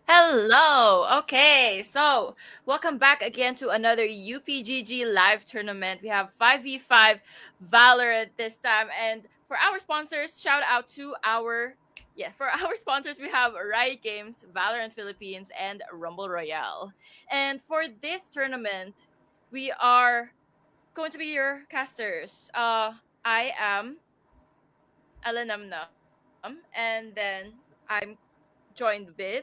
Hello. Okay, so welcome back again to another UPGG live tournament. We have 5v5 Valorant this time, and for our sponsors, shout out to for our sponsors we have Riot Games, Valorant Philippines, and Rumble Royale. And for this tournament, we are going to be your casters. I am Alanamnam, and then I'm joined with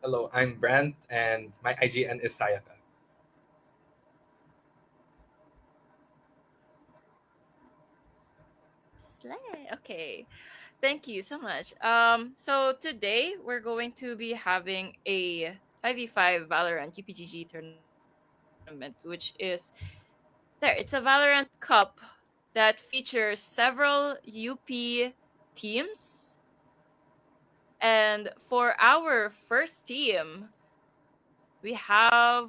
Hello, I'm Brent, and my IGN is Sayaka. Slay. Okay. Thank you so much. So today we're going to be having a 5v5 Valorant UPGG tournament, which is it's a Valorant Cup that features several UP teams. And for our first team, we have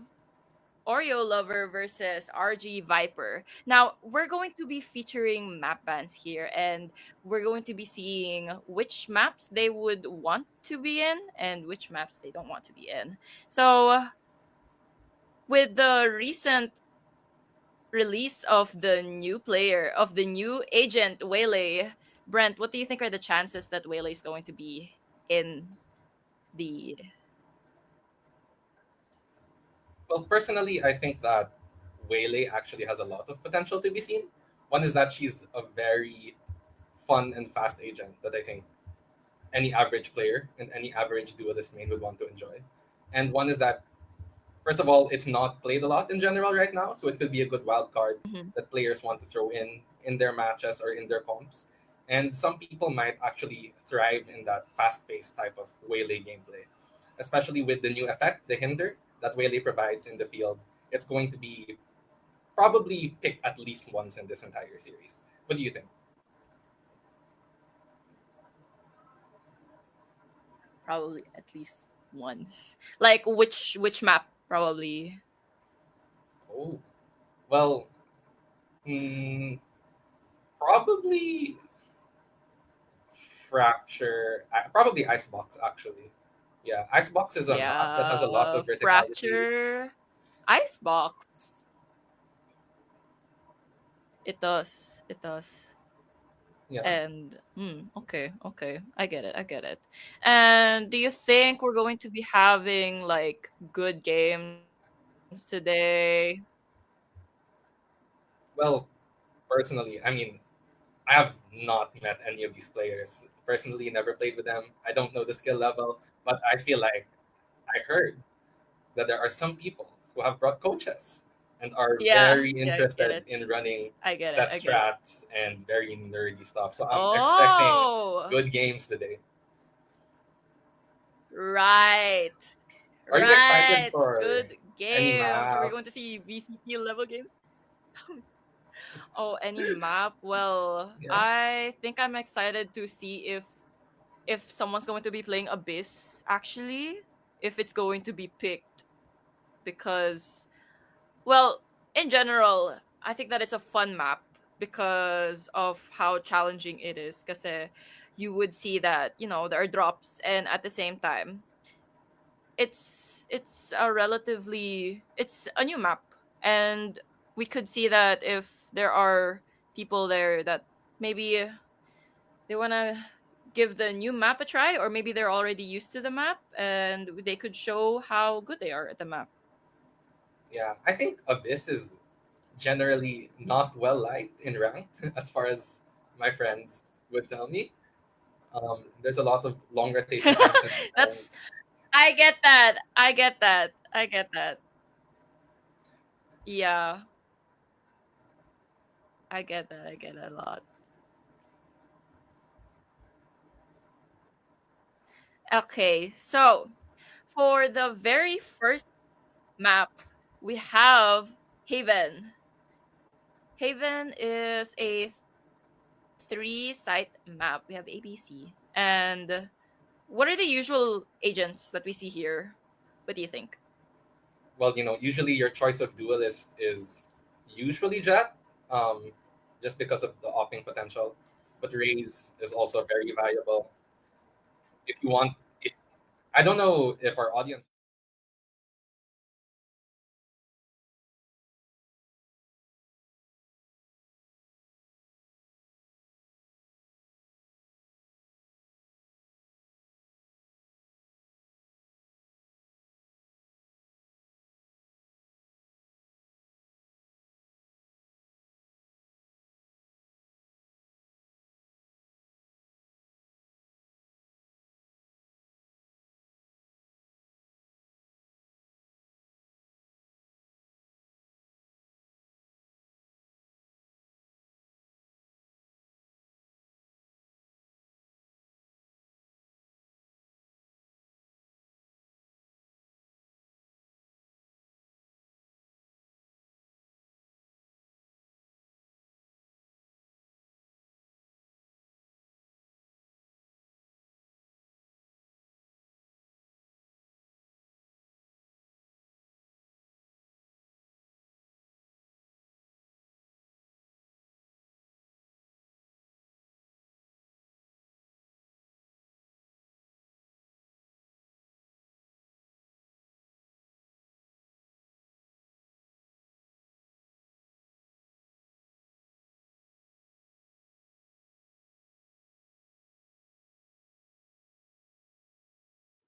Oreo Lover versus RG Viper. Now, we're going to be featuring map bans here, and we're going to be seeing which maps they would want to be in and which maps they don't want to be in. So, with the recent release of the new agent Waylay, Brent, what do you think are the chances that Waylay is going to be in the. Well, personally, I think that Waylay actually has a lot of potential to be seen. One is that she's a very fun and fast agent that I think any average player and any average duelist main would want to enjoy. And one is that, first of all, it's not played a lot in general right now, so it could be a good wild card Mhm. that players want to throw in their matches or in their comps. And some people might actually thrive in that fast-paced type of Waylay gameplay, especially with the new effect, the hinder that Waylay provides in the field. It's going to be probably picked at least once in this entire series. What do you think? Probably at least once. Like which map probably. Oh, well, mm, probably Fracture, probably Icebox actually. Yeah, Icebox is a map that has a lot Yeah, of verticality. fracture, icebox. It does. It does. Yeah. And okay, okay. I get it. I get it. And do you think we're going to be having like good games today? Well, personally, I mean, I have not met any of these players. Personally, never played with them. I don't know the skill level, but I feel like I heard that there are some people who have brought coaches and are Yeah, very yeah, I get interested it. in running I get it. set I get it. strats and very nerdy stuff. So I'm expecting Oh, good games today. right. Are you excited Right. for Good any games. Are we map? going to see VCT level games? Oh, any map? Well, Yeah. I think I'm excited to see if someone's going to be playing Abyss actually, if it's going to be picked because well, in general, I think that it's a fun map because of how challenging it is kasi you would see that, there are drops and at the same time it's a new map, and we could see that if there are people there that maybe they want to give the new map a try, or maybe they're already used to the map and they could show how good they are at the map. Yeah. I think Abyss is generally not well liked in ranked, as far as my friends would tell me. There's a lot of long rotation times, and That's I get that. I get that. I get that. Yeah, I get that. I get that a lot. Okay, so for the very first map, we have Haven. Haven is a three site map. We have ABC. And what are the usual agents that we see here? What do you think? well, usually your choice of duelist is usually Jet, um, just because of the opping potential. But Raze is also very valuable. If you want, if, I don't know if our audience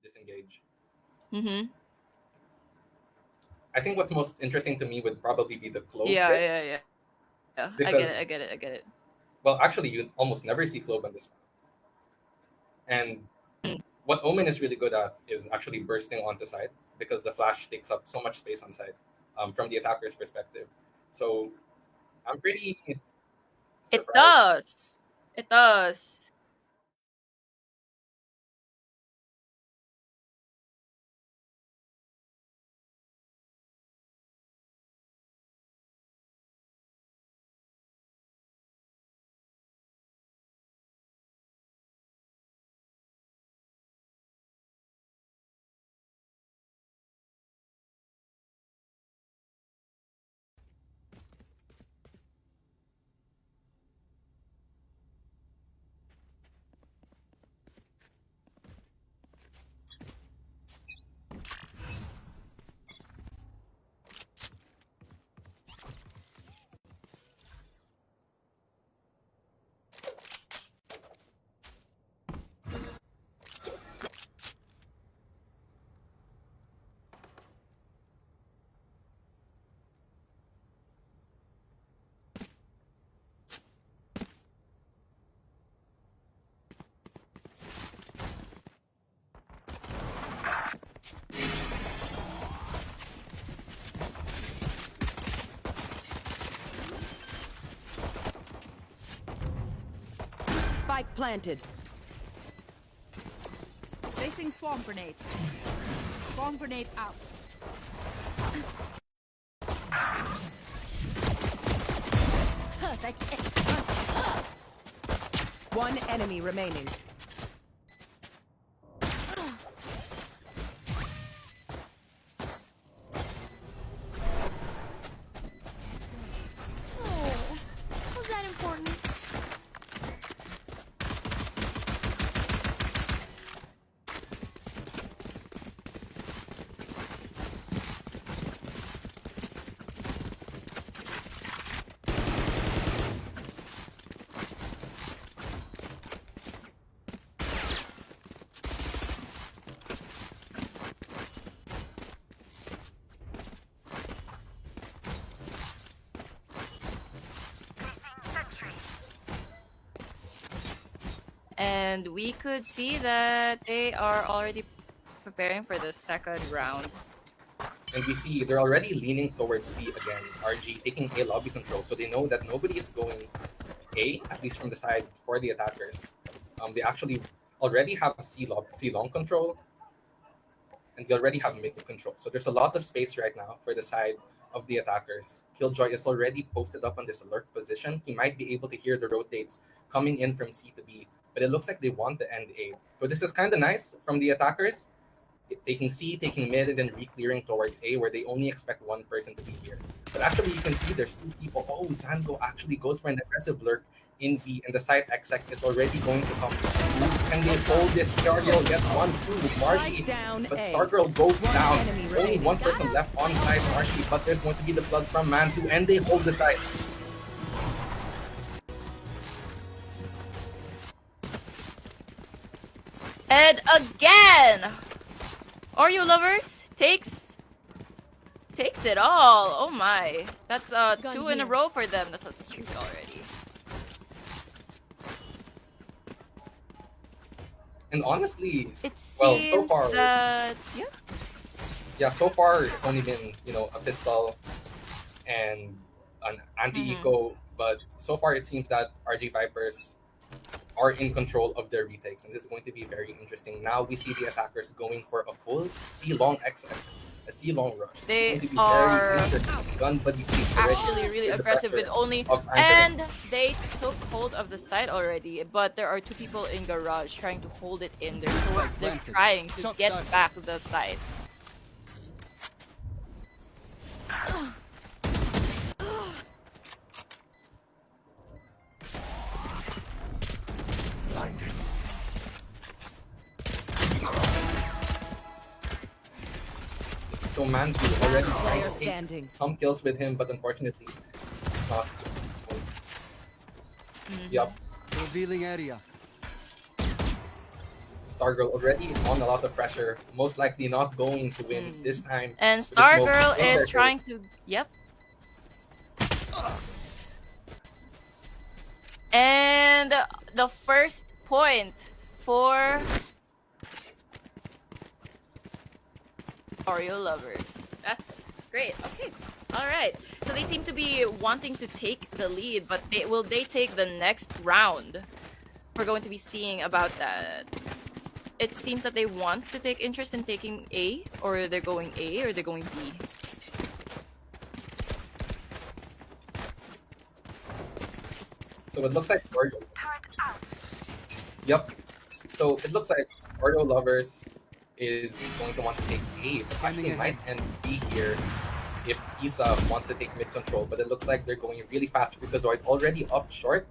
disengage. Mm-hmm. I think what's most interesting to me would probably be the Clove Yeah, pick yeah, yeah. I get it. I get it. I because, get it. well, actually, you almost never see Clove on this map. And what Omen is really good at is actually bursting onto side because the flash takes up so much space on side from the attacker's perspective. So I'm pretty It surprised. does. It does. Spike planted. Placing swarm grenade. Swarm grenade out. Perfect. One enemy remaining. Oh, was that important? And we could see that they are already preparing for the second round. And we see they're already leaning towards C again. RG taking A lobby control, so they know that nobody is going A, at least from the side for the attackers. They actually already have C long control, and they already have mid control. So there's a lot of space right now for the side of the attackers. Killjoy is already posted up on this alert position. He might be able to hear the rotates coming in from C to B, but it looks like they want to end A. So this is kind of nice from the attackers, taking C, taking mid, and then re-clearing towards A, where they only expect one person to be here. But actually, you can see there's two people. Oh, Zango actually goes for an aggressive lurk in B, and the side exec is already going to come. Can they hold this? Stargirl gets 1-2. Marshy, down but A. Stargirl goes One down. enemy Only remaining. one person left on side Marshy, but there's going to be the flood from Mantu, and they hold the side. And again, Oreo lovers takes it all. Oh my, that's 2 in a row for them. That's a streak already. And honestly, It well, seems so far, that so far it's only been a pistol and an anti-eco, but so far it seems that RG Vipers are in control of their retakes, and this is going to be very interesting. Now we see the attackers going for a full C-long exit, a C-long rush. They it's going to be are very interesting. Gun buddy please actually really with the aggressive with pressure only, of and they took hold of the site already. But there are 2 people in garage trying to hold it in. They're trying to get back to the site. So Mantu already trying Player to take standing. some kills with him, but unfortunately, it's not. Yup. Revealing area. Stargirl already on a lot of pressure, most likely not going to win this time. And with the smoke Stargirl in their is trying to And the first point for Oreo lovers. That's great. Okay. All right. So they seem to be wanting to take the lead, but will they take the next round? We're going to be seeing about that. It seems that they want to take interest in taking A, or they're going A, or they're going B. So it looks like Oreo. Yep. So it looks like Oreo lovers is going to want to take A. But actually might end B here if Isa wants to take mid control. But it looks like they're going really fast because they're already up short,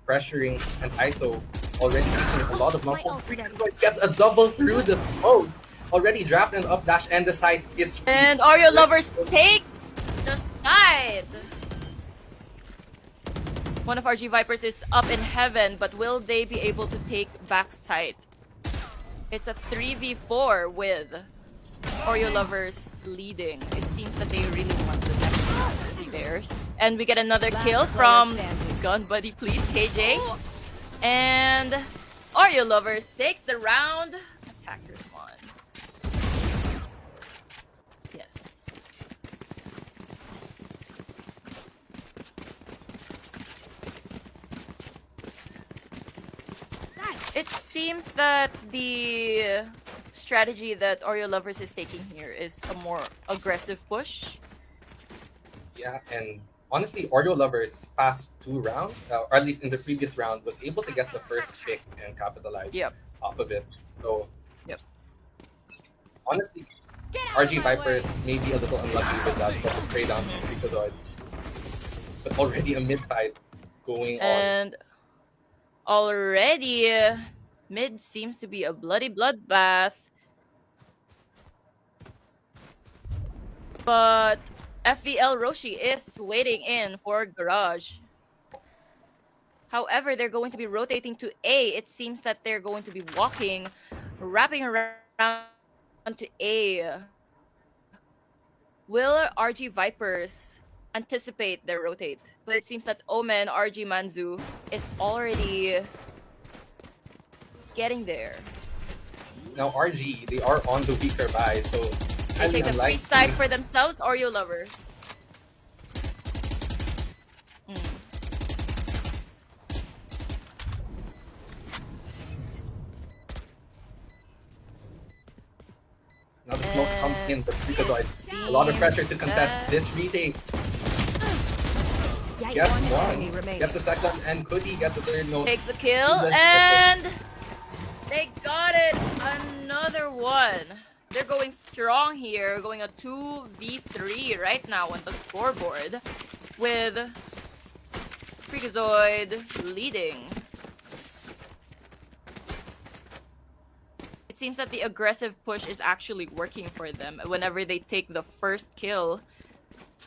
pressuring, and ISO already making a lot of multiple. Gets a double through the smoke. Already draft and up dash, and the side is free. And Oreo lovers takes the side. One of RG Vipers is up in heaven, but will they be able to take backside? It's a 3v4 with Oreo lovers leading. It seems that they really want the next theirs. And we get another kill from Gun Buddy Please, KJ. And Oreo lovers takes the round. Attackers won. Yes. It seems that the strategy that Oreo lovers is taking here is a more aggressive push. Yeah, and honestly, Oreo lovers past 2 rounds, or at least in the previous round, was able to get the first pick and capitalize off of it. So, honestly, RG Vipers may be a little unlucky with that double spray down because of it. But already a mid fight going on. And already mid seems to be a bloody bloodbath. But FVL Roshi is waiting in for Garage. However, they're going to be rotating to A. It seems that they're going to be walking, wrapping around to A. Will RG Vipers anticipate their rotate? But it seems that Omen, RG Manzu, is already getting there. Now RG, they are on the weaker buy, so they take the free side for themselves, Oreo lover. Now the smoke comes in, but because a lot of pressure to contest this retake. Gets one, gets a second, and could he get the third? No. Takes the kill, and they got it. Another one. They're going strong here, going a 2v3 right now on the scoreboard with Freakazoid leading. It seems that the aggressive push is actually working for them. Whenever they take the first kill,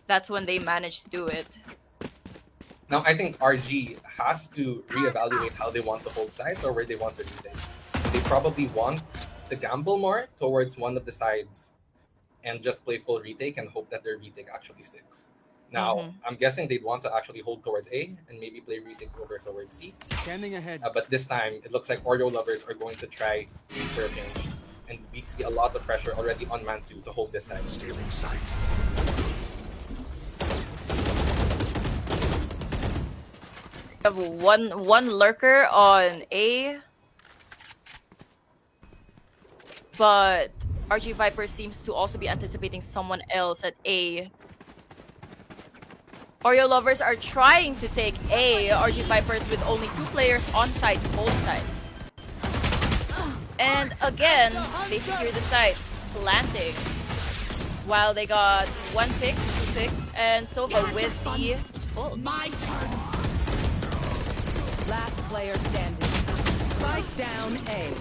that's when they manage to do it. Now, I think RG has to reevaluate how they want to hold sides or where they want to retake. They probably want to gamble more towards one of the sides and just play full retake and hope that their retake actually sticks. Now, Mhm. I'm guessing they'd want to actually hold towards A and maybe play retake over towards C. Scanning ahead. But this time, it looks like Oreo lovers are going to try for a change. And we see a lot of pressure already on Mantu to hold this side. Stealing sight. We have one lurker on A, but RG Viper seems to also be anticipating someone else at A. Oreo lovers are trying to take A. RG Vipers with only 2 players on site to hold site. And again, they secure the site, planting. While they got 1 pick, 2 picks, and Sova with the ult. My turn. Last player standing. Spike down A.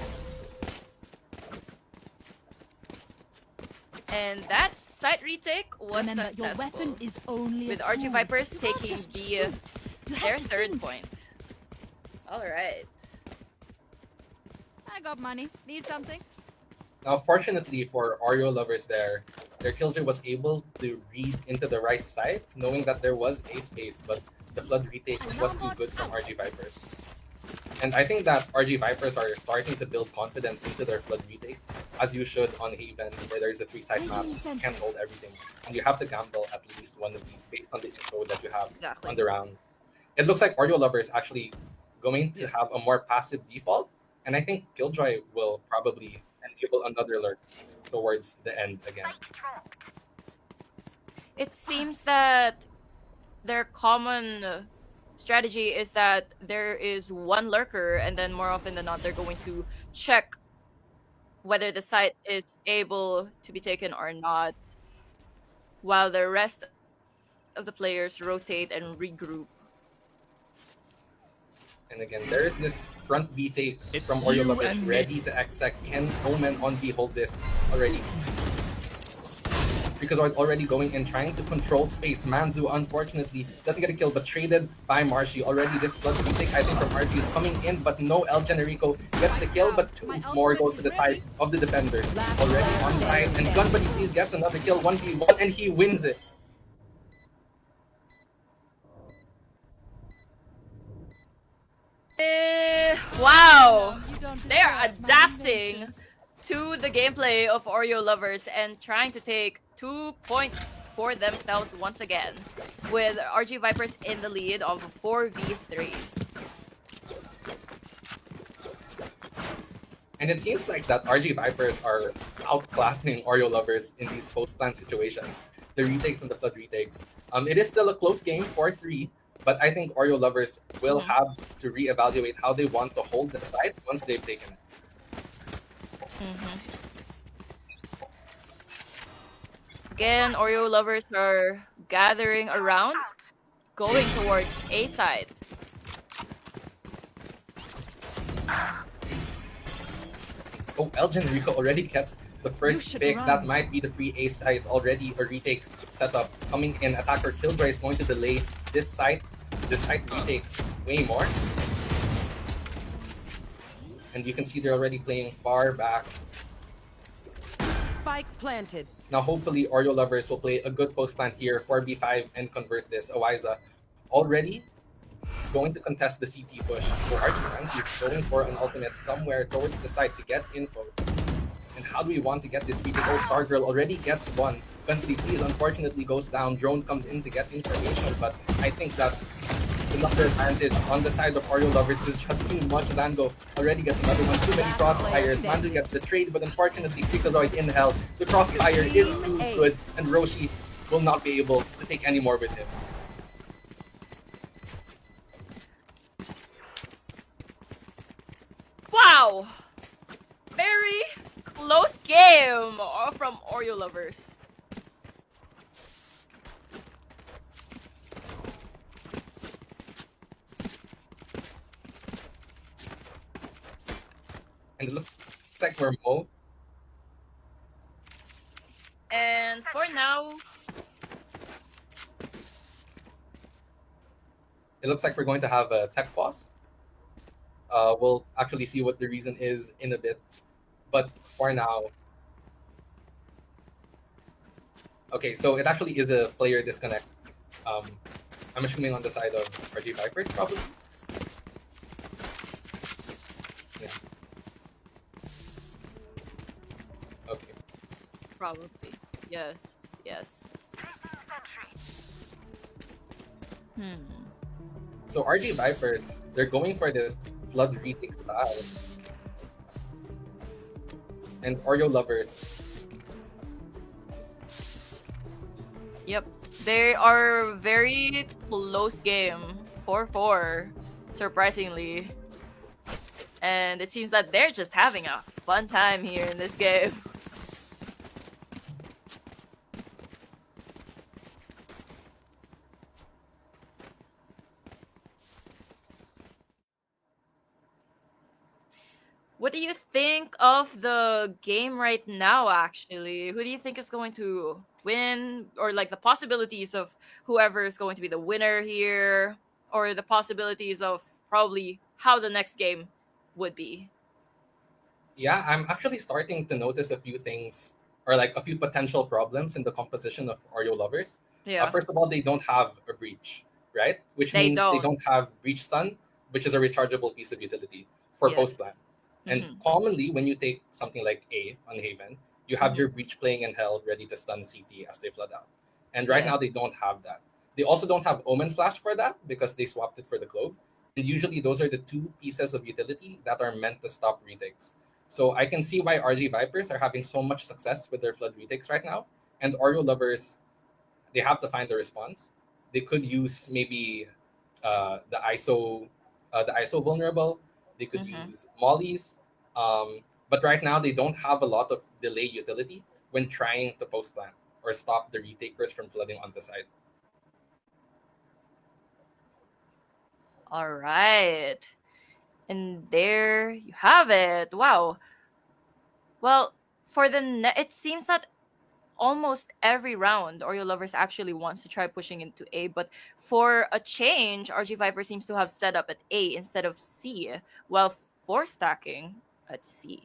And that site retake was Remember, your successful. weapon is only With a RG tool. Vipers You can't taking just the shoot. You their have to third think. point. Alright. I got money. Need something? Now, fortunately for Oreo lovers there, their killjoy was able to read into the right side, knowing that there was a space, but the flood retake was too good from RG Vipers. And I think that RG Vipers are starting to build confidence into their flood retakes, as you should on Haven, where there's a 3-side map, you can't hold everything. And you have to gamble at least one of these based on the info that you have Exactly. on the round. It looks like Oreo lovers actually going to have a more passive default, and I think Killjoy will probably enable another lurk towards the end again. It seems that their common strategy is that there is one lurker, and then more often than not, they're going to check whether the site is able to be taken or not, while the rest of the players rotate and regroup. And again, there is this front B take It's from Oreo you lovers and me. ready to exec. Can Omen on B hold this already? Because already going in, trying to control space. Manzu, unfortunately, doesn't get a kill, but traded by Marshy. Already this flood retake, I think, from RG is coming in, but no El Generico gets the kill, but 2 more go to the side of the defenders. Already on side, and Gunbuddy please gets another kill, 1v1, and he wins it. Wow! You don't They are deserve my adapting inventions. to the gameplay of Oreo lovers and trying to take 2 points for themselves once again, with RG Vipers in the lead of 4v3. And it seems like that RG Vipers are outclassing Oreo lovers in these post-plant situations. The retakes and the flood retakes. It is still a close game, 4-3, but I think Oreo lovers will have to reevaluate how they want to hold the site once they've taken it. Again, Oreo lovers are gathering around, going towards A side. Oh, El Generico already gets the first should pick. run. That might be the free A side already. A retake setup coming in. Attacker Killjoy is going to delay this site retake way more. And you can see they're already playing far back. Spike planted. Now, hopefully, Oreo lovers will play a good post plant here, 4v5, and convert this. Oiza already going to contest the CT push. So Archie going for an ultimate somewhere towards the side to get info. And how do we want to get this retake? Oh, Stargirl already gets one. Gunfree Please unfortunately goes down. Drone comes in to get information, but I think that the number advantage on the side of Oreo lovers is just too much. Lango already gets another one. Too many crossfires. Manzu gets the trade, but unfortunately, Freakazoid in hell. The crossfire is too good, and Roshi will not be able to take any more with him. Wow! Very close game from Oreo lovers. like we're most. And for now, It looks like we're going to have a tech pause. We'll actually see what the reason is in a bit. But for now, okay, so it actually is a player disconnect. Um, I'm assuming on the side of RG Vipers, probably. Yeah. Okay. probably. Yes, yes. Hmm. So RG Vipers, they're going for this flood retake style. And Oreo lovers, Yep. They are very close game. 4-4, surprisingly. And it seems that they're just having a fun time here in this game. What do you think of the game right now, actually? Who do you think is going to win? Or like the possibilities of whoever is going to be the winner here? Or the possibilities of probably how the next game would be? yeah, I'm actually starting to notice a few things or like a few potential problems in the composition of Oreo lovers. Yeah, First of all, they don't have a breach, right? Which they means they don't. don't have breach stun, which is a rechargeable piece of utility for post plant. Yes. And Mm-hmm. commonly, when you take something like A on Haven, you have Mm-hmm. your breach playing in hell ready to stun CT as they flood out. And right Yeah. now, they don't have that. They also don't have Omen Flash for that because they swapped it for the Clove. And usually, those are the two pieces of utility that are meant to stop retakes. So I can see why RG Vipers are having so much success with their flood retakes right now. And Oreo lovers, they have to find a response. They could use maybe the ISO vulnerable. They could Mm-hmm. use mollies, but right now they don't have a lot of delay utility when trying to post plant or stop the retakers from flooding onto side. All right. And there you have it. Wow. Well, it seems that almost every round Oreo Lovers actually wants to try pushing into A, but for a change, RG Viper seems to have set up at A instead of C, while for stacking at C.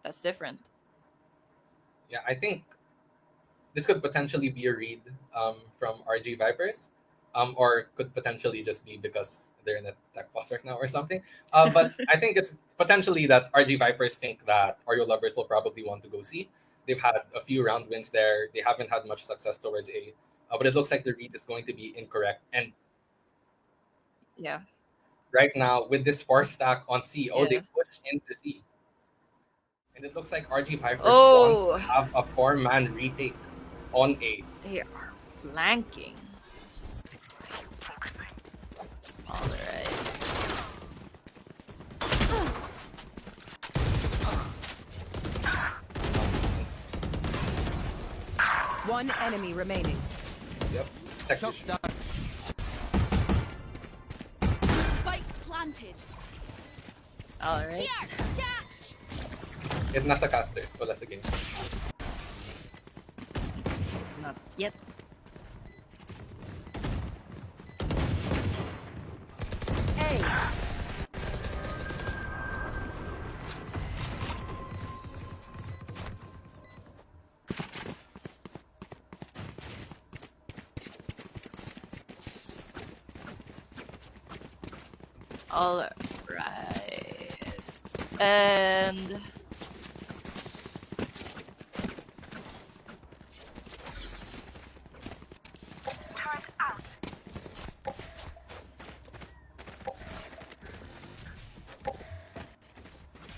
That's different. Yeah, I think this could potentially be a read from RG Vipers, or could potentially just be because they're in a tech pause right now or something. But I think it's potentially that RG Vipers think that Oreo lovers will probably want to go C. They've had a few round wins there. They haven't had much success towards A, but it looks like the read is going to be incorrect. And Yeah. right now, with this 4 stack on C, oh, they Yes. pushed into C. And it looks like RG Vipers want Oh, to have a 4-man retake on A. they are flanking. All right. One enemy remaining. Yep. Tech Shot issues. down. Spike planted. All right. Here, catch. It nasa casters, wala sa game. Not yet. A. All right. And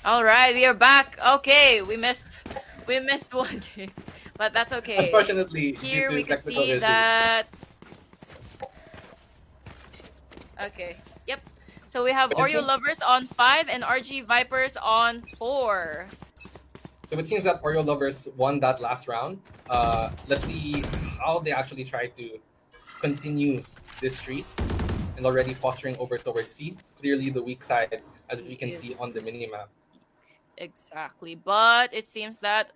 all right, we are back. Okay, we missed one game, but that's okay. Unfortunately, Here due we to could technical see issues. that. Okay. Yep. So we have But it Oreo seems, lovers on 5 and RG Vipers on 4. so it seems that Oreo lovers won that last round. Let's see how they actually try to continue this streak and already posturing over towards C. Clearly the weak side, as we C can see on is the minimap. exactly, but it seems that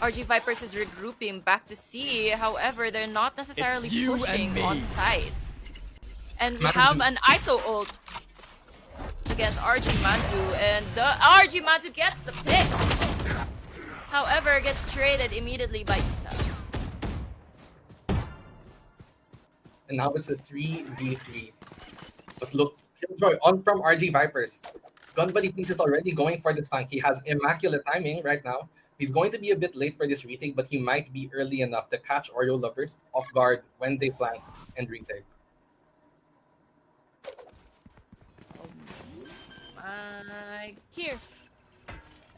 RG Vipers is regrouping back to C. However, they're not necessarily pushing on site. And we have Manju, an ISO ult against RG Manju, and the RG Manju gets the pick. However, gets traded immediately by Isa. and now it's a 3v3. But look, Killjoy on from RG Vipers. Gunbuddy thinks is already going for the flank. He has immaculate timing right now. He's going to be a bit late for this retake, but he might be early enough to catch Oreo lovers off guard when they flank and retake. Oh my. Here.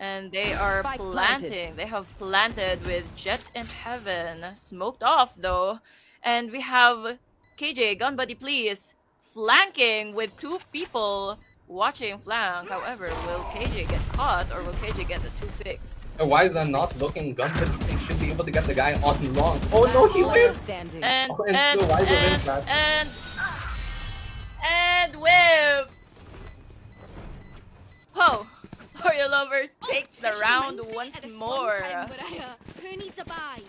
And they are Spike planting. planted. They have planted with Jet in Heaven. Smoked off though. And we have KJ, gun buddy please, flanking with two people watching flank. However, will KJ get caught or will KJ get the two picks? Eliza not looking. Gunbuddy he should be able to get the guy on long. Oh no, he Player lives! standing. And Oh, and still Eliza wins that. and whips. Whoa. Oreo lovers takes the round once more. Who needs a buy?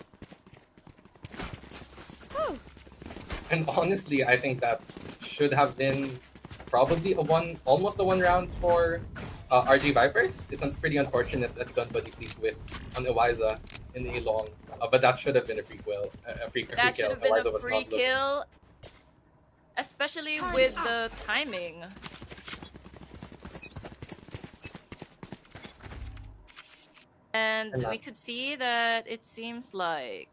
And honestly, I think that should have been probably almost a one round for RG Vipers. It's pretty unfortunate that Gunbuddy please whiff on Eliza in a long, but that should have been a free kill. That should kill. have been Eliza a was free not looking. kill, especially with the timing. And we could see that it seems like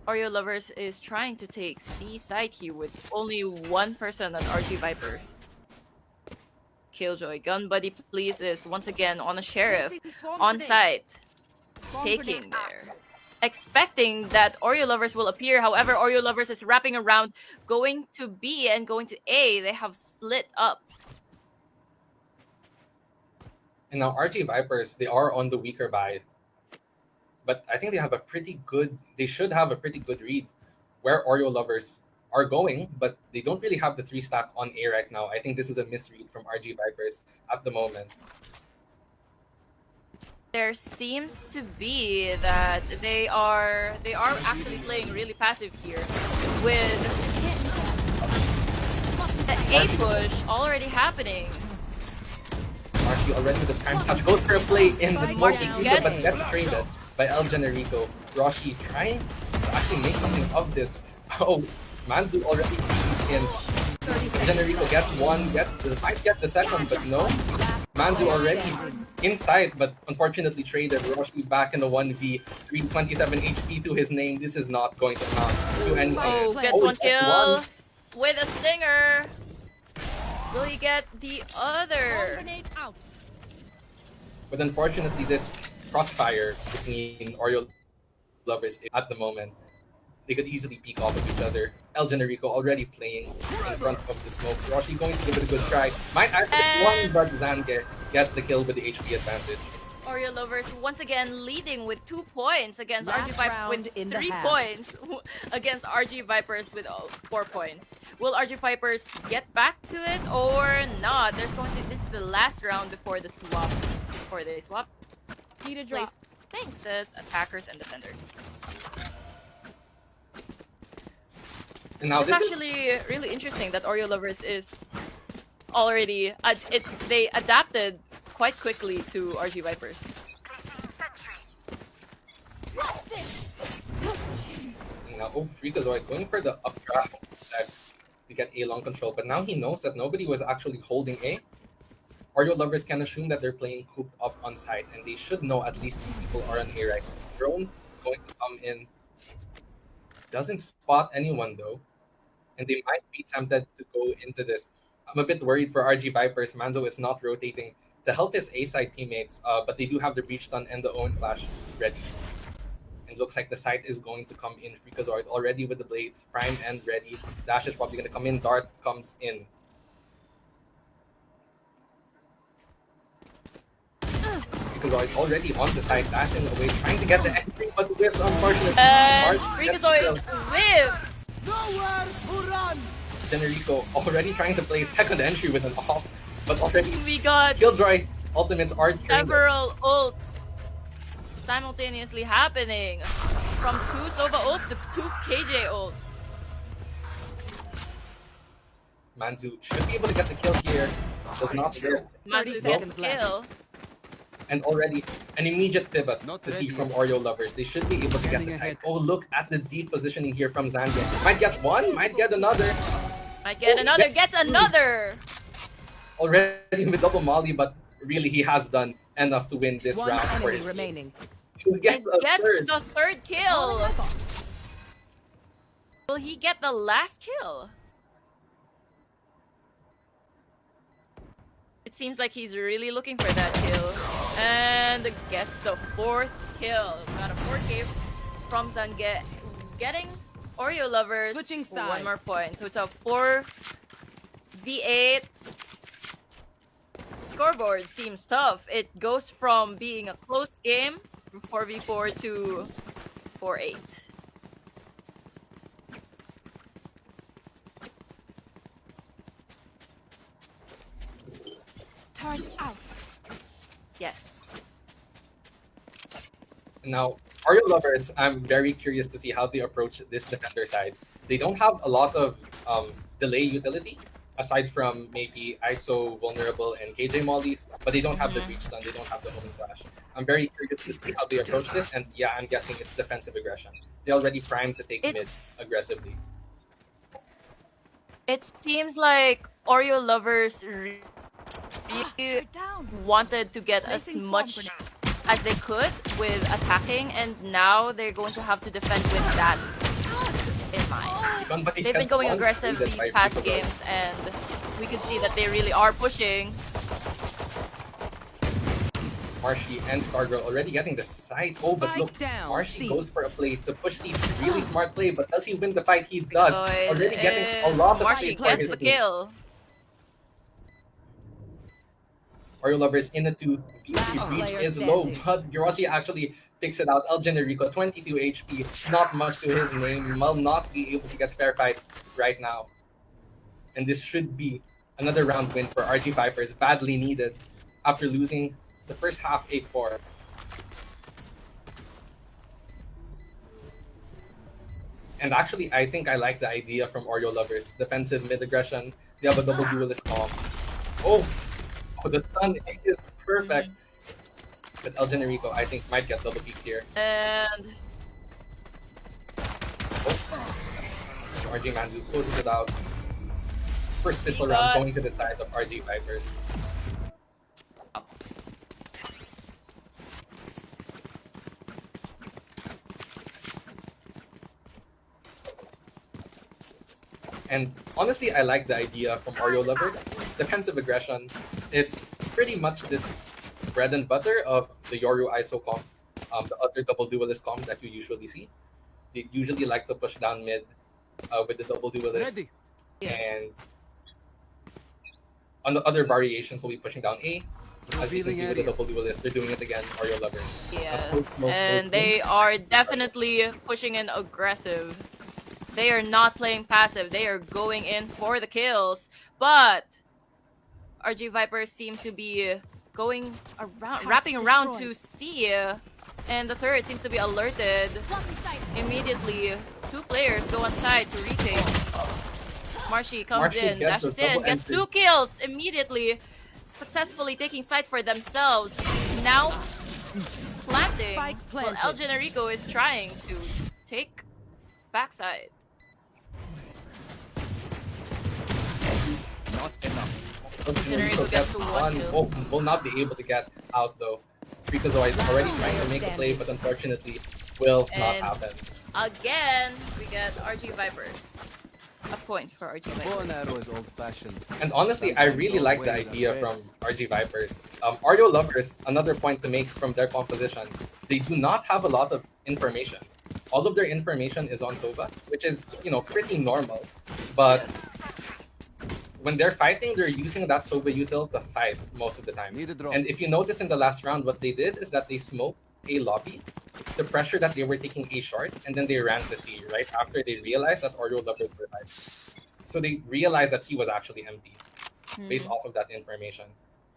Oreo Lovers is trying to take C side here with only one person on RG Viper. Killjoy, gun buddy please is once again on a sheriff on site, taking there. Expecting that Oreo Lovers will appear. However, Oreo Lovers is wrapping around, going to B and going to A. They have split up. And now RG Vipers, they are on the weaker buy. But I think they should have a pretty good read where Oreo Lovers are going, but they don't really have the 3-stack on A right now. I think this is a misread from RG Vipers at the moment. There seems to be that they are actually playing really passive here with the A push already happening. RG already with the time touch, goes for a play in the smoke, down. but gets traded by El Generico. Roshi trying to actually make something of this. Oh, Manzu already in. Generico gets one, might get the second, but no. Manzu already inside, but unfortunately traded. Roshi back in the 1v, 327 HP to his name. This is not going to amount to anything. Oh, gets one kill with a stinger. Will he get the other? Grenade out. But unfortunately, this crossfire between Oreo Lovers at the moment, they could easily peek off of each other. El Generico already playing in front of the smoke. Roshi going to give it a good try. Might actually get one, but Zange gets the kill with the HP advantage. Oreo Lovers once again leading with 2 points against Last RG Vipers round with in the 3 half. points against RG Vipers with 4 points. Will RG Vipers get back to it or not? This is the last round before the swap. Before they swap Need a drop. places, attackers and defenders. And now It's this is actually really interesting that Oreo Lovers is already they adapted quite quickly to RG Vipers. now, Freakazoid going for the updraft to get A long control, but now he knows that nobody was actually holding A. Oreo Lovers can assume that they're playing cooped up on site, and they should know at least 2 people are on A right now. Drone going to come in. Doesn't spot anyone though, and they might be tempted to go into this. I'm a bit worried for RG Vipers. Manzo is not rotating to help his A-side teammates, but they do have the breach stun and the own flash ready. And looks like the site is going to come in. Freakazoid already with the blades, prime and ready. Dash is probably going to come in. Dart comes in. Freakazoid already on the side, dashing away, trying to get the entry, but whiffs unfortunately. And Dart gets the Freakazoid kill. whiffs! Nowhere to run! Generico already trying to play second entry with an off, but already We got Killjoy ultimates are trained. several ults simultaneously happening. From 2 Sova ults to 2 KJ ults. Manzu should be able to get the kill here. Does not live. 30 Manzu gets seconds the left. kill. And already an immediate pivot Not to see ready from yet. Oreo lovers. They should be able to get Scanning the side. ahead. Oh, look at the deep positioning here from Zambia. Might get one, might get another. Might get another, gets another! Already with double Molly, but really he has done enough to win this One round for enemy his team. remaining. He'll get And a gets third. the third kill! Will he get the last kill? It seems like he's really looking for that kill. And gets the fourth kill. Got a 4K from Zange. Getting Oreo lovers Switching one sides. more point. So it's a 4v8. Scoreboard seems tough. It goes from being a close game, 4v4 to 4-8. Turret out. Yes. Now, Oreo lovers, I'm very curious to see how they approach this defender side. They don't have a lot of delay utility, aside from maybe ISO vulnerable and KJ mollies, but they don't have the breach stun, they don't have the homing flash. I'm very curious to see how they approach this, and yeah, I'm guessing it's defensive aggression. They already primed to take mid aggressively. It seems like Oreo lovers really Turret down. wanted to get as Placing swarm much grenade. as they could with attacking, and now they're going to have to defend with that in mind. Somebody They've been gets going one, aggressive that's these by past Piccolo. games, and we could see that they really are pushing. Marshy and Stargirl already getting the side. Oh, but Spike look, down, Marshy C. goes for a play to push these really smart play, but does he win the fight? He does. Lloyd, Already getting a lot of Marshy space for gets his the team. kill. Oreo lovers in the 2. Last The reach player is low, standing. but Yoroshi actually picks it out. El Generico, 22 HP, not much to his name. Will not be able to get fair fights right now. And this should be another round win for RG Vipers, badly needed after losing the first half 8-4. And actually, I think I like the idea from Oreo lovers. Defensive mid aggression. They have a double duelist comp. Oh, the stun is perfect. But El Generico, I think, might get double peak here. And RG Manzu closes it out. First pistol He round got- going to the side of RG Vipers. And honestly, I like the idea from Oreo lovers. Defensive aggression, it's pretty much this bread and butter of the Yoru ISO comp, the other double duelist comp that you usually see. They usually like to push down mid with the double duelist, Ready. and on the other variations, we'll be pushing down A. As you can Revealing see with the area. double duelist, they're doing it again, Oreo lovers. yes, and they are definitely pushing in aggressive. They are not playing passive. They are going in for the kills. But RG Vipers seem to be going around, Turret wrapping around to destroyed. C, and the turret seems to be alerted. Immediately, 2 players go on side to retake. Marshy comes Marshy in, gets dashes the double in, gets entry. 2 kills immediately, successfully taking side for themselves. Now planting. Spike Well, planted. El Generico is trying to take backside. Not enough. El Generico Generico gets gets one one. kill. Will not be able to get out though. Freakazoid is already trying to make a play, but unfortunately will not And- happen. Again, we get RG Vipers. A point for RG Bow and Vipers. arrow is old-fashioned. And honestly, I really like the idea from RG Vipers. Oreo lovers, another point to make from their composition, they do not have a lot of information. All of their information is on Sova, which is, pretty normal. But when they're fighting, they're using that Sova util to fight most of the time. Need a drop. And if you notice in the last round, what they did is that they smoked a lobby to pressure that they were taking A short, and then they ran to C right after they realized that Oreo lovers were live. So they realized that C was actually empty based Mhm. off of that information.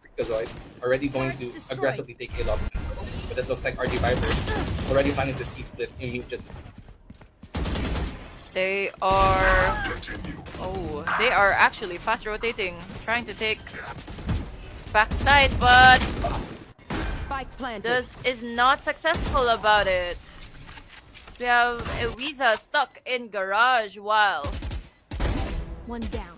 Freakazoid already going to aggressively take A lobby control, but it looks like RG Viper already planning to C split immediately. They are. Oh, they are actually fast rotating, trying to take backside, but Spike planted. this is not successful about it. We have Ewiza stuck in garage One down.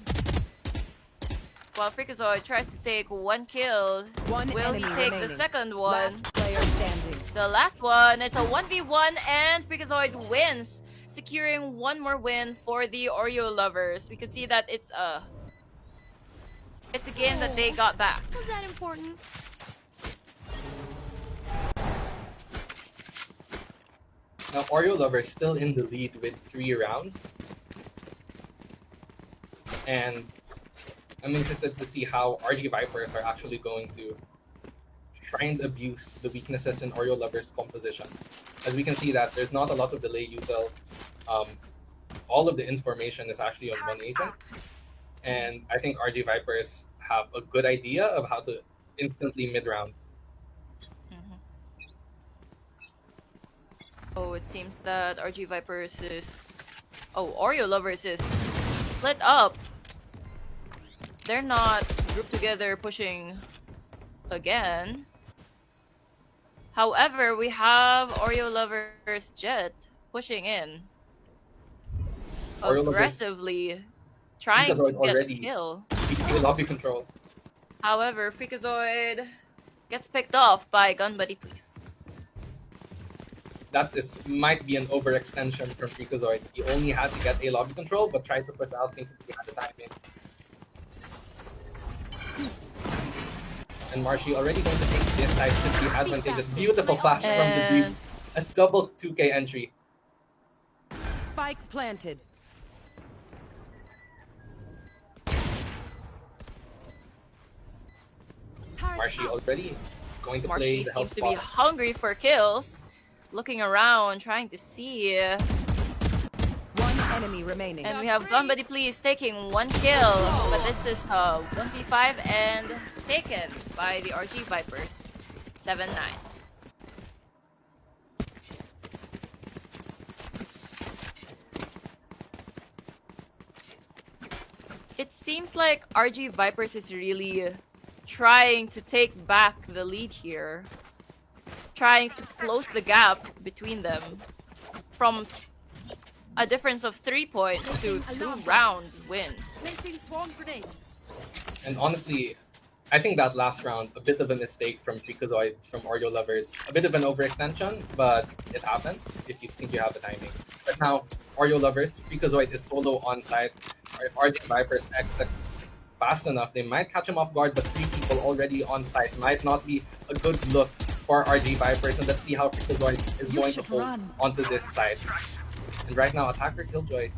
while Freakazoid tries to take one kill. One Will he enemy take remaining. the second one? Last player standing. The last one, it's a 1v1 and Freakazoid wins, securing one more win for the Oreo lovers. We could see that it's a game that they got back. Was that important? Now Oreo Lover is still in the lead with 3 rounds. And I'm interested to see how RG Vipers are actually going to try and abuse the weaknesses in Oreo Lover's composition. As we can see that there's not a lot of delay util. All of the information is actually on one agent. And I think RG Vipers have a good idea of how to instantly mid-round. Mhm. Oh, it seems that RG Vipers is. Oh, Oreo lovers is split up. They're not grouped together pushing again. However, we have Oreo lovers Jet pushing in Oreo Lovers aggressively, trying to Freakazoid get a already kill. taking lobby control. However, Freakazoid gets picked off by Gun Buddy Please. That might be an overextension from Freakazoid. He only had to get a lobby control, but tried to push out thinking he had the timing. And Marshy already going to take this side should be advantageous. Beautiful flash from the Greek. And A double 2K entry. Spike planted. Marshy already going to play Marshy the health seems to be spot. hungry for kills, looking around, trying to see. One enemy remaining. And we have Gun Buddy Please taking one kill, but this is 1v5 and taken by the RG Vipers. 7-9. It seems like RG Vipers is really trying to take back the lead here. Trying to close the gap between them from a difference of 3 points to 2-round wins. Placing swarm grenade. And honestly, I think that last round, a bit of a mistake from Freakazoid, from Oreo Lovers. A bit of an overextension, but it happens if you think you have the timing. But now, Oreo Lovers, Freakazoid is solo on site. Or if RG Vipers exit fast enough, they might catch him off guard, but 3 people already on site might not be a good look for RG Vipers. And let's see how Freakazoid is going to hold onto this side. And right now, Attacker Killjoy,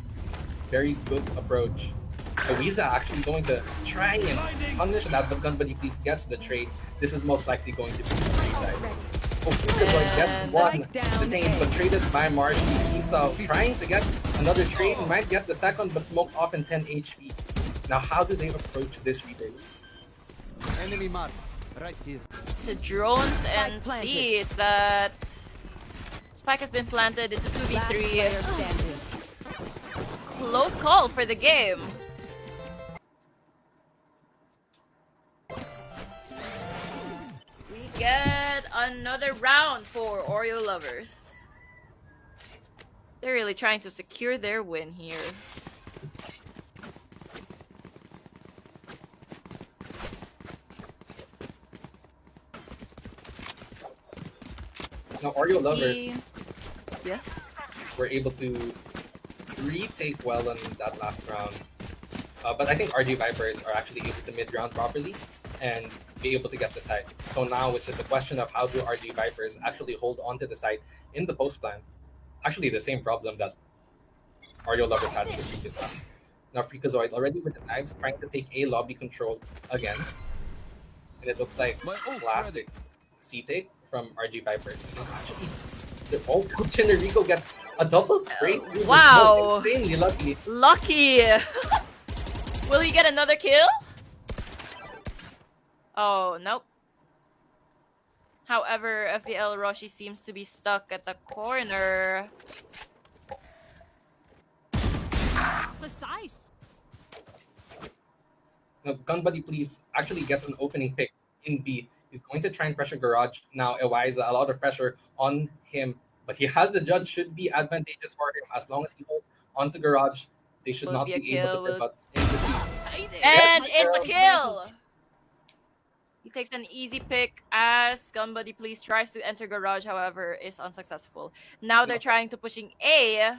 very good approach. Ewiza actually going to try and punish that, but Gun Buddy Please gets the trade. This is most likely going to be the free side. Oh, Freakazoid gets one detained, but traded by Marshy. Isa trying to get another trade, might get the second, but smoked off in 10 HP. Now, how do they approach this retake? Enemy mark. Right here. So drones and planted. sees that Spike has been planted into Last player 2v3. standing. Close call for the game. We get another round for Oreo lovers. They're really trying to secure their win here. Now, Oreo Lovers Yes. were able to retake well in that last round. But I think RG Vipers are actually able to mid-round properly and be able to get the site. So now it's just a question of how do RG Vipers actually hold onto the site in the post plan. Actually, the same problem that Oreo Lovers had in the previous round. Now Freakazoid already with the knives trying to take a lobby control again. And it looks like My ult's classic C-take from RG Vipers. It's actually oh, Chinerico gets a double spray. Wow. Insanely lucky. Lucky! Will he get another kill? Oh, nope. However, FDL Roshi seems to be stuck at the corner. Precise. Now, Gun Buddy Please actually gets an opening pick in B. He's going to try and pressure Garage. Now, Ewiza, a lot of pressure on him, but he has the judge, should be advantageous for him as long as he holds onto Garage. They should Will it not be a be able to kill? pick up into C. And it's a kill! He takes an easy pick as Gunbuddy Please tries to enter Garage, however, is unsuccessful. Now they're trying to pushing A,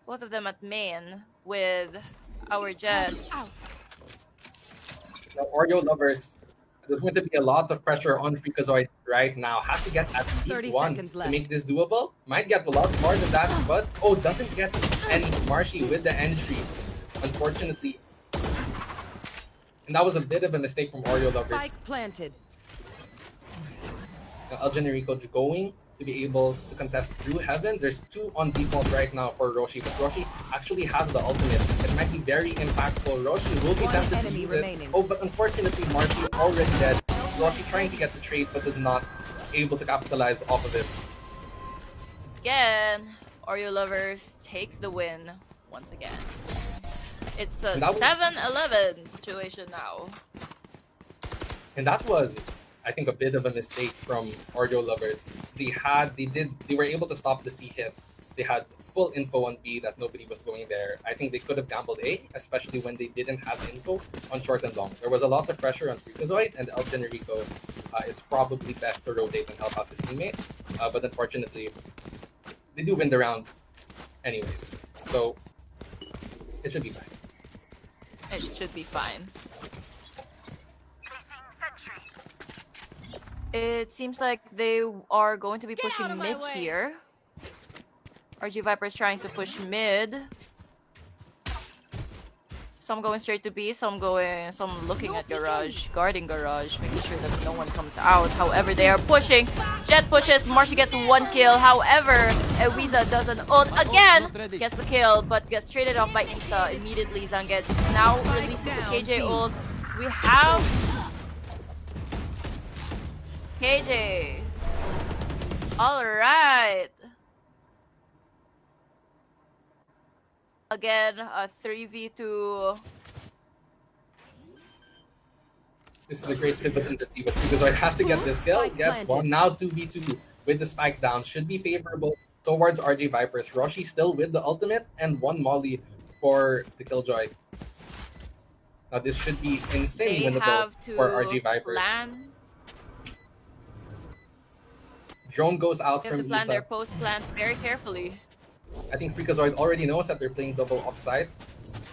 both of them at main, with our Jet. Out. Now, Oreo Lovers, there's going to be a lot of pressure on Freakazoid right now. Has to get at least 30 one seconds to left. make this doable. Might get a lot more than that, but doesn't get any. Marshy with the entry, unfortunately. And that was a bit of a mistake from Oreo Lovers. Spike planted. Now, El Generico going to be able to contest through Heaven. There's two on default right now for Roshi, but Roshi actually has the ultimate. It might be very impactful. Roshi will be One tempted to enemy use remaining. it. Oh, but unfortunately, Marshy already dead. Roshi trying to get the trade, but is not able to capitalize off of it. Again, Oreo Lovers takes the win once again. It's a And that was- 7-11 situation now. And that was, I think, a bit of a mistake from Oreo Lovers. They were able to stop the C hit. They had full info on B that nobody was going there. I think they could have gambled A, especially when they didn't have info on short and long. There was a lot of pressure on Freakazoid, and El Generico is probably best to rotate and help out his teammate. But unfortunately, they do win the round anyways. So it should be fine. It should be fine. It seems like they are going to be Get out pushing of my mid way. here. RG Viper's trying to push mid. Some going straight to B, some looking at Garage, guarding Garage, making sure that no one comes out. However, they are pushing. Jet pushes, Marshy gets one kill. However, Ewiza does an ult again, gets the kill, but gets traded off by Isa immediately. Zanget now releases the KJ ult. We have KJ. Alright. Again, a 3v2. This is a great pivot in the C, but Freakazoid has to get this kill. Spike Gets one. planted. Now 2v2 with the spike down. Should be favorable towards RG Vipers. Roshi still with the ultimate and one molly for the Killjoy. Now this should be insane They winnable have to for RG Vipers. plan. Drone goes out They have to from plan their Isa. post plan very carefully. I think Freakazoid already knows that they're playing double offside.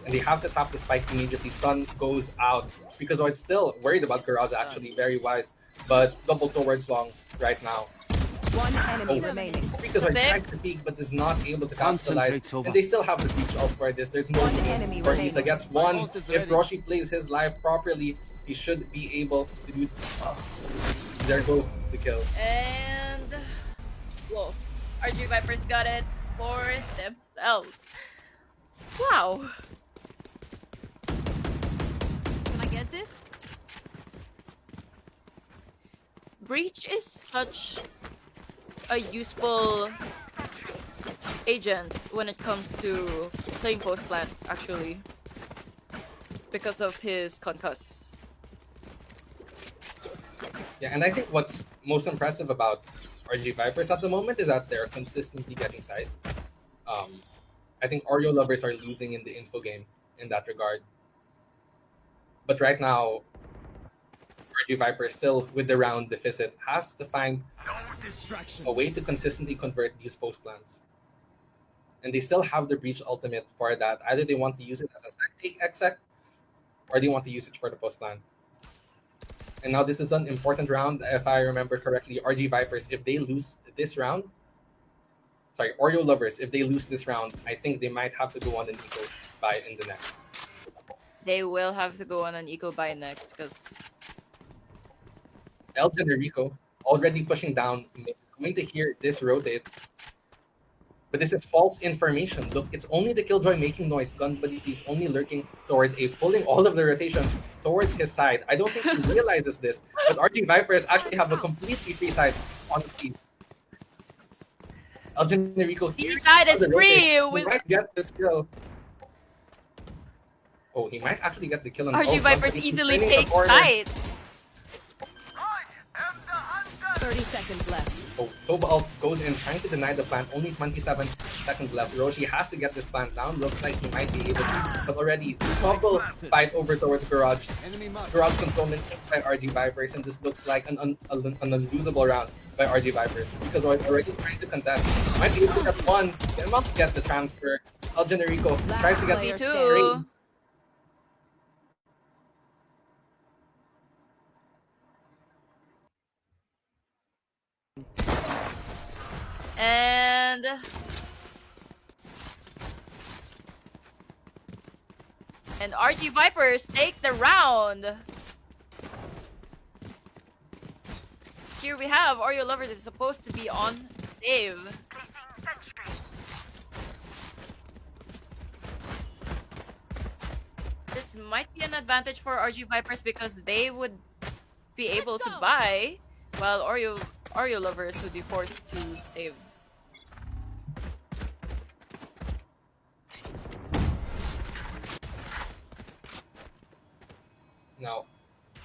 And they have to tap the spike immediately. Stun goes out. Freakazoid still worried about Garage, actually. Very wise. But double towards long right now. One enemy Oh. remaining. Freakazoid Big. tried to peek but is not able to capitalize. Concentrate's over. And they still have the breach ult for this. There's no One room enemy for remaining. Isa gets My one. ult is If ready. Roshi plays his life properly, he should be able to do. There goes the kill. And whoa, RG Vipers got it for themselves. Wow. Can I get this? Breach is such a useful agent when it comes to playing post plant, actually, because of his concuss. Yeah, and I think what's most impressive about RG Vipers at the moment is that they're consistently getting side. I think Oreo Lovers are losing in the info game in that regard. But right now, RG Vipers still with the round deficit has to find a way to consistently convert these post plans. And they still have the breach ultimate for that. Either they want to use it as a sec take exec, or they want to use it for the post plan. And now this is an important round, if I remember correctly. RG Vipers, if they lose this round, Oreo Lovers, if they lose this round, I think they might have to go on an eco buy in the next. They will have to go on an eco buy next because El Generico already pushing down, going to hear this rotate. But this is false information. Look, it's only the Killjoy making noise. Gun Buddy is only lurking towards A, pulling all of the rotations towards his side. I don't think he realizes this, but RG Vipers actually have a completely free side on C. Elgin Rico C side is free He with might get this kill. Oh, he might actually get the kill on RG both, Vipers but he's easily turning the takes corner. side. 30 seconds left. Oh, Sobalt goes in trying to deny the plant. Only 27 seconds left. Roshi has to get this plant down. Looks like he might be able to. But already, Trouble fight over towards Garage. Enemy marked. Garage controlment by RG Vipers. And this looks like an unlosable round by RG Vipers. Because we're already trying to contest. Might be able to get one. They must get the transfer. El Generico tries to get player the standing. Me too. And RG Vipers takes the round. Here we have Oreo Lovers is supposed to be on save. This might be an advantage for RG Vipers because they would be able to buy, while Oreo Lovers would be forced to save.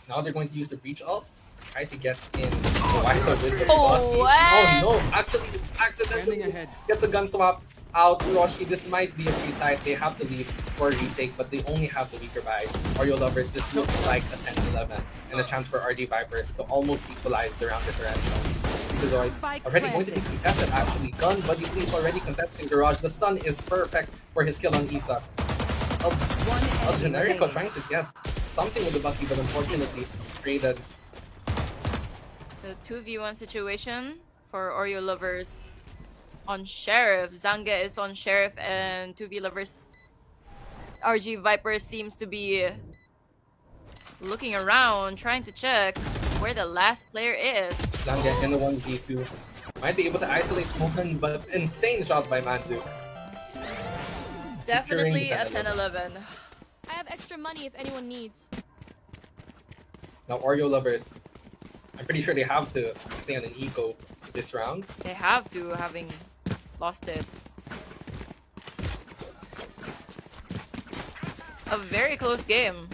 Now they're going to use the breach ult. Try to get in the Wiser with the Oh, bot. what? Oh no, actually accidentally Standing ahead. gets a gun swap out. Roshi, this might be a free side. They have to leave for a retake, but they only have the weaker buy. Oreo Lovers, this looks like a 10-11 and a chance for RD Vipers to almost equalize the round differential. Because already going to be contested actually. Gun Buddy please already contesting Garage. The stun is perfect for his kill on Isa. El Generico trying to get something with the Bucky, but unfortunately traded. So 2v1 situation for Oreo Lovers on Sheriff. Zanga is on Sheriff and 2v Lovers. RG Viper seems to be looking around, trying to check where the last player is. Zanga in the 1v2. Might be able to isolate Mohan, but insane shot by Manzu. Definitely Securing a the 10-11. I have extra money if anyone needs. Now Oreo Lovers, I'm pretty sure they have to stay on an eco this round. They have to, having lost it. A very close game.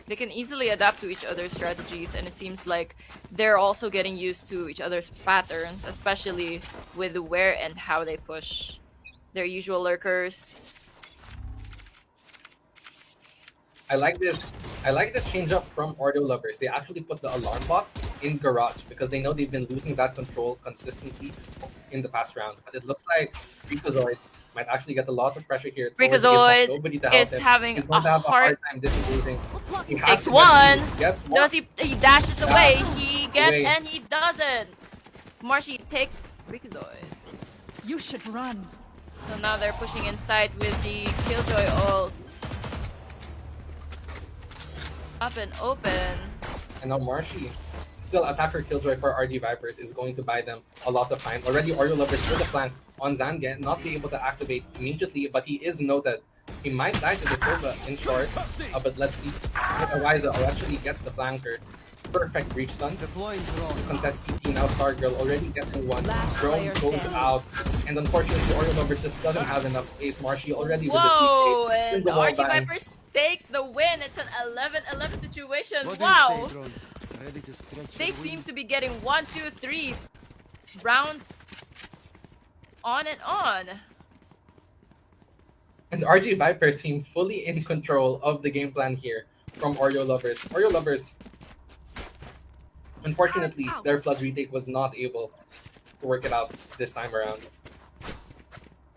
They can easily adapt to each other's strategies, and it seems like they're also getting used to each other's patterns, especially with where and how they push their usual lurkers. I like this change up from Oreo Lovers. They actually put the alarm bot in Garage because they know they've been losing that control consistently in the past rounds. But it looks like Freakazoid might actually get a lot of pressure here. Freakazoid Nobody to help is him. having He's going a to have a hard hard time disengaging. He has Takes to one. Gets one. Does he dashes away. Yeah. He gets Away. and he doesn't. Marshy takes Freakazoid. You should run. So now they're pushing inside with the Killjoy ult. Up and open. And now Marshy, still attacker Killjoy for RG Vipers, is going to buy them a lot of time. Already Oreo Lovers with the flank on Zange, not be able to activate immediately, but he is noted. He might die to the Sova in short, but let's see. Ariza actually gets the flanker. Perfect breach stun. Deploying drone. Contest CT now. Stargirl already getting one. Last Drone player goes standing. out, and unfortunately Oreo Lovers just doesn't have enough space. Marshy already with the Whoa! TK in And the wall RG bang. Vipers takes the win. It's an 11-11 situation. What do you Wow! say, drone? Ready to stretch They your seem wings? to be getting 1, 2, 3 rounds on and on. And RG Vipers seem fully in control of the game plan here from Oreo Lovers. Oreo Lovers, unfortunately, their flood retake was not able to work it out this time around.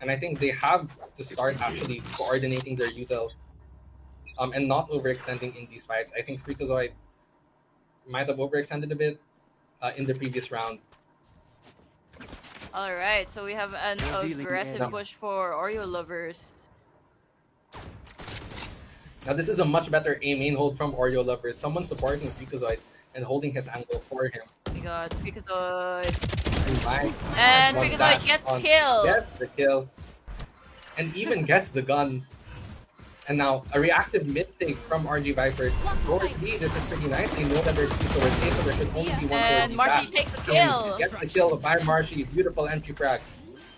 And I think they have to start actually coordinating their util and not overextending in these fights. I think Freakazoid might have overextended a bit in the previous round. Alright, so we have an Revealing aggressive enemy. push for Oreo Lovers. Now this is a much better A main hold from Oreo Lovers. Someone supporting Freakazoid and holding his angle for him. We got Freakazoid. And by And one Freakazoid dash gets on kill. gets the kill and even gets the gun. And now a reactive mid take from RG Vipers. Towards B, this is pretty nice. They know that there's two towards A, so there should only be one And towards Marshy dash. takes the And kill. gets the kill by Marshy. Beautiful entry frag.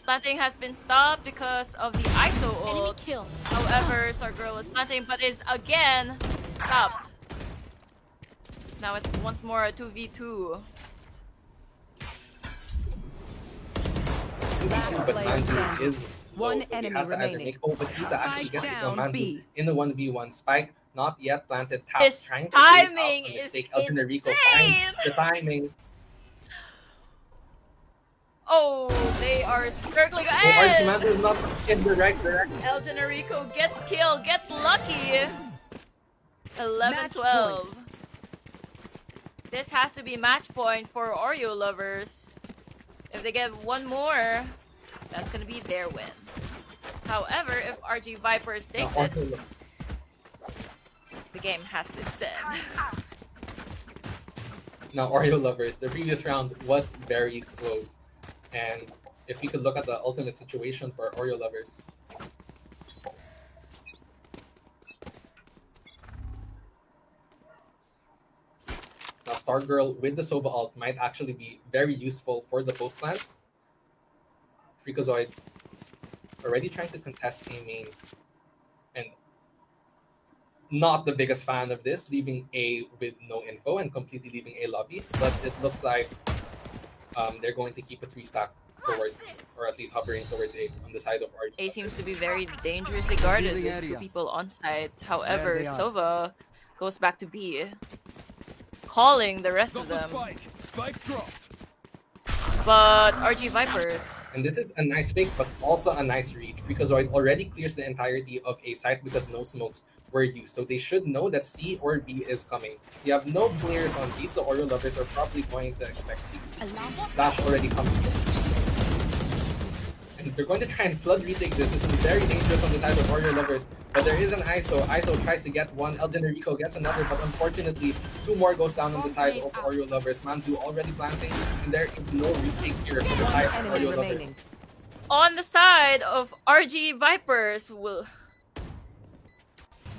Planting has been stopped because of the ISO Enemy ult. kill. However, Stargirl was planting but is again stopped. Now it's once more a 2v2. Last But player Manzu standing. is One low, so enemy he has to either remaining. make but Isa actually Spike gets to kill down Manzu B. in the 1v1. Spike not yet planted. Tap This trying to bait out timing a is mistake. El Generico finds insane! the timing. Oh, they are circling. So RG And Manzu is not in the right direction. El Generico gets kill, gets lucky. 11-12. This has to be match point for Oreo lovers. If they get one more, that's gonna be their win. However, if RG Vipers Now, takes it, Oreo the game has to extend. Now, Oreo lovers, the previous round was very close. And if we could look at the ultimate situation for Oreo lovers. Now, Stargirl with the Sova ult might actually be very useful for the post plant. Freakazoid already trying to contest a main. And not the biggest fan of this, leaving A with no info and completely leaving A lobby. But it looks like they're going to keep a 3-stack towards, or at least hovering towards A on the side of RG. A seems to be very dangerously guarded Healing with two area. people on site. However, There they are. Sova goes back to B, calling the rest of them. Spike dropped. But RG Vipers, And this is a nice fake, but also a nice read. Freakazoid already clears the entirety of A site because no smokes were used. So they should know that C or B is coming. You have no players on B, so Oreo lovers are probably going to expect C. Dash already coming. And they're going to try and flood retake this. This is very dangerous on the side of Oreo lovers. But there is an ISO. ISO tries to get one. El Generico gets another, but unfortunately, two more goes down on the side of Oreo lovers. Manzu already planting, and there is no retake here for the side of Enemy Oreo lovers. remaining. on the side of RG Vipers, will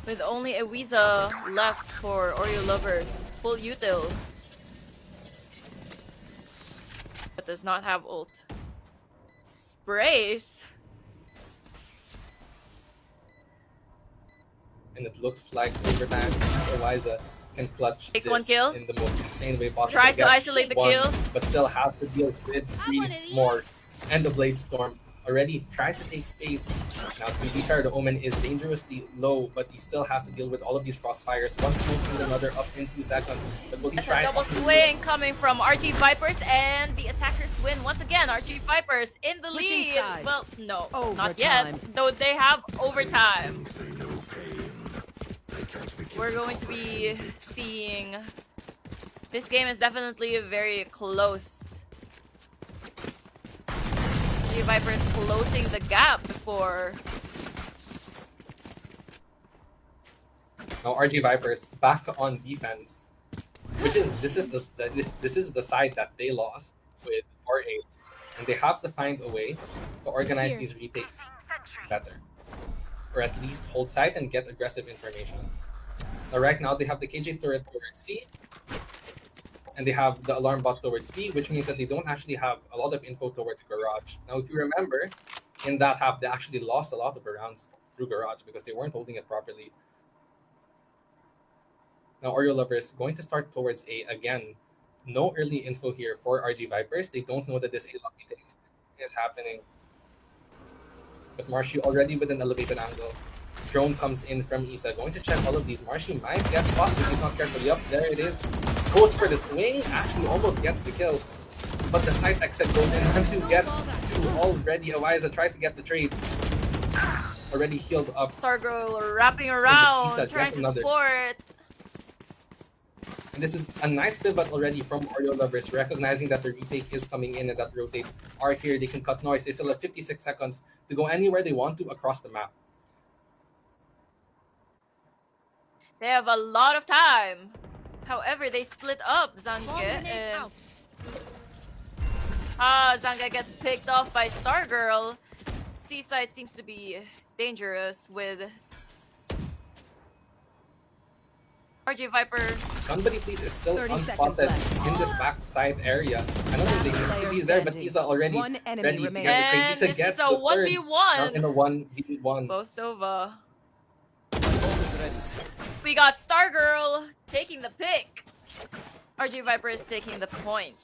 with only a Weeza left for Oreo lovers, full util, but does not have ult. Sprays. And it looks like overtime, Eliza can clutch Takes this one kill. in the most insane way possible. Tries to Gets isolate the one, kills. but still has to deal with three one of these. more. And the Blade Storm already tries to take space. Now, to be fair, the Omen is dangerously low, but he still has to deal with all of these crossfires. One smoke and another up in 2 seconds. But will he That's try? a double swing coming from RG Vipers, and the attackers win once again. RG Vipers in the Switching lead. sides. Well, no, not Overtime. yet. Though they have overtime. We're going to be seeing. This game is definitely very close. RG Vipers closing the gap before. Now, RG Vipers back on defense, which is this is the side that they lost with 4A, and they have to find a way to organize Here. these retakes better, or at least hold site and get aggressive information. Now, right now they have the KJ turret towards C, and they have the alarm bot towards B, which means that they don't actually have a lot of info towards Garage. Now, if you remember, in that half they actually lost a lot of rounds through Garage because they weren't holding it properly. Now, Oreo lovers going to start towards A again. No early info here for RG Vipers. They don't know that this A lobby thing is happening. But Marshy already with an elevated angle. Drone comes in from Isa. Going to check all of these. Marshy might get spotted if he's not careful. Yup, there it is. Goes for the swing. Actually almost gets the kill. But the side exit goes in. Mansu gets two already. Awiza tries to get the trade. Already healed up. Stargirl wrapping around, Isa trying gets to another. support. And this is a nice pivot already from Oreo lovers, recognizing that the retake is coming in and that rotates are here. They can cut noise. They still have 56 seconds to go anywhere they want to across the map. They have a lot of time. However, they split up Zanke Bomb grenade and out. Zanga gets picked off by Stargirl. Seaside seems to be dangerous with RJ Viper. Somebody please is still 30 seconds unspotted left. in this backside area. I don't think they need to Player see there, but standing. Isa already One enemy ready to remaining. get the trade. And Isa this gets is a the third. Now in 1v1. a 1v1. Bosova. Ult is ready. We got Stargirl taking the pick. RJ Viper is taking the point.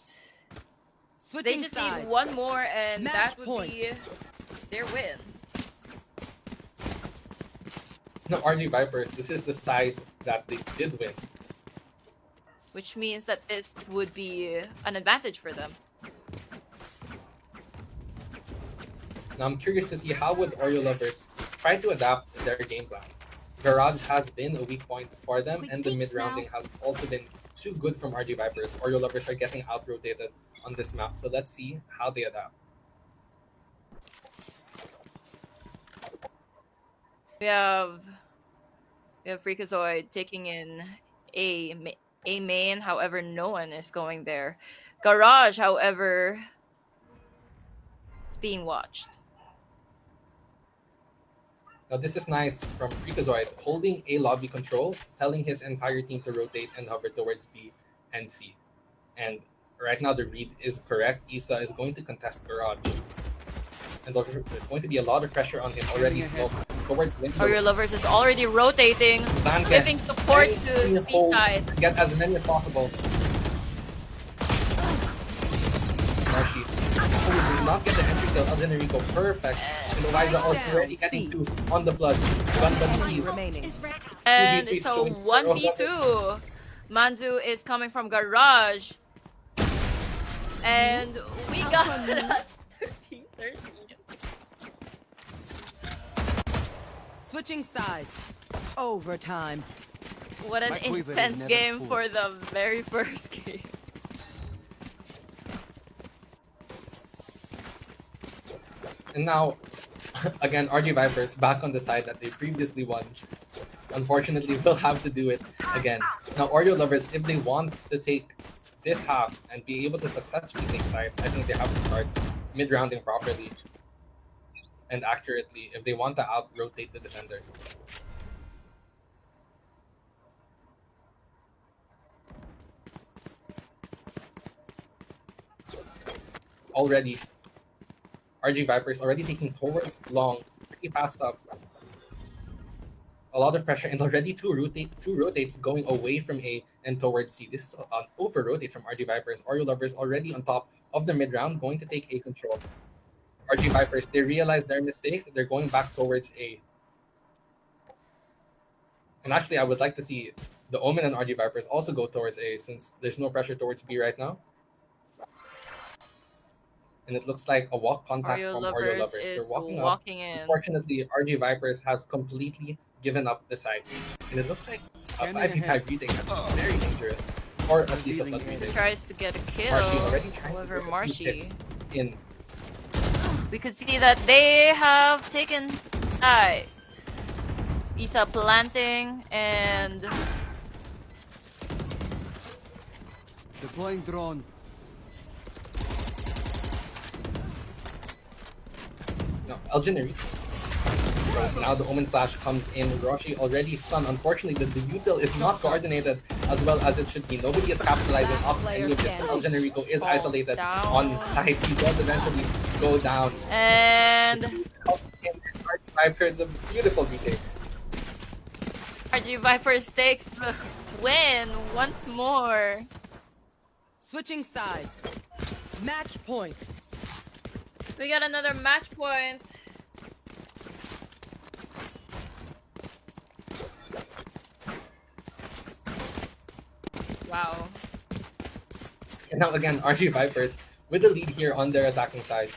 They Switching just sides. need one more and Match that would point. be their win. No, RG Vipers, this is the side that they did win. Which means that this would be an advantage for them. Now I'm curious to see how would Oreo lovers try to adapt their game plan. Garage has been a weak point for them, and the mid-rounding has also been too good from RG Vipers. Oreo lovers are getting out-rotated on this map, so let's see how they adapt. We have Freakazoid taking in a main, however, no one is going there. Garage, however, is being watched. Now this is nice from Freakazoid, holding a lobby control, telling his entire team to rotate and hover towards B and C. And right now the read is correct. Isa is going to contest Garage. And there's going to be a lot of pressure on him already slow towards window. Your Lovers is already rotating, Van giving support trying to hold, B-side. get as many as possible. Marshi. Oh, did not get the entry kill. Algenerico, perfect. And Eliza already getting two on the flood. Gun keys. Remaining. And 2v3 it's a showing 1v2. Manzu is coming from Garage. And we got 13-13. Switching sides. Overtime. What an My quiver is intense never game full. for the very first game. And now, again, RG Vipers back on the side that they previously won. Unfortunately, will have to do it again. Now, Oreo lovers, if they want to take this half and be able to successfully take side, I think they have to start mid-rounding properly and accurately if they want to out-rotate the defenders. Already, RG Vipers already taking towards long, pretty fast up. A lot of pressure and already two rotates going away from A and towards C. This is an over rotate from RG Vipers. Oreo lovers already on top of the mid round, going to take A control. RG Vipers, they realize their mistake. They're going back towards A. And actually, I would like to see the Omen and RG Vipers also go towards A since there's no pressure towards B right now. And it looks like a walk contact Oreo from Lovers Oreo lovers. is They're walking up. walking in. Unfortunately, RG Vipers has completely given up the side. And it looks like a 5v5 retake that's very dangerous. Or at least a flood retake. Tries to get a kill. Marshy already trying However, to get a few Marshy, hits in. we could see that they have taken sides. Isa planting and Deploying drone. No, Algenerico. Now the Omen Flash comes in. Roshi already stunned. Unfortunately, the util is not coordinated as well as it should be. Nobody is capitalizing off any of this. Algenerico is Falls isolated down. on site. He does eventually go down. and Vipers, a beautiful retake. RG Vipers takes the win once more. Switching sides. Match point. We got another match point. Wow. And now again, RG Vipers with the lead here on their attacking side.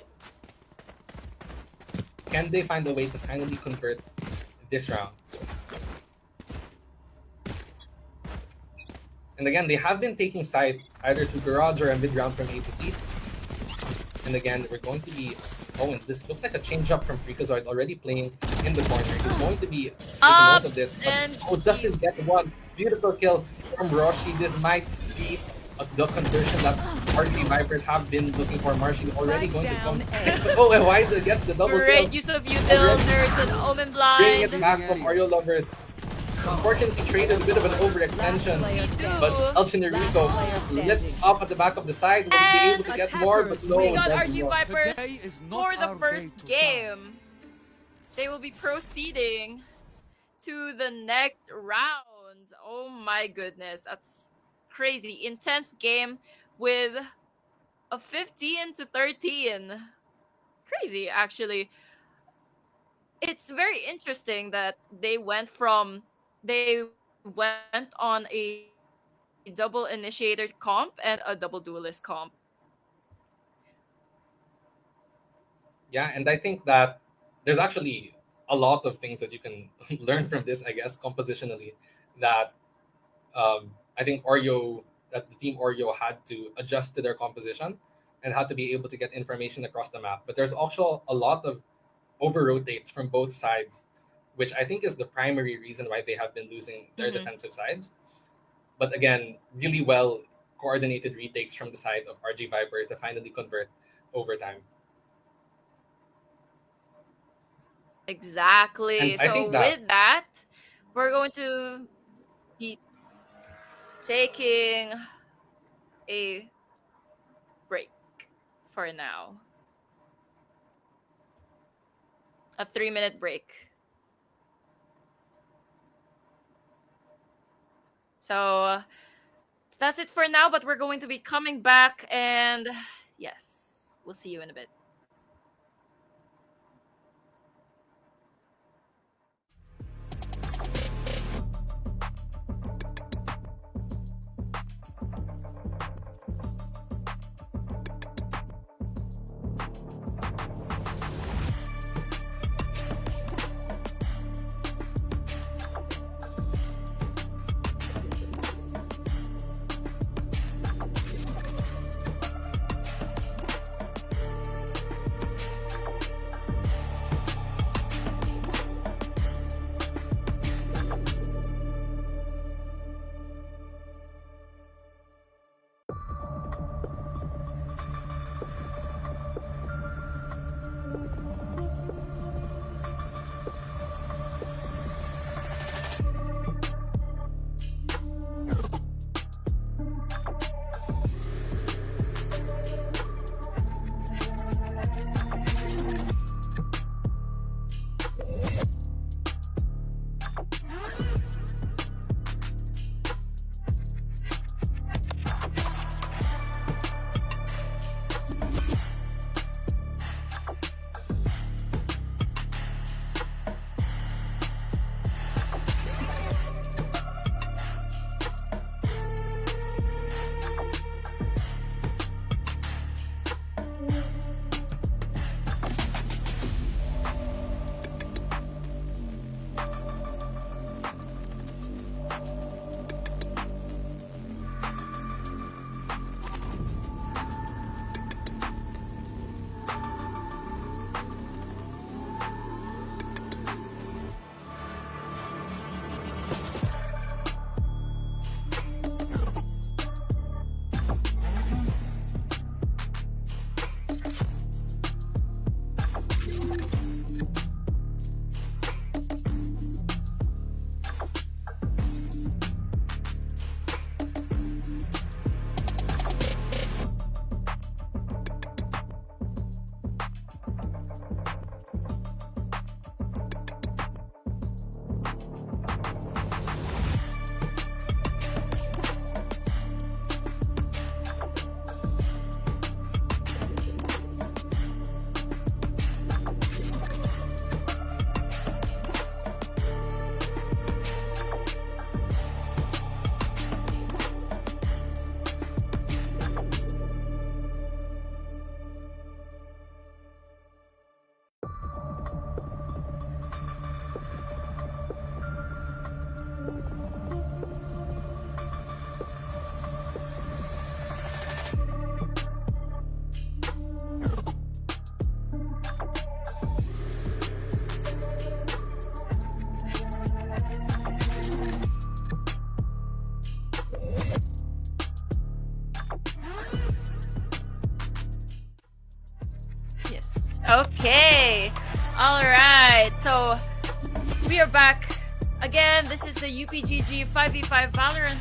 Can they find a way to finally convert this round? And again, they have been taking side either to garage or a mid round from A to C. And again, we're going to be. Oh, and this looks like a change up from Freakazoid already playing in the corner. He's going to be taking note of this. and But doesn't get one. Beautiful kill from Roshi. This might be the conversion that RG Vipers have been looking for Marsh. She's already Spike going to come. down A. Oh, and Wiza gets the double kill. Great use of util, nerds, and omen Bringing it blind. back from Oreo Lovers. Unfortunately, traded a bit of an overextension. But El Chinerico lifts up at the back of the side. Will he be able to get more? But no. We got doesn't RG work. Vipers Today is not for the our first day to game. They will be proceeding to the next round. Oh my goodness, that's crazy. Intense game with a 15-13. Crazy, actually. It's very interesting that they went on a double initiator comp and a double duelist comp. Yeah, and I think that there's actually a lot of things that you can learn from this, I guess, compositionally. That I think that the team Oreo had to adjust to their composition and had to be able to get information across the map. But there's also a lot of over rotates from both sides, which I think is the primary reason why they have been losing their defensive sides. But again, really well coordinated retakes from the side of RG Viper to finally convert overtime. Exactly. And I So think that with that, we're going to be taking a break for now. A 3-minute break. So that's it for now, but we're going to be coming back, and yes, we'll see you in a bit. Okay. All right. So we are back again. This is the UPGG 5v5 Valorant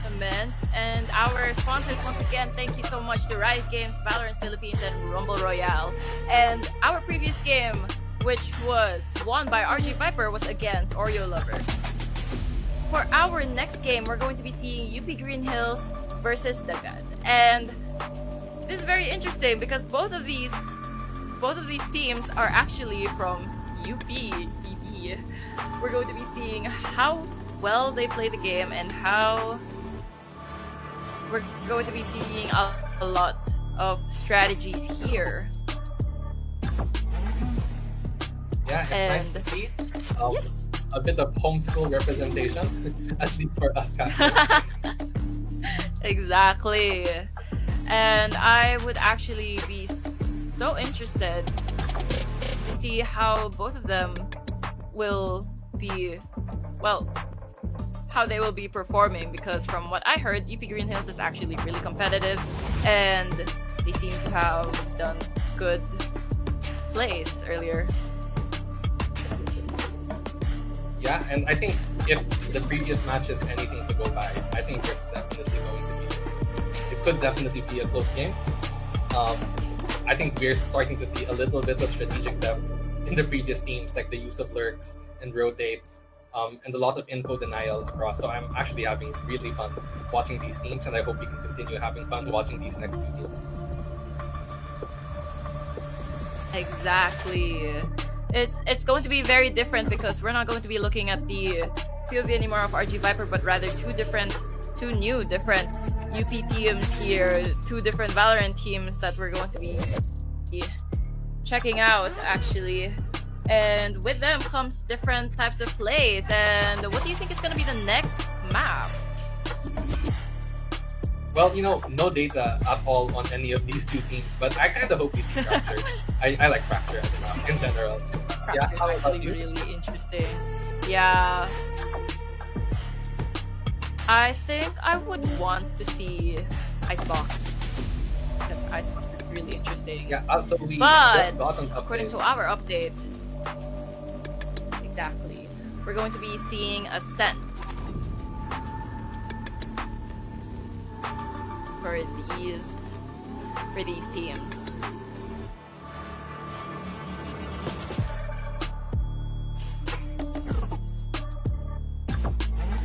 tournament, and our sponsors once again. Thank you so much to Riot Games, Valorant Philippines, and Rumble Royale. And our previous game, which was won by RG Viper, was against Oreo Lover. For our next game, we're going to be seeing UP Green Hills versus Dagad, and this is very interesting because both of these teams are actually from UPGG. We're going to be seeing how well they play the game and how we're going to be seeing a lot of strategies here. Yeah, it's nice to see a bit of homeschool representation, at least for us casters. Exactly. And I would actually be so interested to see how both of them will be, well, how they will be performing, because from what I heard, UP Green Hills is actually really competitive and they seem to have done good plays earlier. Yeah, and I think if the previous match is anything to go by, I think there's definitely going to be, it could definitely be a close game. I think we're starting to see a little bit of strategic depth in the previous teams, like the use of lurks and rotates, and a lot of info denial across. So I'm actually having really fun watching these teams, and I hope we can continue having fun watching these next two teams. Exactly. It's going to be very different because we're not going to be looking at the POV anymore of RG Viper, but rather two new different UP teams here, two different Valorant teams that we're going to be checking out actually. And with them comes different types of plays. And what do you think is going to be the next map? Well, no data at all on any of these two teams, but I kind of hope we see Fracture. I like Fracture as a map in general. Fracture is actually really interesting. Yeah. I think I would want to see Icebox. Because Icebox is really interesting. Yeah, so we But just got an update. according to our update, exactly, we're going to be seeing Ascent for these teams.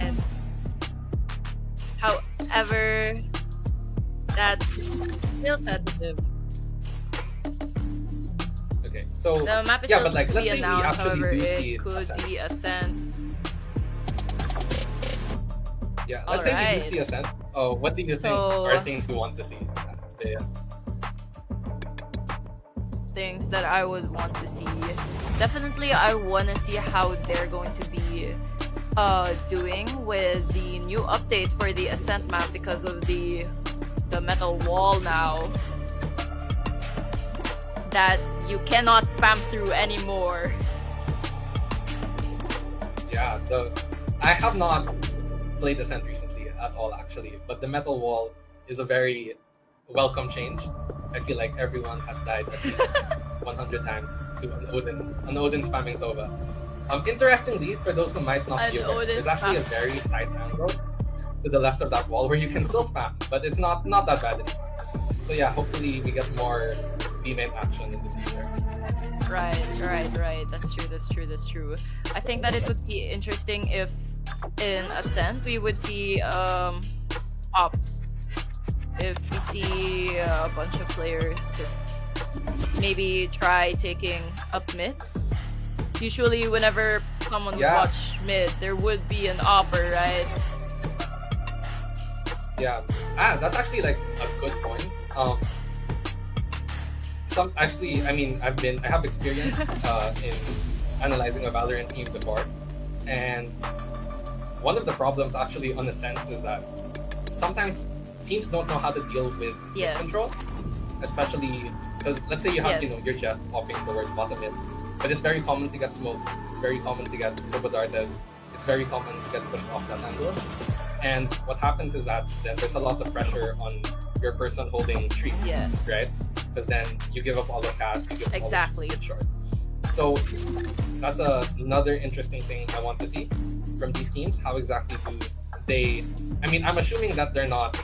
And however, that's still tentative. Okay, so The map is yeah, still but like, to let's be say we announced, actually however, do see it could Ascent. be Ascent. Yeah, let's say we Alright. do see Ascent. What do you think So- are things we want to see? Yeah. Things that I would want to see. Definitely, I want to see how they're going to be doing with the new update for the Ascent map because of the metal wall now that you cannot spam through anymore. Yeah, I have not played Ascent recently at all, actually, but the metal wall is a very welcome change. I feel like everyone has died at least 100 times to an Odin spamming Sova. Interestingly, for those who might not be An aware, Odin there's actually a very tight angle to the left of that wall where you can still spam, but it's not that bad anymore. So yeah, hopefully we get more B-main action in the future. Right. That's true. I think that it would be interesting if in Ascent we would see ops. If we see a bunch of players just maybe try taking up mid. Usually whenever someone would Yeah. watch mid, there would be an opper, right? Yeah, that's actually like a good point. I have experience in analyzing a Valorant team before, and one of the problems actually on Ascent is that sometimes teams don't know how to deal with Yes. control, especially because let's say you have Yes. your jet popping towards bottom mid, but it's very common to get smoked. It's very common to get soba darted. It's very common to get pushed off that angle. And what happens is that then there's a lot of pressure on you're a person holding tree, Yeah. right? Because then you give up all of that, you give up Exactly. all of short. So that's another interesting thing I want to see from these teams. How exactly do they? I mean, I'm assuming that they're not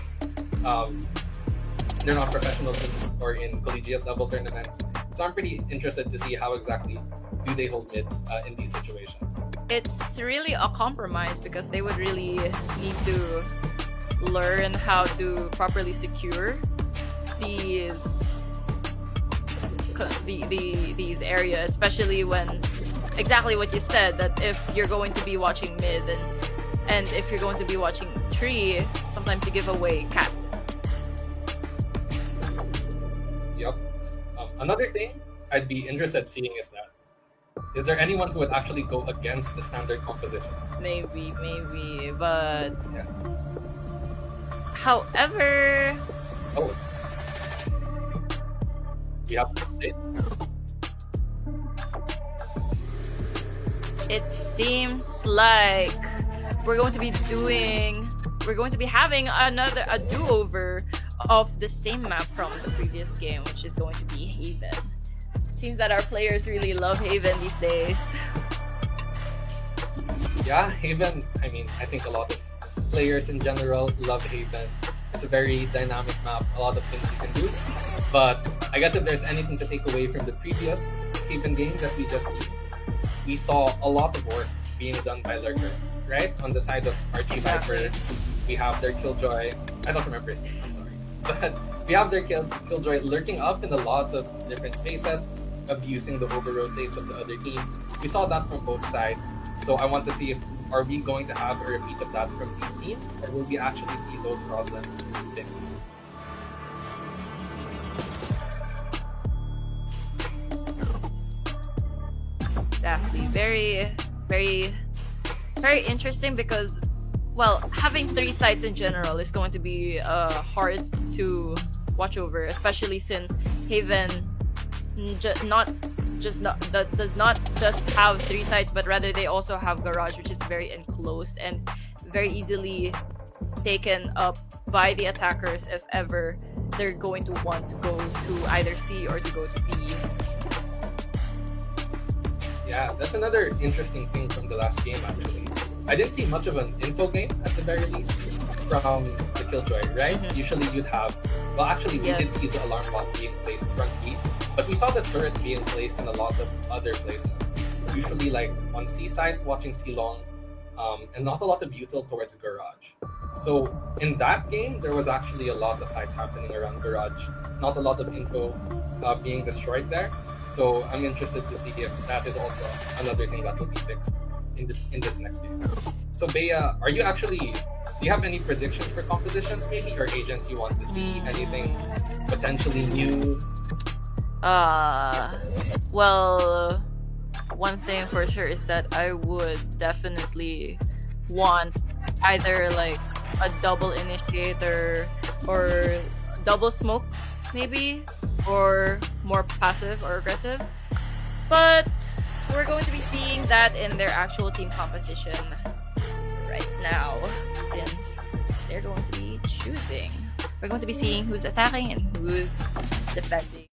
professional teams or in collegiate level tournaments. So I'm pretty interested to see how exactly do they hold mid in these situations. It's really a compromise because they would really need to learn how to properly secure these these areas, especially when exactly what you said, that if you're going to be watching mid and if you're going to be watching tree, sometimes you give away cat. Yep. Another thing I'd be interested seeing is there anyone who would actually go against the standard composition? Maybe, but Yeah. however, Oh. We have to update. it seems like we're going to be having a do-over of the same map from the previous game, which is going to be Haven. It seems that our players really love Haven these days. Yeah, Haven. I mean, I think a lot of players in general love Haven. It's a very dynamic map, a lot of things you can do. But I guess if there's anything to take away from the previous Haven game that we just seen, we saw a lot of work being done by lurkers, right? On the side of RG Viper, we have their Killjoy. I don't remember his name, I'm sorry. But we have their Killjoy lurking up in a lot of different spaces, abusing the over rotates of the other team. We saw that from both sides. So I want to see if are we going to have a repeat of that from these teams, or will we actually see those problems fixed? Definitely very interesting because, well, having 3 sites in general is going to be hard to watch over, especially since Haven does not just have 3 sites, but rather they also have garage, which is very enclosed and very easily taken up by the attackers if ever they're going to want to go to either C or to go to B. Yeah, that's another interesting thing from the last game, actually. I didn't see much of an info game, at the very least, from the Killjoy, right? Mhm. Usually you'd have... Well, actually, we did Yes. see the alarm bot being placed front B, but we saw the turret being placed in a lot of other places. Usually, like, on C side, watching C long, and not a lot of util towards garage. So, in that game, there was actually a lot of fights happening around garage. Not a lot of info being destroyed there. So I'm interested to see if that is also another thing that will be fixed in this next game. So Bea, are you actually? Do you have any predictions for compositions, maybe, or agents you want to see? Anything potentially new? Well, one thing for sure is that I would definitely want either like a double initiator or double smokes, maybe, or more passive or aggressive. But we're going to be seeing that in their actual team composition right now, since they're going to be choosing. We're going to be seeing who's attacking and who's defending.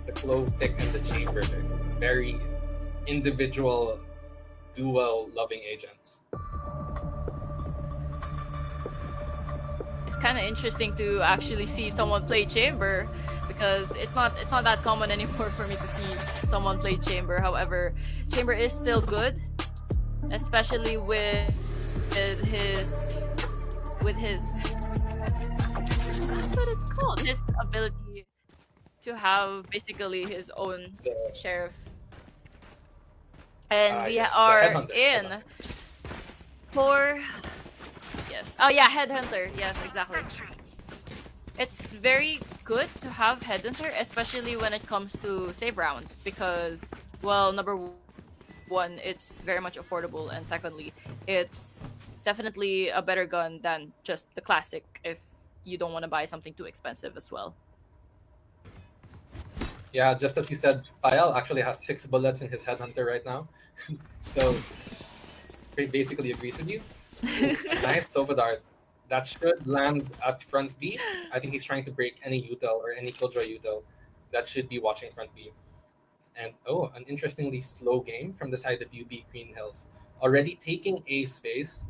The clove pick and the chamber pick. Very individual dual loving agents. It's kind of interesting to actually see someone play chamber because it's not that common anymore for me to see someone play chamber. However, chamber is still good, especially with his what it's called, his ability to have basically his own The sheriff. And we yes, the are headhunter. in Headhunter. for yes. Oh yeah, headhunter. Yes, exactly. It's very good to have headhunter, especially when it comes to save rounds, because well, number one, it's very much affordable, and secondly, it's definitely a better gun than just the classic if you don't want to buy something too expensive as well. Yeah, just as you said, Fael actually has 6 bullets in his headhunter right now. So basically agrees with you. Nice Sova dart. That should land at front B. I think he's trying to break any util or any killjoy util. That should be watching front B. And oh, an interestingly slow game from the side of UB Green Hills. Already taking A space.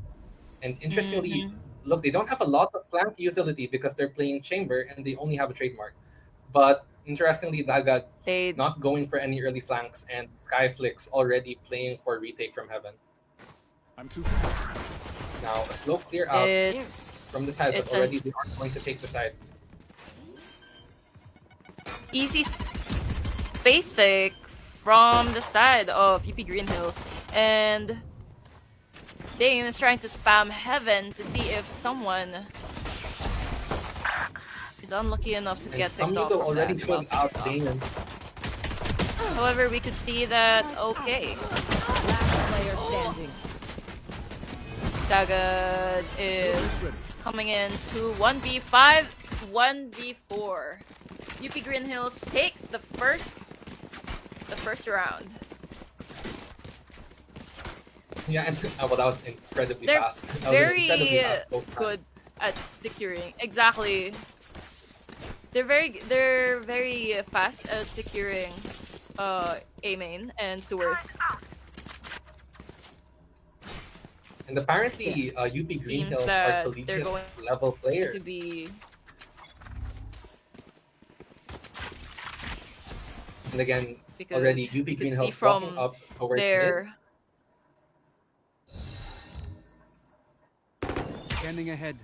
And interestingly, look, they don't have a lot of flank utility because they're playing chamber and they only have a trademark. But interestingly, Daga They not going for any early flanks, and Skyflix already playing for retake from heaven. I'm too. Now a slow clear out it's from the side, but it's already an they are going to take the side. easy space take from the side of UP Green Hills, and Dane is trying to spam heaven to see if someone is unlucky enough to And get picked off Samito from already that. chose out Damon. However, we could see that okay, Last player standing. Dagad is coming in to 1v5, 1v4. UP Green Hills takes the first round. Yeah, and well, that was incredibly They're fast. That was an very incredibly fast both times. good at securing. Exactly. They're very fast at securing A main and sewers. And apparently, UP Green Seems Hills are that they're collegiate going level players. to be And again, because already you UP could Green see Hills walking from up towards mid. their Scanning ahead.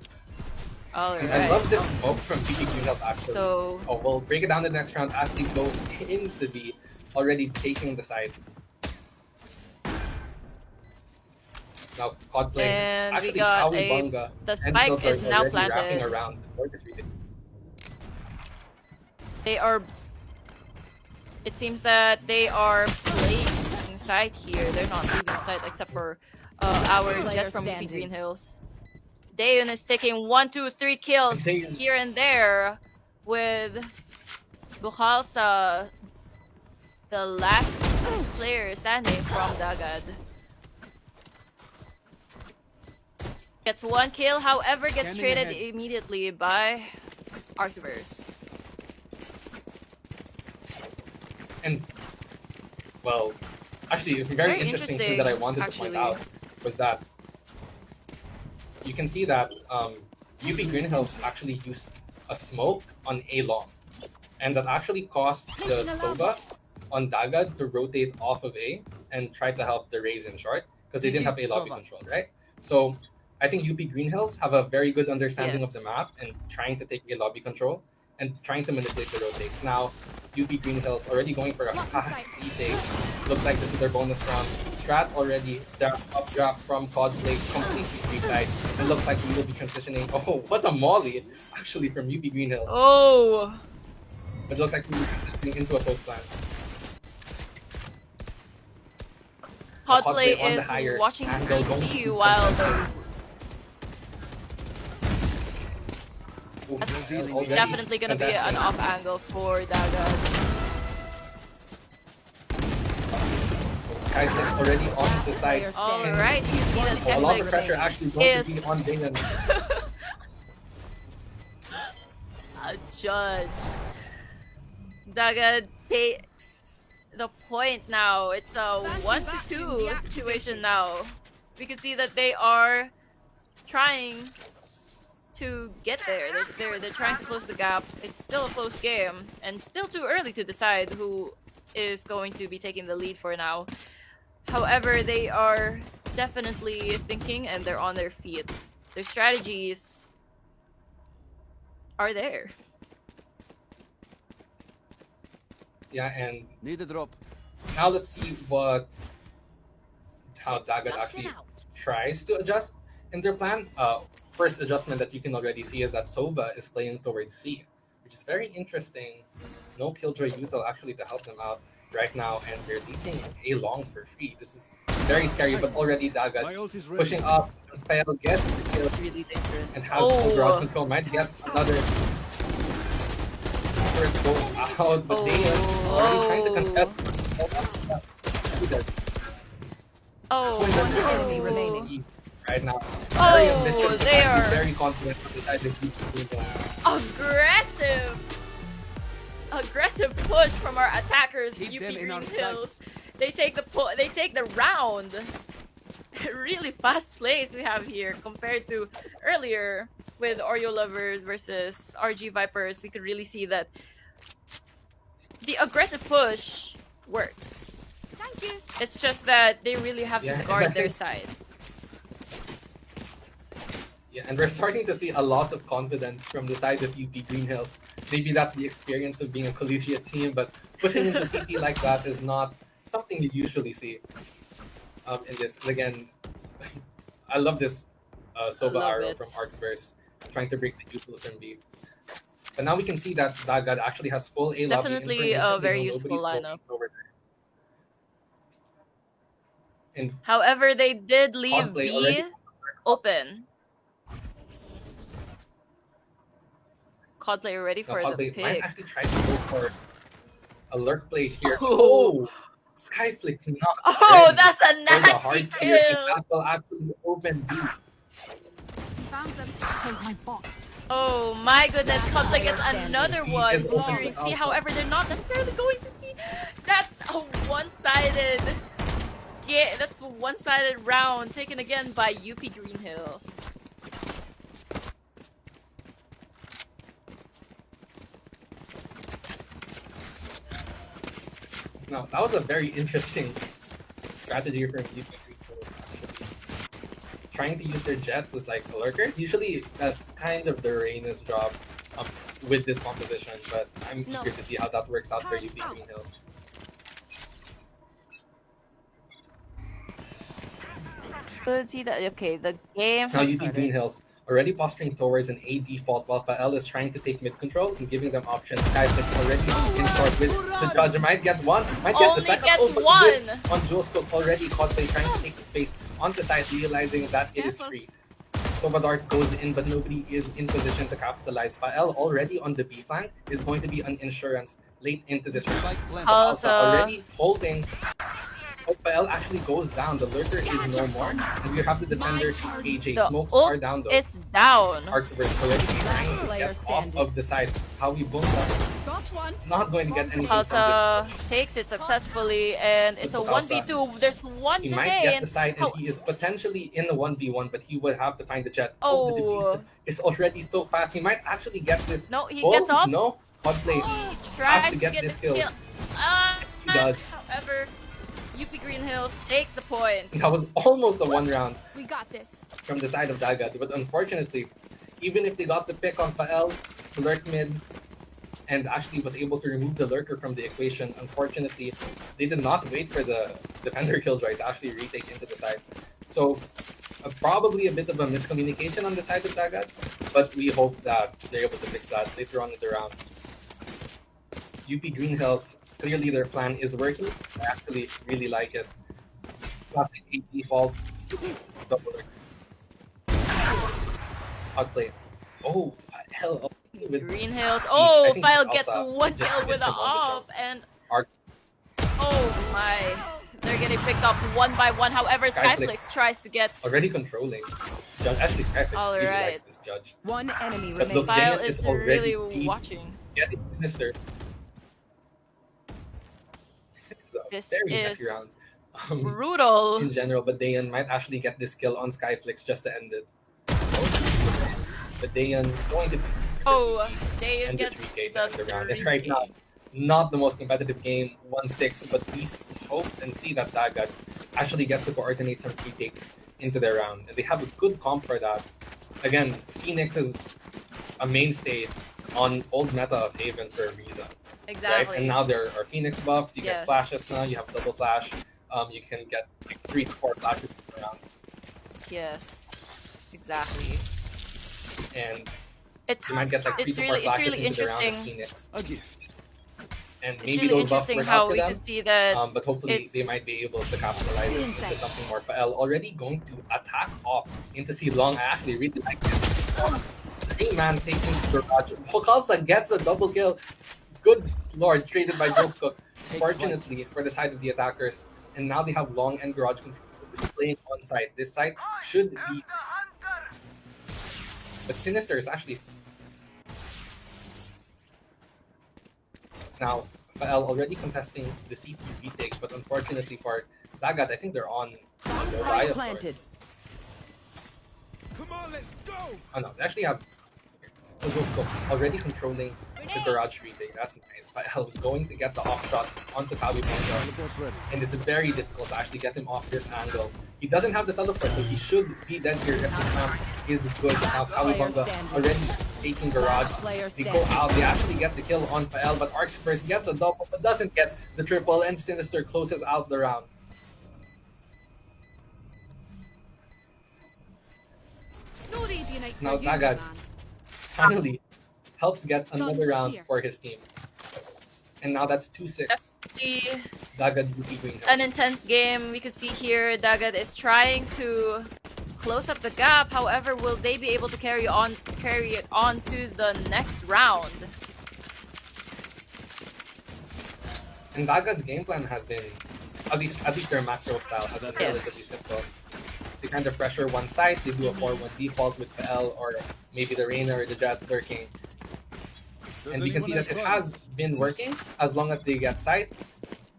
And I alright. love this smoke from UP Green Hills actually. So Oh, we'll break it down the next round as they go into B, already taking the side. Now, COD play. and we Actually, got Kawabunga the and spike Filter is now already wrapping planted. around for this region. They are. It seems that they are playing side here. They're not leaving side except for our Player jet from UP standing. Green Hills. Dayon is taking 1, 2, 3 kills Dayon. here and there with Bukhalsa, the last player standing from Dagad. Gets 1 kill, however, gets Scanning traded ahead. immediately by Arceverse. And, well, actually, a very interesting thing that I wanted to point actually. out was that you can see that UP Green Hills actually used a smoke on A long. And that actually caused the Soba on Dagad to rotate off of A and try to help the Rays in short because they didn't have A lobby Sova. control, right? So I think UP Green Hills have a very good understanding of the Yes. map and trying to take A lobby control and trying to manipulate the rotates. Now, UP Green Hills already going for a fast C take. Looks like this is their bonus round. Strat already updraft from COD play completely free side. It looks like we will be transitioning. Oh, what a molly! Actually, from UP Green Hills. Oh! It looks like we will be transitioning into a post plan. Codplay on the is higher watching angle, going CT to while contest. the Oof, Revealing already definitely gonna be contesting. an off angle for Daga. Skyflix already on the side. Player standing. Alright, you see that Oh, a lot of Skyflix pressure actually going is- to be on Damon. a judge. Daga takes the point now. It's a Fancy 1-2 vacuum situation deactivated. now. We can see that they are trying to get there. They're trying to close the gap. It's still a close game, and still too early to decide who is going to be taking the lead for now. However, they are definitely thinking and they're on their feet. Their strategies are there. Yeah, and Need a drop. now let's see how Let's Dagat dust it actually out. tries to adjust in their plan. First adjustment that you can already see is that Sova is playing towards C, which is very interesting. No Killjoy Util actually to help them out right now, and they're leaving A long for free. This is very scary, but already My Dagat ult is ready. pushing up and fail, gets the kill, It's really dangerous. and has full ground Oh, control. Might get another first go out, but they are already trying to contest. oh, One oh. enemy remaining. Right now. Oh, Very ambitious, they but are- very confident to decide to keep doing that. Aggressive push from our attackers. Keep UP them in our Green Hills. sights. They take the round. Really fast plays we have here compared to earlier with Oreo Lovers versus RG Vipers. We could really see that the aggressive push works. Thank you. It's just that they really have Yeah. to guard their side. Yeah, and we're starting to see a lot of confidence from the side of UP Green Hills. Maybe that's the experience of being a collegiate team, but pushing into CT like that is not something you usually see in this. And again, I love this Soba Love arrow it. from Arxverse, trying to break the usual from B. But now we can see that Dagat actually has full A It's lobby definitely information. a very They know useful nobody's lineup. going towards her. And However, they did leave Conplay B already open. COD player ready now for the Conplay might pick. actually try to go for a lurk play here. Oh. Oh, Skyflick's not Oh, ready that's a for the nasty hard clear, and kill. that will actually open B. Found them. Killed my bot. Oh my goodness, COD gets another He one. is open Securing to C. Alpha. However, they're not necessarily going to see. That's a one-sided. Yeah, that's a one-sided round taken again by UP Green Hills. Now, that was a very interesting strategy from UP Green Hills, actually. Trying to use their jet as like a lurker. Usually, that's kind of the Reina's job with this composition, but I'm No. eager to see how that works out for UP Green Hills. Good, see that. Okay, the game Now has UP Green started. Hills already posturing towards an A default while Fael is trying to take mid control and giving them options. Skyflix already in short with the judge. Might get one, might get the Only second. gets but one. this on Dual Scope already caught play trying to take the space on the side, realizing that it is Careful. free. Sobadart goes in, but nobody is in position to capitalize. Fael already on the B flank is going to be an insurance late into this round. Spike planted. Also- Already holding. Fael actually goes down. The lurker is no more, and we have the defender AJ. The Smokes ult are down though. is down. Arxverse already trying to player get standing. off of the side. How we boom that. Got one. Not going to get anything from Halsa this push. takes it successfully, and it's a But 1v2. There's one He to might get gain. the side, and How- he is potentially in the 1v1, but he would have to find the jet. The Oh. defuse is already so fast. He might actually get this. No, he Oh, gets off. No, hot play. He tries to get this kill. He does. However, UP Green Hills takes the point. That was almost a one round We got this. from the side of Dagat, but unfortunately, even if they got the pick on Fael, lurk mid, and actually was able to remove the lurker from the equation, unfortunately, they did not wait for the defender killjoy to actually retake into the side. So, probably a bit of a miscommunication on the side of Dagat, but we hope that they're able to fix that later on in the rounds. UP Green Hills, clearly their plan is working. I actually really like it. Classic 8 default, double lurk. Hot play. Oh, hell. With Green Hills. I Oh, think File Salsa gets one just kill with missed a him on the off, jump. and Arc- oh my, they're getting picked up one by one. However, Skyflix. Skyflix tries to get. already controlling. Judge, actually, Skyflix All really right. likes this judge. One enemy But remaining. look, File Daniel is is already really deep. watching. Getting sinister. This very is messy round. Um, brutal. in general, but Dayan might actually get this kill on Skyflix just to end it. But Dayan going to Oh, Dayan end the gets 3K to the end the round. And right now, 3K. not the most competitive game, 1-6, but we hope and see that Dagat actually gets to coordinate some retakes into their round. And they have a good comp for that. Again, Phoenix is a mainstay on old meta of Haven for a reason. Right? Exactly. And now there are Phoenix buffs, you Yes. get flashes now, you have double flash, you can get like 3 to 4 flashes around. Yes, exactly. And It's you might get like 3 it's to 4 really flashes really into the round of interesting. Phoenix. A gift. And It's maybe really those buffs interesting work how out for we them. can see that But hopefully it's they might be able to capitalize into something more. Fael already going to attack off into C long. I actually really like this. 3-man taking Garage. Hokalsa gets a double kill. Good lord, traded by Jules Cook. Fortunately for the side of the attackers. And now they have long and Garage control. Playing on site. This site should be. But Sinister is actually. Now, Fael already contesting the CT retake, but unfortunately for Dagat, I think they're on the Riot of planted. sorts. Come on, let's go. Oh no, they actually have. So Zulsko already controlling the garage retake. That's nice. Fael is going to get the off shot onto Kawibanga, Teleport's ready. and it's very difficult to actually get him off this angle. He doesn't have the teleport, so he should be dead here if this map is good. Now Kawibanga already taking garage. Player They go standing. out, they actually get the kill on Fael, but Arx first gets a double, but doesn't get the triple, and Sinister closes out the round. No Arabian Nights Now for you, Dagat man. finally helps get another Done round here. for his team. And now that's 2-6. definitely Dagat UP Green an intense game. We could see here Dagat is trying to close up the gap. However, will they be able to carry it on to the next round? And Dagat's game plan has been, at least their macro style has been Yes. relatively simple. They kind of pressure one side, they do a 4-1 default with Fael or maybe the Reina or the Jet lurking. Does And we can see anyone that it have has been working as long as they get sight.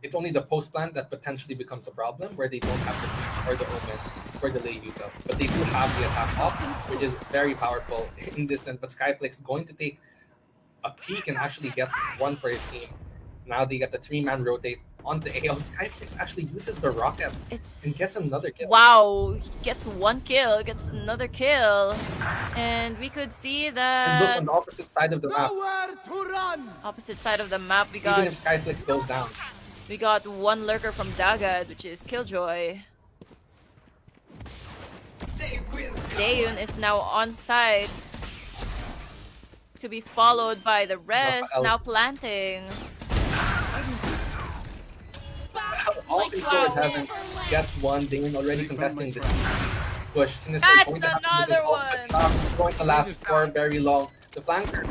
It's only the post plant that potentially becomes a problem where they don't have the reach or the omen for the lay util. But they do have the attack up, which is very powerful in this sense. But Skyflix going to take a peek and actually get one for his team. Now they get the 3-man rotate onto AL. Skyflix actually uses the rocket It's and gets another kill. Wow, he gets one kill, gets another kill, and we could see And look that on the opposite side of the map. Nowhere to run. opposite side of the map we Even got if Skyflix goes down. one lurker from Dagat, which is Killjoy. Daeun is now on site to be followed by the rest, Rafael. now planting. All controllers haven't gets one. Damon already contesting this push. Sinister That's going to have to use his another ult, one. but it's going to last for very long. The flanker.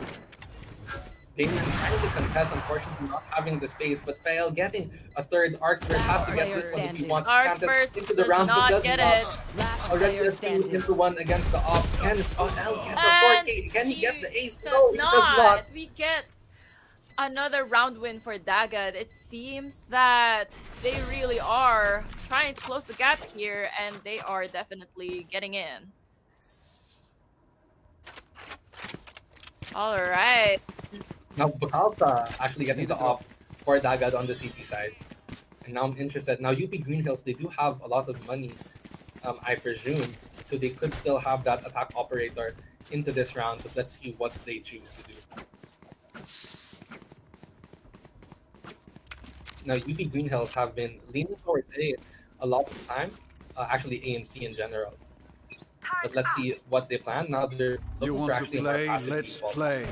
Damon trying to contest, unfortunately not having the space, but Fael getting a third. Arxburst has to get this one if he wants to Arxburst chances into the does round, but not does get not. it. Last Already player a 2 standing. into 1 against the off. Can Fael get the And 4K? Can he get the ace? does No, he does not. We get another round win for Dagat. It seems that they really are trying to close the gap here, and they are definitely getting in. All right. Now Bakalta actually getting the op for Dagat on the CT side. And now I'm interested. Now UP Green Hills, they do have a lot of money, I presume. So they could still have that attack operator into this round, but let's see what they choose to do. Now UP Green Hills have been leaning towards a lot of the time. Actually ANC in general. But let's see what they plan. Now they're You looking for want to actually a more play? passive Let's default. play.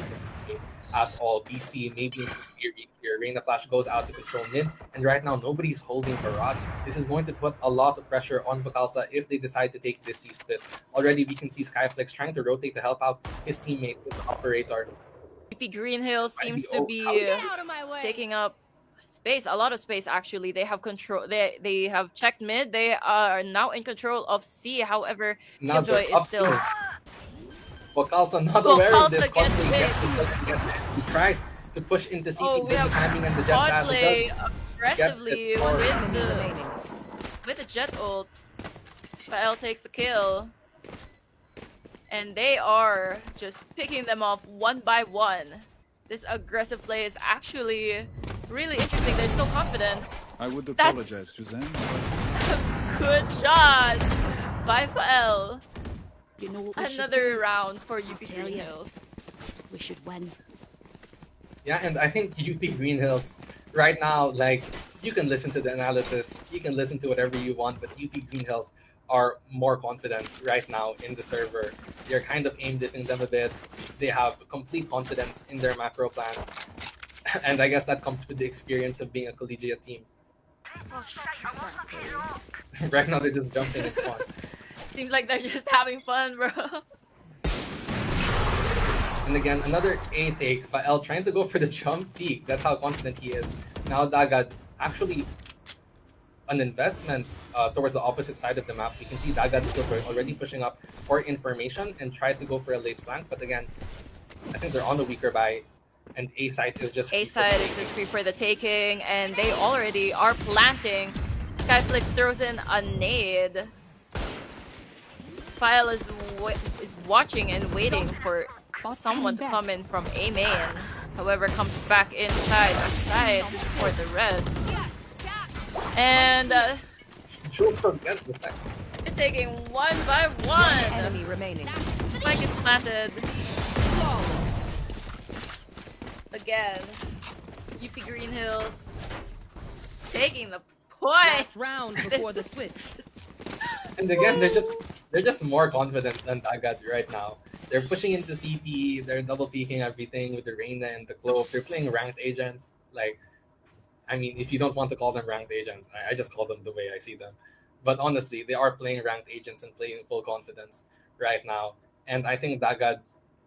At all. BC maybe here. Reina Flash goes out to control mid, and right now nobody's holding Barrage. This is going to put a lot of pressure on Bakalsa if they decide to take this C split. Already we can see Skyflix trying to rotate to help out his teammate with the operator. UP Green Hills seems to be Get out of my way. taking up space, a lot of space actually. They have control. They have checked mid. They are now in control of C. However, Now Killjoy they're is still. Bakalsa not aware of this. Bakalsa gets Constantly hit. gets the kill and gets it. He tries to push into CT Oh, we with the have timing and the jet dash. Godplay It does aggressively for Enemy remaining. with the jet ult. Fael takes the kill. And they are just picking them off one by one. This aggressive play is actually really interesting. They're so confident. I would That's- apologize to them. Good shot by Fael. You know what we should Another do? round for UP Tell Green ya. Hills. We should win. Yeah, and I think UP Green Hills right now, like, you can listen to the analysis, you can listen to whatever you want, but UP Green Hills are more confident right now in the server. They're kind of aim dipping them a bit. They have complete confidence in their macro plan. And I guess that comes with the experience of being a collegiate team. Right now they're just jumping, it's fun. Seems like they're just having fun, bro. And again, another A take. Fael trying to go for the jump peak. That's how confident he is. Now Dagad actually an investment towards the opposite side of the map. You can see Dagad already pushing up for information and tried to go for a late flank. But again, I think they're on the weaker buy. And A side is just A side is just free for the taking, and they already are planting. Skyflix throws in a nade. File is watching and waiting for someone to come in from A main. However, comes back inside the side to support the red. And Joseph gets the second. they're taking one by one. Enemy remaining. Spike is planted. Again, UP Green Hills taking the point. Last round before the switch. And again, they're just more confident than Dagad right now. They're pushing into CT, they're double peeking everything with the Reyna and the Clove. They're playing ranked agents. Like, I mean, if you don't want to call them ranked agents, I just call them the way I see them. But honestly, they are playing ranked agents and playing full confidence right now. And I think Dagad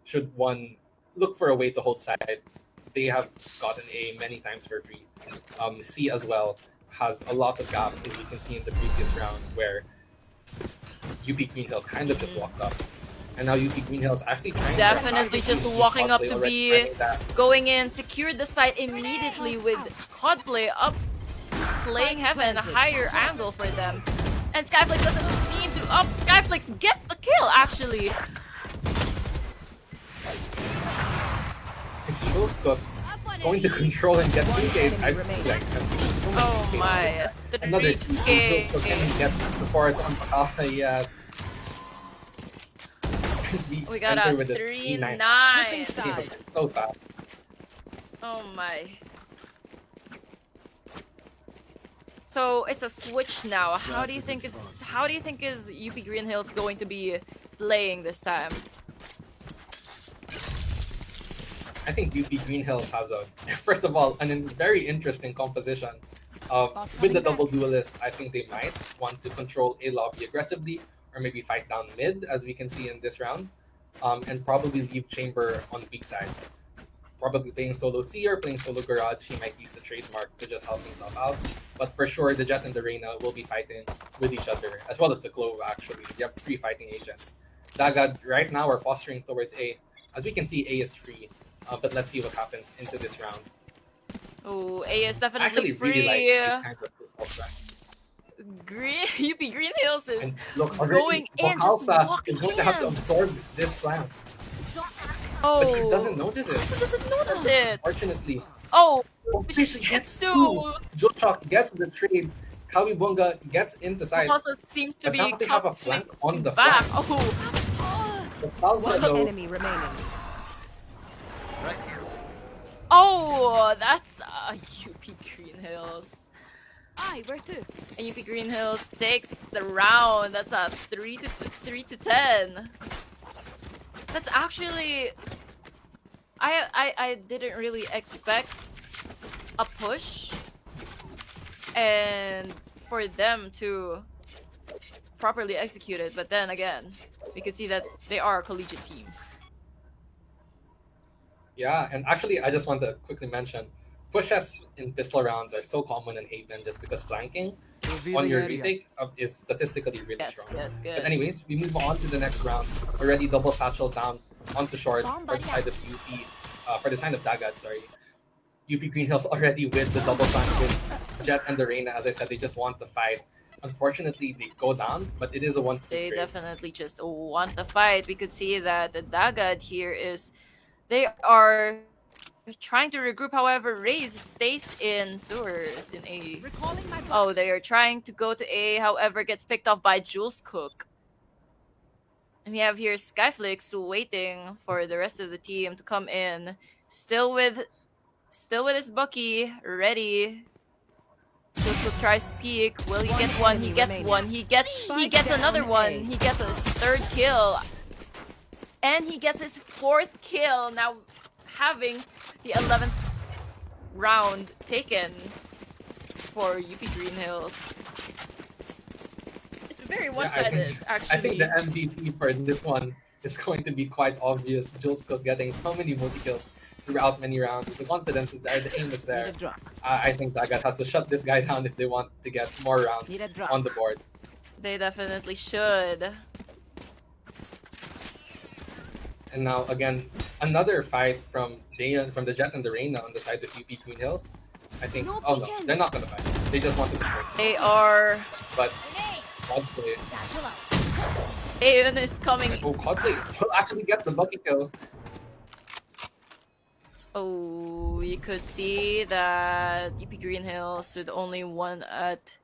should look for a way to hold side. They have gotten A many times for free. C as well has a lot of gaps, as you can see in the previous round, where UP Green Hills kind of just walked up. And now UP Green Hills actually trying Definitely to just walking up to be going in, secured the site immediately with Codplay up, playing heaven, a higher angle for them. And Skyflix doesn't seem to up. Skyflix gets the kill, actually. Eagles Cook going to control and get 3K. I enemy feel like Oh my. another 3K. Eagles Cook can get the force on Pakasa, yes. We got Enter a with the 3-9. Switching sides. So fast. Oh my. So it's a switch now. How do you think is UP Green Hills going to be playing this time? I think UP Green Hills has first of all, very interesting composition. With the double duelist, I think they might want to control A lobby aggressively, or maybe fight down mid, as we can see in this round, and probably leave Chamber on weak side. Probably playing solo C or playing solo Garage, he might use the trademark to just help himself out. But for sure, the Jet and the Reyna will be fighting with each other, as well as the Clove, actually. They have 3 fighting agents. Dagad right now are posturing towards A. As we can see, A is free. But let's see what happens into this round. Oh, A is I definitely actually free. really like this kind of pistol threat. UP Green Hills is And look, going in, just Bohalsa walking is going to have to in. absorb this flank. Oh, But he doesn't notice it. He doesn't notice it. Unfortunately. Oh, Fish gets two. 2. Jochok gets the trade. Kawibunga gets into side. Also seems to But be now they have a coming flank on the back. flank. Oh, But Bohalsa, One though, enemy remaining. oh, that's UP Green Hills. Aye, where to? And UP Green Hills takes the round. That's a 3 to 10. That's actually, I didn't really expect a push and for them to properly execute it. But then again, we could see that they are a collegiate team. yeah, and actually, I just want to quickly mention, pushes in pistol rounds are so common in Haven just because flanking on your retake is statistically really Yes, strong. yes, good. But anyways, we move on to the next round. Already double satchel down onto short Bomb for the button. side of UP, for the side of Dagad, sorry. UP Green Hills already with the double flank with Jet and the Reina. As I said, they just want the fight. Unfortunately, they go down, but it is a 1-2 They trade. definitely just want the fight. We could see that the Dagad here is they are trying to regroup. However, Raze stays in sewers in A. Recalling my Oh, they are trying to go to A. However, gets picked off by Jules Cook. And we have here Skyflix waiting for the rest of the team to come in. Still with his Bucky ready. Jules Cook tries to peek. Will he get one? He gets one. He gets another one. He gets his third kill. And he gets his fourth kill. Now having the 11th round taken for UP Green Hills. It's very one-sided, actually. I think the MVP for this one is going to be quite obvious. Jules Cook getting so many multi-kills throughout many rounds. The confidence is there, the aim is there. I think Dagat has to shut this guy down if they want to get more rounds on the board. They definitely should. And now again, another fight from the Jet and the Reina on the side of UP Green Hills. I think. Oh no, they're not gonna fight. They just want to be first. They are. But Codplay. Aeon is coming. Oh, Codplay will actually get the lucky kill. Oh, you could see that UP Green Hills with only one at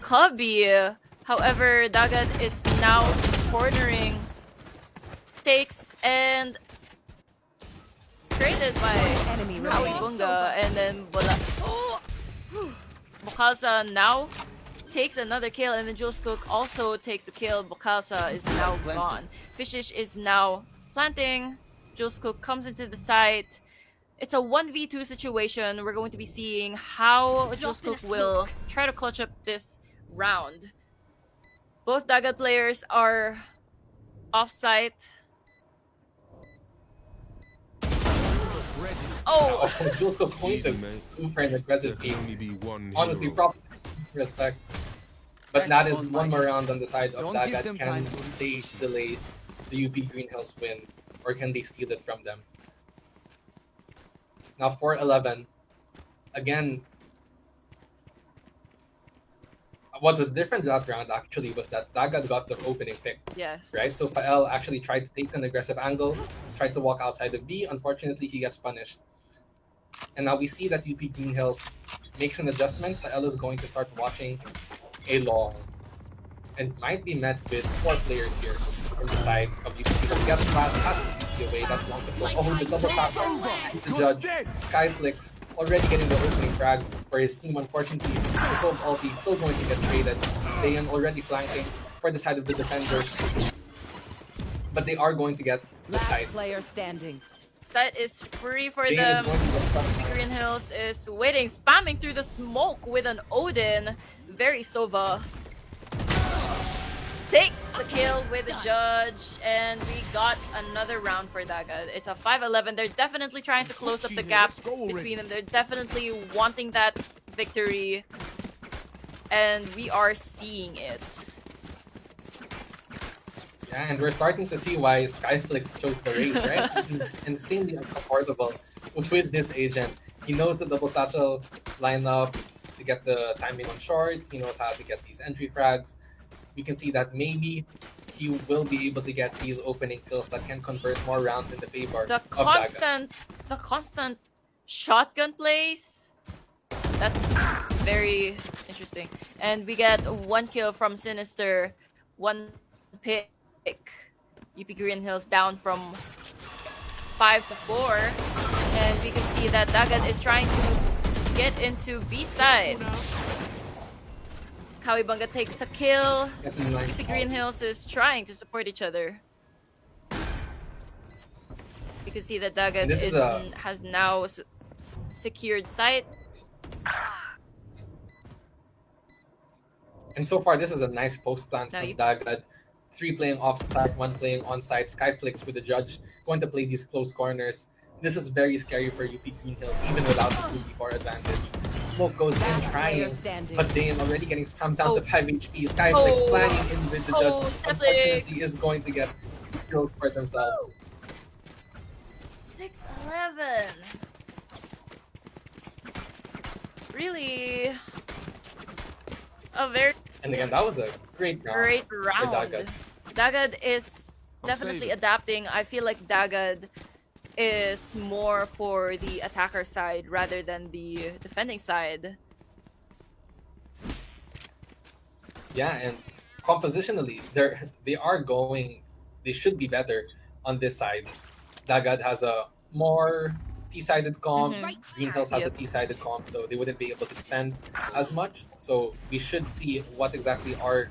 Cubby. However, Dagat is now cornering. Takes and traded by Enemy Howie remaining. Bunga, and then Bokasa now takes another kill, and then Jules Cook also takes a kill. Bokasa is now gone. Fishish is now planting. Jules Cook comes into the site. It's a 1v2 situation. We're going to be seeing how Jules Cook will try to clutch up this round. Both Dagat players are off-site. Oh! Jules Cook going to go for an aggressive team. Honestly, proper respect. But that is one more round on the side of Dagat. Can they delay the UP Green Hills win? Or can they steal it from them? Now 4-11. Again, what was different that round actually was that Dagat got the opening pick. Yes. Right? So Fael actually tried to take an aggressive angle, tried to walk outside of B. Unfortunately, he gets punished. And now we see that UP Green Hills makes an adjustment. Fael is going to start watching A long. And might be met with 4 players here from the side of UP. He gets fast, has to be away. That's one control. Oh, the double tap. The judge. Skyflix already getting the opening frag for his team. Unfortunately, the Cove ulti is still going to get traded. Dayan already flanking for the side of the defenders. But they are going to get the Last side. player standing. Site is free for Dayan them. is going to get Green Hills is waiting, spamming through the smoke with an Odin. Very Sova. Takes the kill with the judge, and we got another round for Dagat. It's a 5-11. They're definitely trying to close up the gap between them. They're definitely wanting that victory, and we are seeing it. Yeah, and we're starting to see why Skyflix chose the race, right? He's insanely uncomfortable with this agent. He knows the double satchel lineups to get the timing on short. He knows how to get these entry frags. We can see that maybe he will be able to get these opening kills that can convert more rounds in the favor The of Dagat. constant shotgun plays. That's very interesting. And we get 1 kill from Sinister, 1 pick. UP Green Hills down from 5 to 4. And we can see that Dagat is trying to get into B side. Kawibanga takes a kill. That's a nice UP call. Green Hills is trying to support each other. You can see that Dagat This is a- has now secured site. And so far, this is a nice post plant Now from you- Dagat. 3 playing off-site, 1 playing on-site. Skyflix with the judge going to play these close corners. This is very scary for UP Green Hills, even without the 2v4 advantage. Smoke goes in Player trying, standing. but Dayan already getting spammed down Oh. to 5 HP. Skyflix Oh. flying in with the judge. Oh, Unfortunately, is going to get skills for themselves. 6-11. really a very And again, that was a great round great for round. Dagad. Dagad is I'll definitely save it. adapting. I feel like Dagad is more for the attacker side rather than the defending side. Yeah, and compositionally, they should be better on this side. Dagad has a more T-sided comp. Mhm. Green Hills has a Yep. T-sided comp, so they wouldn't be able to defend as much. So we should see what exactly are.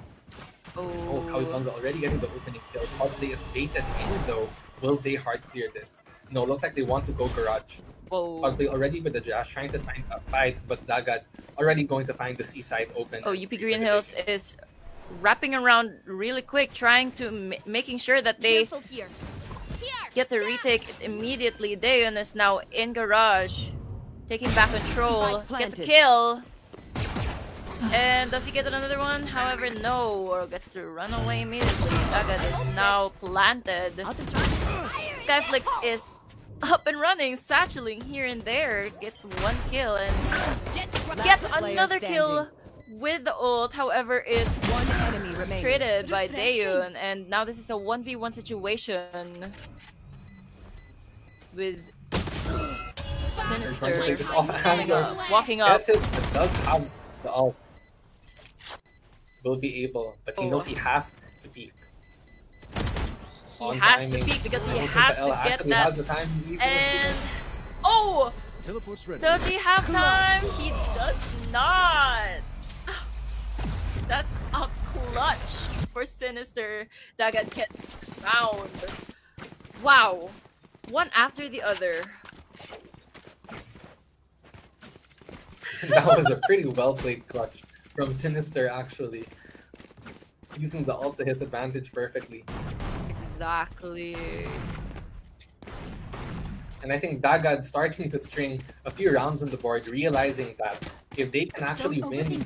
Oh, Oh. Kawibanga already getting the opening kill. Hotplay is baited in though. Will they hard clear this? No, looks like they want to go garage. Whoa. Hotplay already with the Dash trying to find a fight, but Dagad already going to find the C side open. Oh, and UP free for Green the Hills taking. is wrapping around really quick, trying to making sure that they Careful here. get the retake immediately. Daeun is now in garage, taking back control, Spike gets a planted. kill. And does he get another one? However, no, or gets to run away immediately. Dagad is now planted. Out of time. Skyflix is up and running, satcheling here and there, gets one kill and gets player another kill with the ult. However, is One enemy remaining. traded by Daeun, and now this is a 1v1 situation with Trying to Sinister take this off angle. walking up. Gets it, but does have the ult. Will be able, but he knows he has to peek. He On has timing. to peek because I he don't think has the L to get actually that. has the time to peek. And oh, Teleport's ready. does he have time? He does not. That's a clutch for Sinister. Dagad gets found. Wow, one after the other. That was a pretty well played clutch from Sinister, actually. Using the ult to his advantage perfectly. Exactly. And I think Dagad starting to string a few rounds on the board, realizing that if they can actually win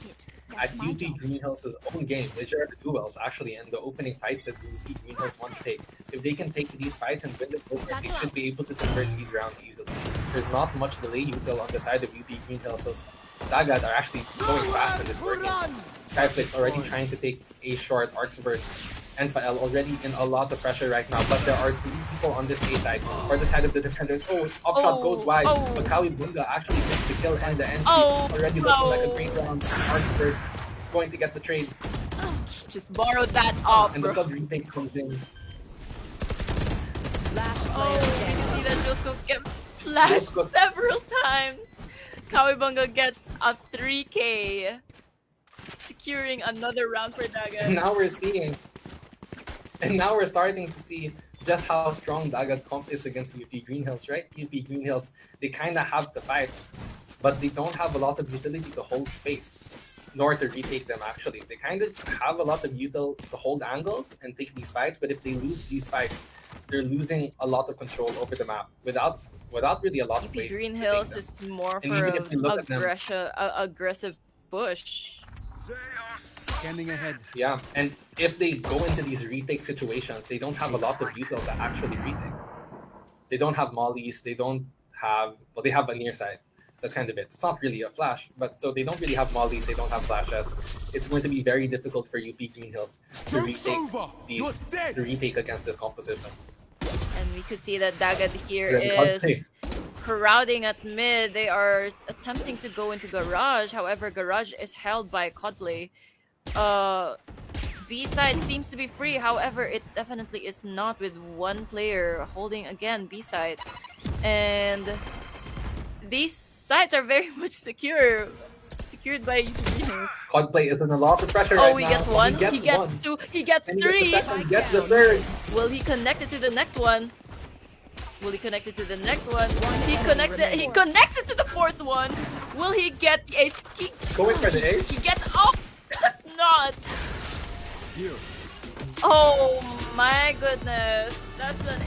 at UP Green Hills' own game, which are the duels actually and the opening fights that UP Green Hills want to take, if they can take these fights and win them over, they should be able to convert these rounds easily. There's not much delay util on the side of UP Green Hills, so Dagad are actually going fast and it's working. Skyflix already trying to take a short Arcs burst. Enfael already in a lot of pressure right now, but there are three people on this A side, or the side of the defenders. Oh, upshot goes wide, but Kawibanga actually gets the kill and the entry. Already looking like a great round. Arcs burst going to get the trade, Just borrowed that off, and the bro. flood retake comes in. Last Oh, player you standing. can see that Josco gets flashed Josco. several times. Kawibanga gets a 3k, securing another round for And Dagad. now we're starting to see just how strong Dagad's comp is against UP Green Hills, right? UP Green Hills, they kind of have the fight, but they don't have a lot of utility to hold space, nor to retake them actually. They kind of have a lot of util to hold angles and take these fights, but if they lose these fights, they're losing a lot of control over the map without really a lot of UP ways Green to Hills take them. is more And for even if we look at them- aggressive push. Scanning ahead. Yeah, and if they go into these retake situations, they don't have a lot of util to actually retake. They don't have mollies, they don't have, well, they have a near side. That's kind of it. It's not really a flash, but so they don't really have mollies, they don't have flashes. It's going to be very difficult for UP Green Hills to Joke's retake over. You're these, dead. to retake against this composition. And we could see that Dagad here Good play. is crowding at mid. They are attempting to go into garage. However, garage is held by Codplay. B side seems to be free. However, it definitely is not, with one player holding again B side. And these sides are very much secured by UPG. Codplay is in a lot of pressure Oh, right he now. gets one, He gets one. two, he gets And he gets the three. second, he gets the third. Will he connect it to the next one? Will he connect it to the next one? He connects it. He connects it to the fourth one. Will he get a? He Going for the A. he gets. Oh, does not. Here. Oh my goodness, that's an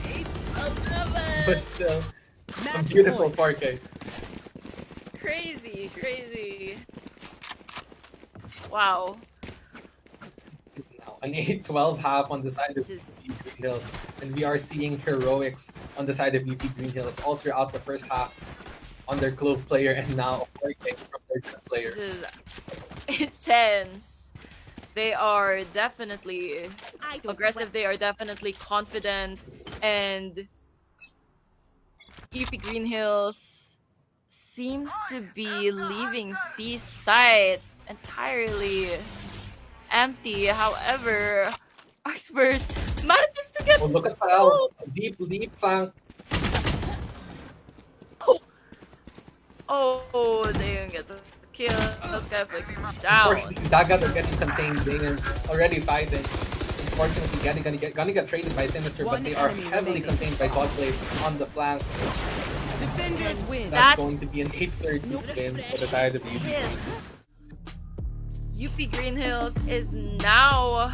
8-11. But still, a Match beautiful point. 4K. Crazy. Wow. Now, an 8-12 half on the side of This is- UP Green Hills, and we are seeing heroics on the side of UP Green Hills all throughout the first half. on their Clove player and now working from their Jet player. This is intense. They are definitely aggressive. They are definitely confident, and UP Green Hills seems to be leaving Seaside entirely empty. However, Arxverse manages to get Oh, look at Pal. Deep flank. oh, they don't get the kill. Skyflix is down. Unfortunately, Dagat are getting contained. They are already fighting. Unfortunately, gonna get traded by Sinister, but One they are enemy heavily remaining. contained by Godblade on the flank. Defenders win. That's going to be an 8-30 win for the side of UP. UP Green Hills is now,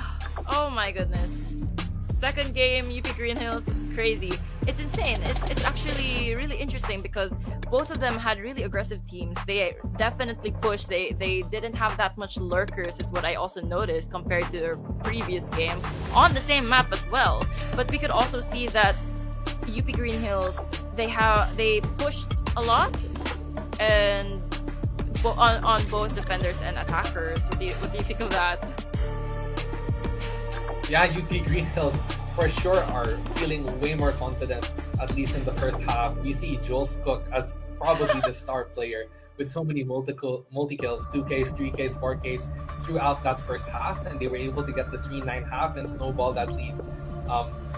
oh my goodness. Second game, UP Green Hills is crazy. It's insane. It's actually really interesting because both of them had really aggressive teams. They definitely pushed. They didn't have that much lurkers, is what I also noticed compared to their previous game on the same map as well. But we could also see that UP Green Hills, they pushed a lot and on both defenders and attackers. What do you think of that? Yeah, UP Green Hills for sure are feeling way more confident, at least in the first half. We see Jules Cook as probably the star player with so many multi-kills, 2Ks, 3Ks, 4Ks throughout that first half, and they were able to get the 3-9 half and snowball that lead.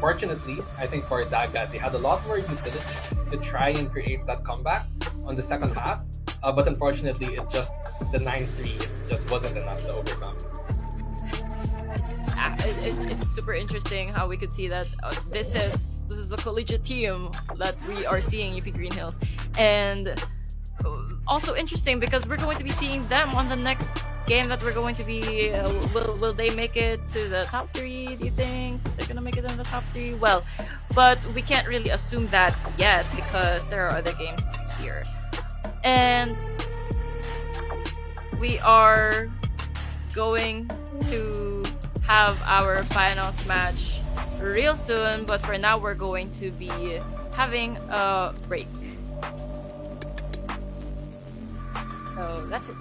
Fortunately, I think for Dagat, they had a lot more utility to try and create that comeback on the second half, but unfortunately, the 9-3 just wasn't enough to overcome. It's super interesting how we could see that this is a collegiate team that we are seeing UP Green Hills, and also interesting because we're going to be seeing them on the next game that we're going to be. Will they make it to the top 3? Do you think they're gonna make it in the top 3? Well, but we can't really assume that yet because there are other games here, and we are going to have our finals match real soon, but for now we're going to be having a break. So that's it.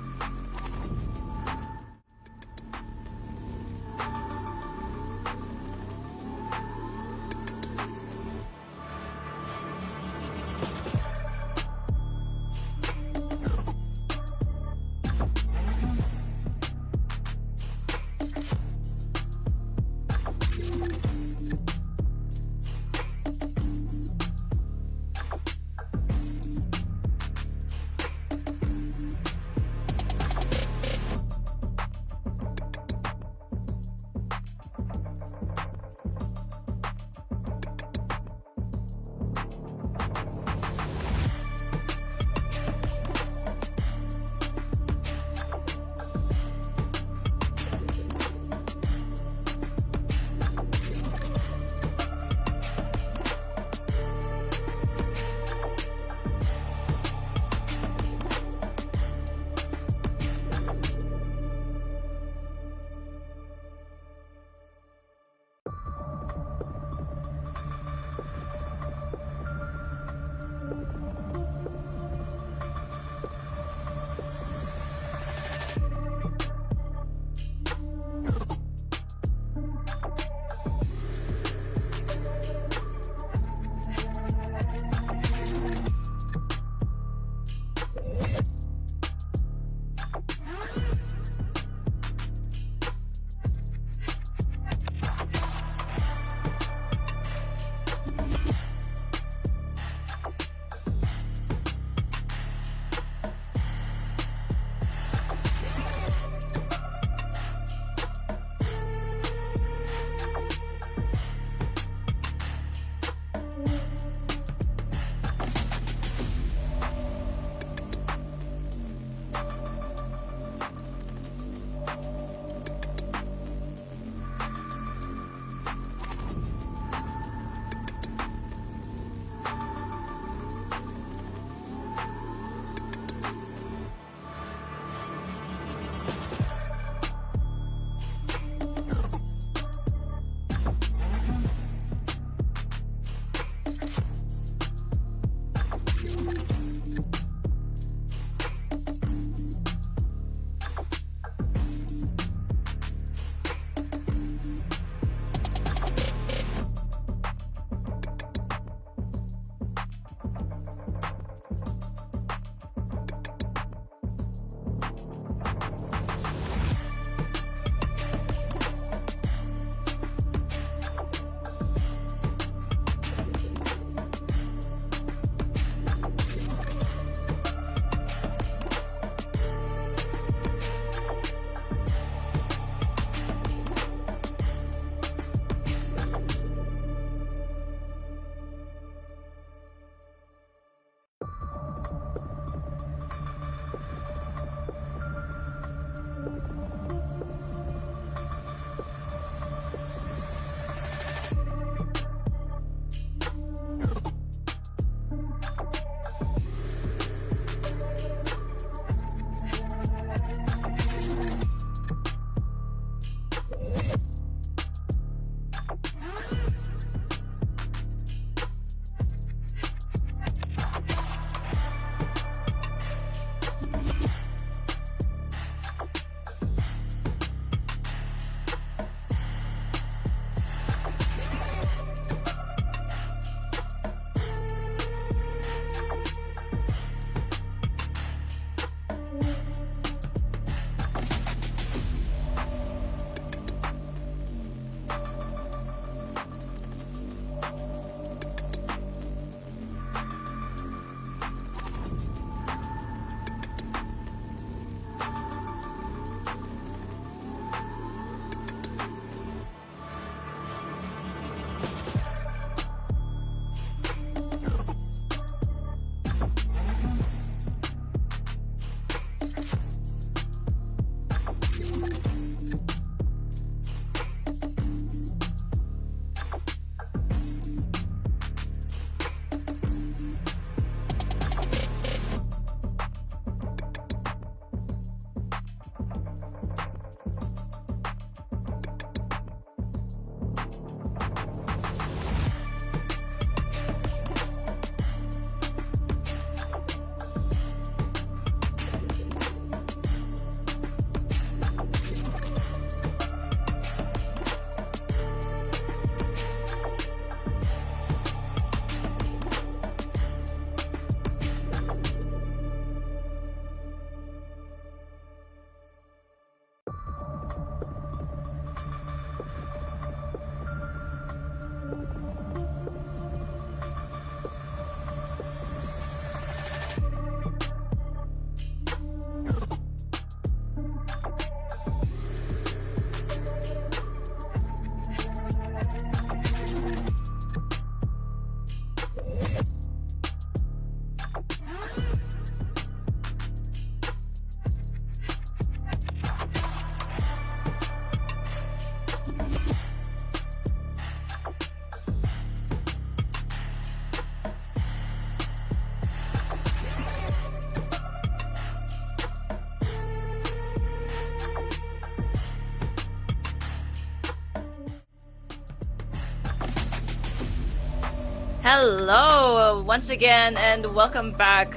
Hello, once again, and welcome back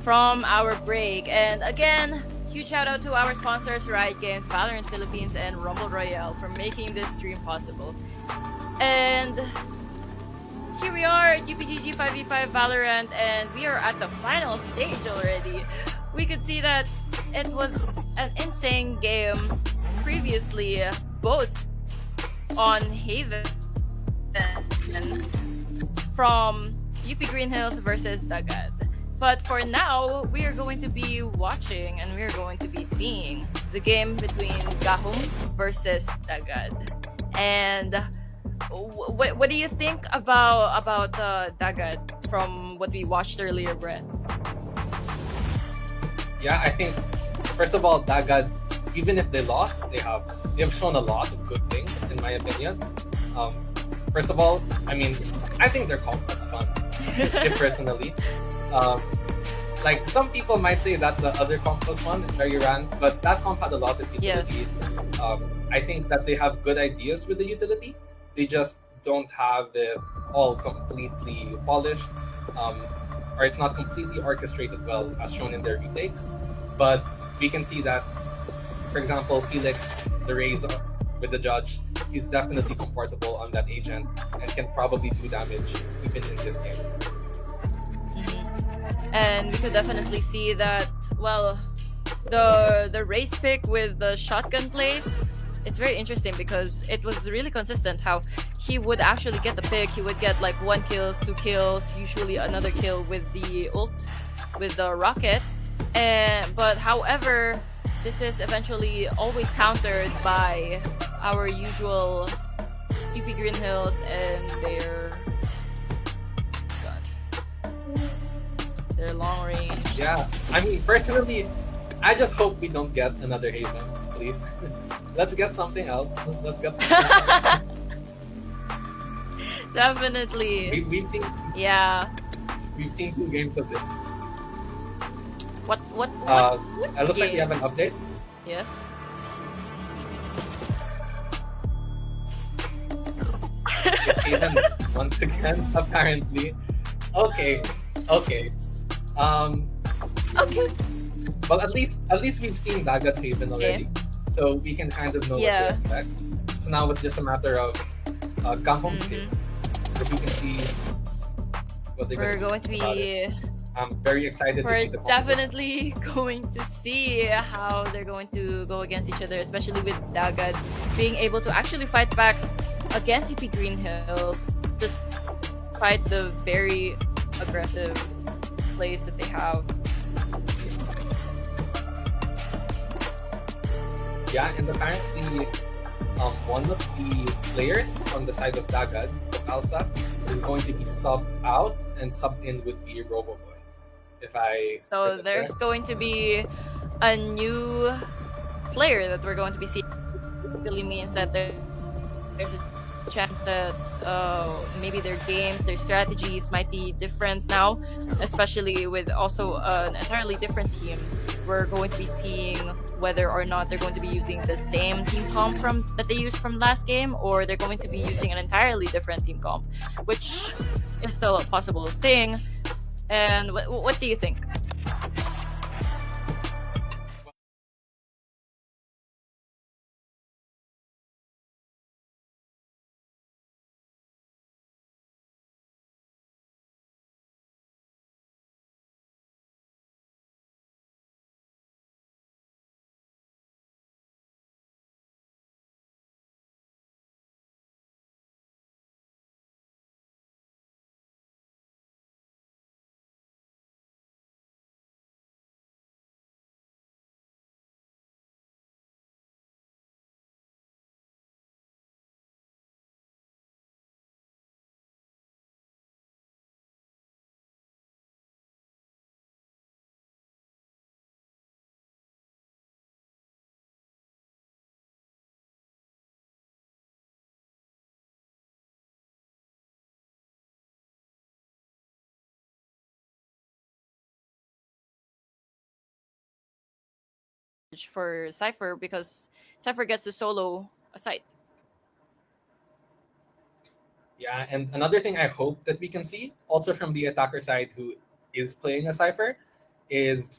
from our break. And again, huge shout out to our sponsors, Riot Games, Valorant Philippines, and Rumble Royale, for making this stream possible. And here we are at UPGG 5v5 Valorant, and we are at the final stage already. We could see that it was an insane game previously, both on Haven from UP Green Hills versus Dagad. But for now, we are going to be watching and we are going to be seeing the game between Gahum versus Dagad. And what do you think about Dagad from what we watched earlier, Brett? Yeah, I think first of all, Dagad, even if they lost, they have shown a lot of good things in my opinion. Um, First of all, I mean, I think their comp was fun, personally. Um, like some people might say that the other comp was fun, it's very ran, but that comp had a lot of utilities. Yes. I think that they have good ideas with the utility. They just don't have it all completely polished, um, or it's not completely orchestrated well as shown in their retakes. But we can see that, for example, Felix, the Rays with the judge, he's definitely comfortable on that agent and can probably do damage even in this game. And we could definitely see that, well, the race pick with the shotgun plays, it's very interesting because it was really consistent how he would actually get the pick. He would get like 1 kills, 2 kills, usually another kill with the ult, with the rocket. But however, this is eventually always countered by our usual UP Green Hills and their long range. Yeah, I mean, personally, I just hope we don't get another Haven, please. Let's get something else. Let's get something else. Definitely. We've seen Yeah. 2 games of this. What It looks like we game? have an update. Yes. It's Haven once again, apparently. Okay, okay. Um, Okay. well, at least we've seen Dagat Haven already, so we can kind of know what Yeah. to expect. So now it's just a matter of Gahom's game, where we can see what they're We're gonna going to do about it. be I'm very excited to we're see the composition. definitely going to see how they're going to go against each other, especially with Dagad being able to actually fight back against UP Green Hills, despite the very aggressive plays that they have. Yeah, and apparently, one of the players on the side of Dagad, Alsa, is going to be subbed out, and subbed in would be Roboboy. If I So heard that there's correct. going to be a new player that we're going to be seeing. Really means that there's a chance that maybe their games, their strategies might be different now, especially with also an entirely different team. We're going to be seeing whether or not they're going to be using the same team comp from that they used from last game, or they're going to be using an entirely different team comp, which is still a possible thing. And what do you think? For Cypher because Cypher gets to solo a site. Yeah, and another thing I hope that we can see, also from the attacker side who is playing a Cypher, is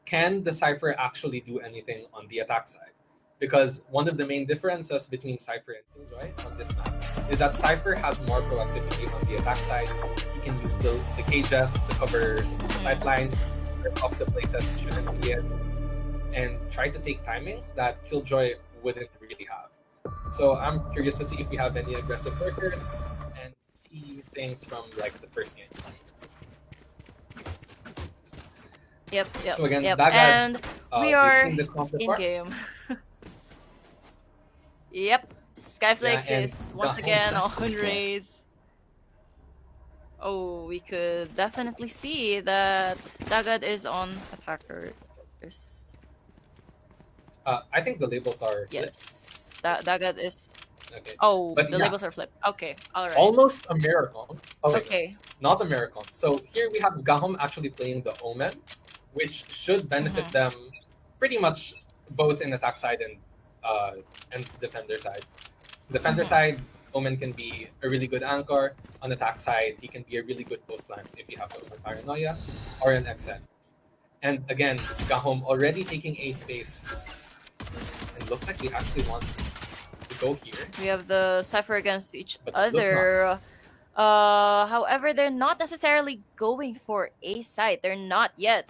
can the Cypher actually do anything on the attack side? Because one of the main differences between Cypher and Killjoy on this map is that Cypher has more proactivity on the attack side. He can use the cages to cover the sidelines, rip up the places it shouldn't be in, and try to take timings that Killjoy wouldn't really have. So I'm curious to see if we have any aggressive workers and see things from like the first game. Yep, So again, yep. Dagad, And we we've are seen this comp in before. game. Yep. Skyflakes and is once Gahom again just on raise. Oh, we could definitely see that Dagad is on attackers. I think the labels are flipped. Yes. Dagad is. Okay. Oh, But the yeah. labels are flipped. Okay, alright. Almost a miracle. Oh, wait, Okay. not a miracle. So here we have Gahom actually playing the Omen, which should benefit them pretty much both in attack side and defender side. Defender side, Omen can be a really good anchor. On attack side, he can be a really good post line if you have the Omen Paranoia or an XN. And again, Gahom already taking A space. And looks like we actually want to go here. We have the Cypher against each But it looks other. However, they're not necessarily going for a site. They're not yet.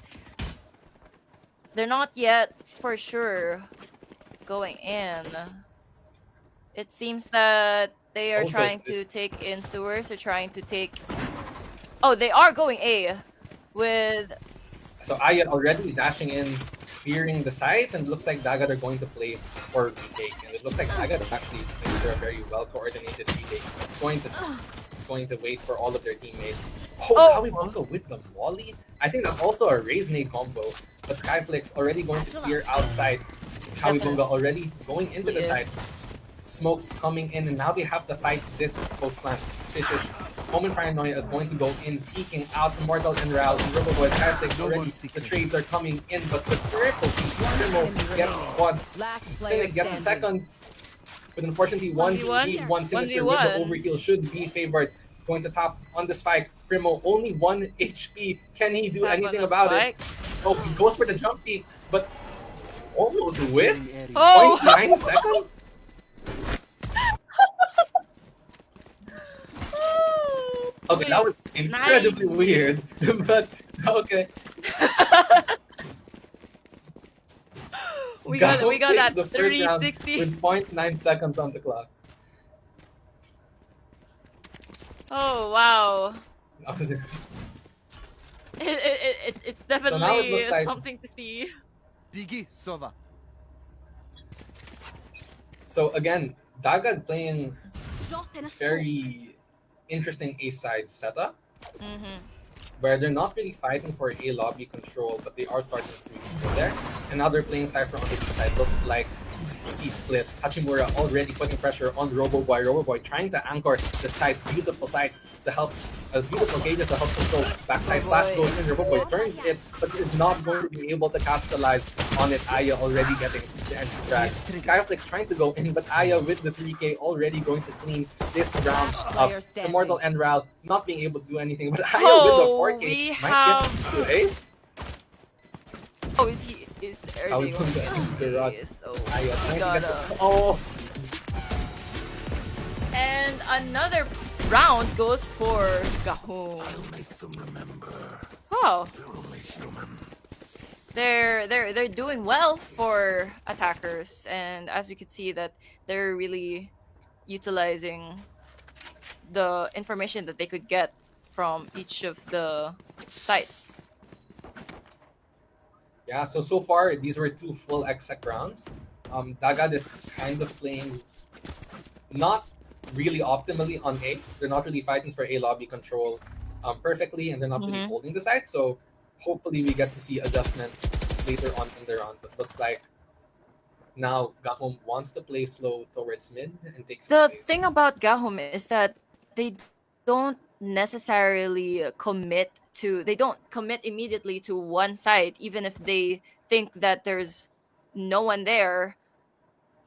They're not yet for sure going in. It seems that they are Also, trying to this- take in sewers. They're trying to take. Oh, they are going A with. So Aya already dashing in, clearing the site, and looks like Dagad are going to play for retake. And it looks like Dagad actually thinks they're a very well coordinated retake. Going to wait for all of their teammates. Oh, Kawibunga with the Molly? I think that's also a raise nade combo. But Skyflix already going to clear outside. Kawibunga already going into the side. Smokes coming in, and now they have to fight this post plant. Fishish. Omen Paranoia is going to go in, peeking out Immortal and Ral and Riverboy. Skyflix already. The trades are coming in, but the triple Primo gets one. Last player Cynic gets a standing. second. But unfortunately, 1v1, one Sinister with the 1v1. overheal should be favored. Going to top on the spike. Primo only 1 HP. Can he do Tap on anything the about spike. it? Oh, he goes for the jump peak, but almost whiffs. Oh! 0.9 seconds? Okay, that was incredibly weird, but okay. we got Gahom that takes the first round 360. with 0.9 seconds on the clock. Oh wow. That was it. It's definitely now it looks like- something to see. Biggie Sova. So again, Dagad playing Drop in a smoke. very interesting A side setup Mm-hmm. where they're not really fighting for A lobby control, but they are starting to go there. And now they're playing Cypher on the B side. Looks like C split. Hachimura already putting pressure on Roboboy. Roboboy trying to anchor the side. Beautiful sides to help. Beautiful cages to help control. Backside flash goes in. Roboboy turns it, but is not going to be able to capitalize on it. Aya already getting the entry drag. Skyflix trying to go in, but Aya with the 3K already going to clean this round up. Player standing. Immortal and Ral not being able to do anything, but Aya Oh, with the we 4K might get have- to ace. Oh, is there How they we going put to the rod. be? So Aya we trying to gotta. get the, oh. And another round goes for Gahom. Make them remember. Oh, They're only human. they're doing well for attackers, and as we could see that they're really utilizing the information that they could get from each of the sites. Yeah, so far these were 2 full exec rounds. Dagad is kind of playing not really optimally on A. They're not really fighting for A lobby control perfectly, and they're not really holding the site. So hopefully we get to see adjustments later on in the round. But looks like now Gahom wants to play slow towards mid and takes The space. thing about Gahom is that they don't necessarily they don't commit immediately to one side, even if they think that there's no one there.